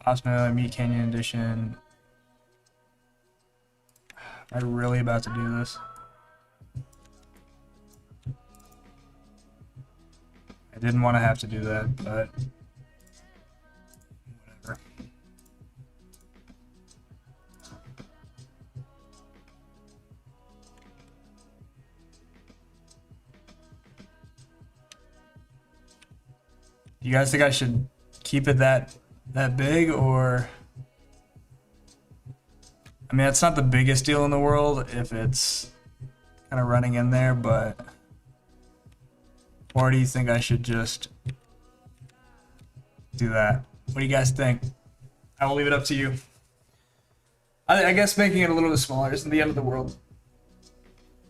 Osmo Meat Canyon edition. Am I really about to do this? I didn't want to have to do that, but whatever. You guys think I should keep it that big, or? I mean, it's not the biggest deal in the world if it's kind of running in there, but... Or do you think I should just do that? What do you guys think? I will leave it up to you. I guess making it a little bit smaller isn't the end of the world.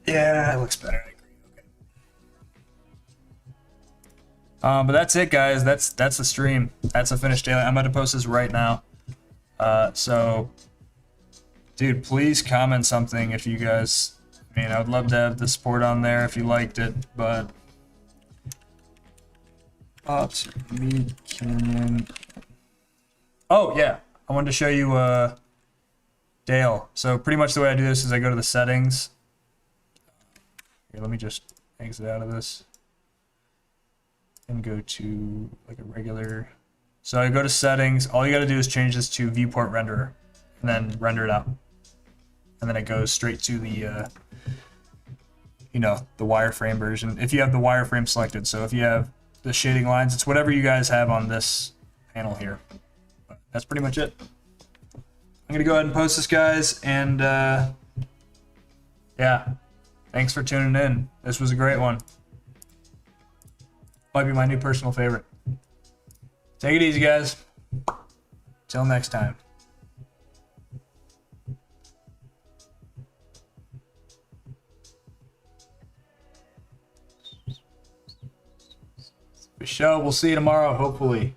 Yeah, it looks better. I agree. Okay. But that's it, guys. That's the stream. That's a finished daily. I'm about to post this right now. So, dude, please comment something if you guys. I mean, I would love to have the support on there if you liked it, but. Ops, Meat Canyon. Oh yeah, I wanted to show you Dale. So pretty much the way I do this is I go to the settings. Here, let me just exit out of this and go to like a regular. So I go to settings. All you got to do is change this to viewport renderer, and then render it out, and then it goes straight to the you know, the wireframe version. If you have the wireframe selected, so if you have the shading lines, it's whatever you guys have on this panel here. But that's pretty much it. I'm gonna go ahead and post this, guys, and yeah, thanks for tuning in. This was a great one. Might be my new personal favorite. Take it easy, guys. Till next time. For sure, we'll see you tomorrow, hopefully.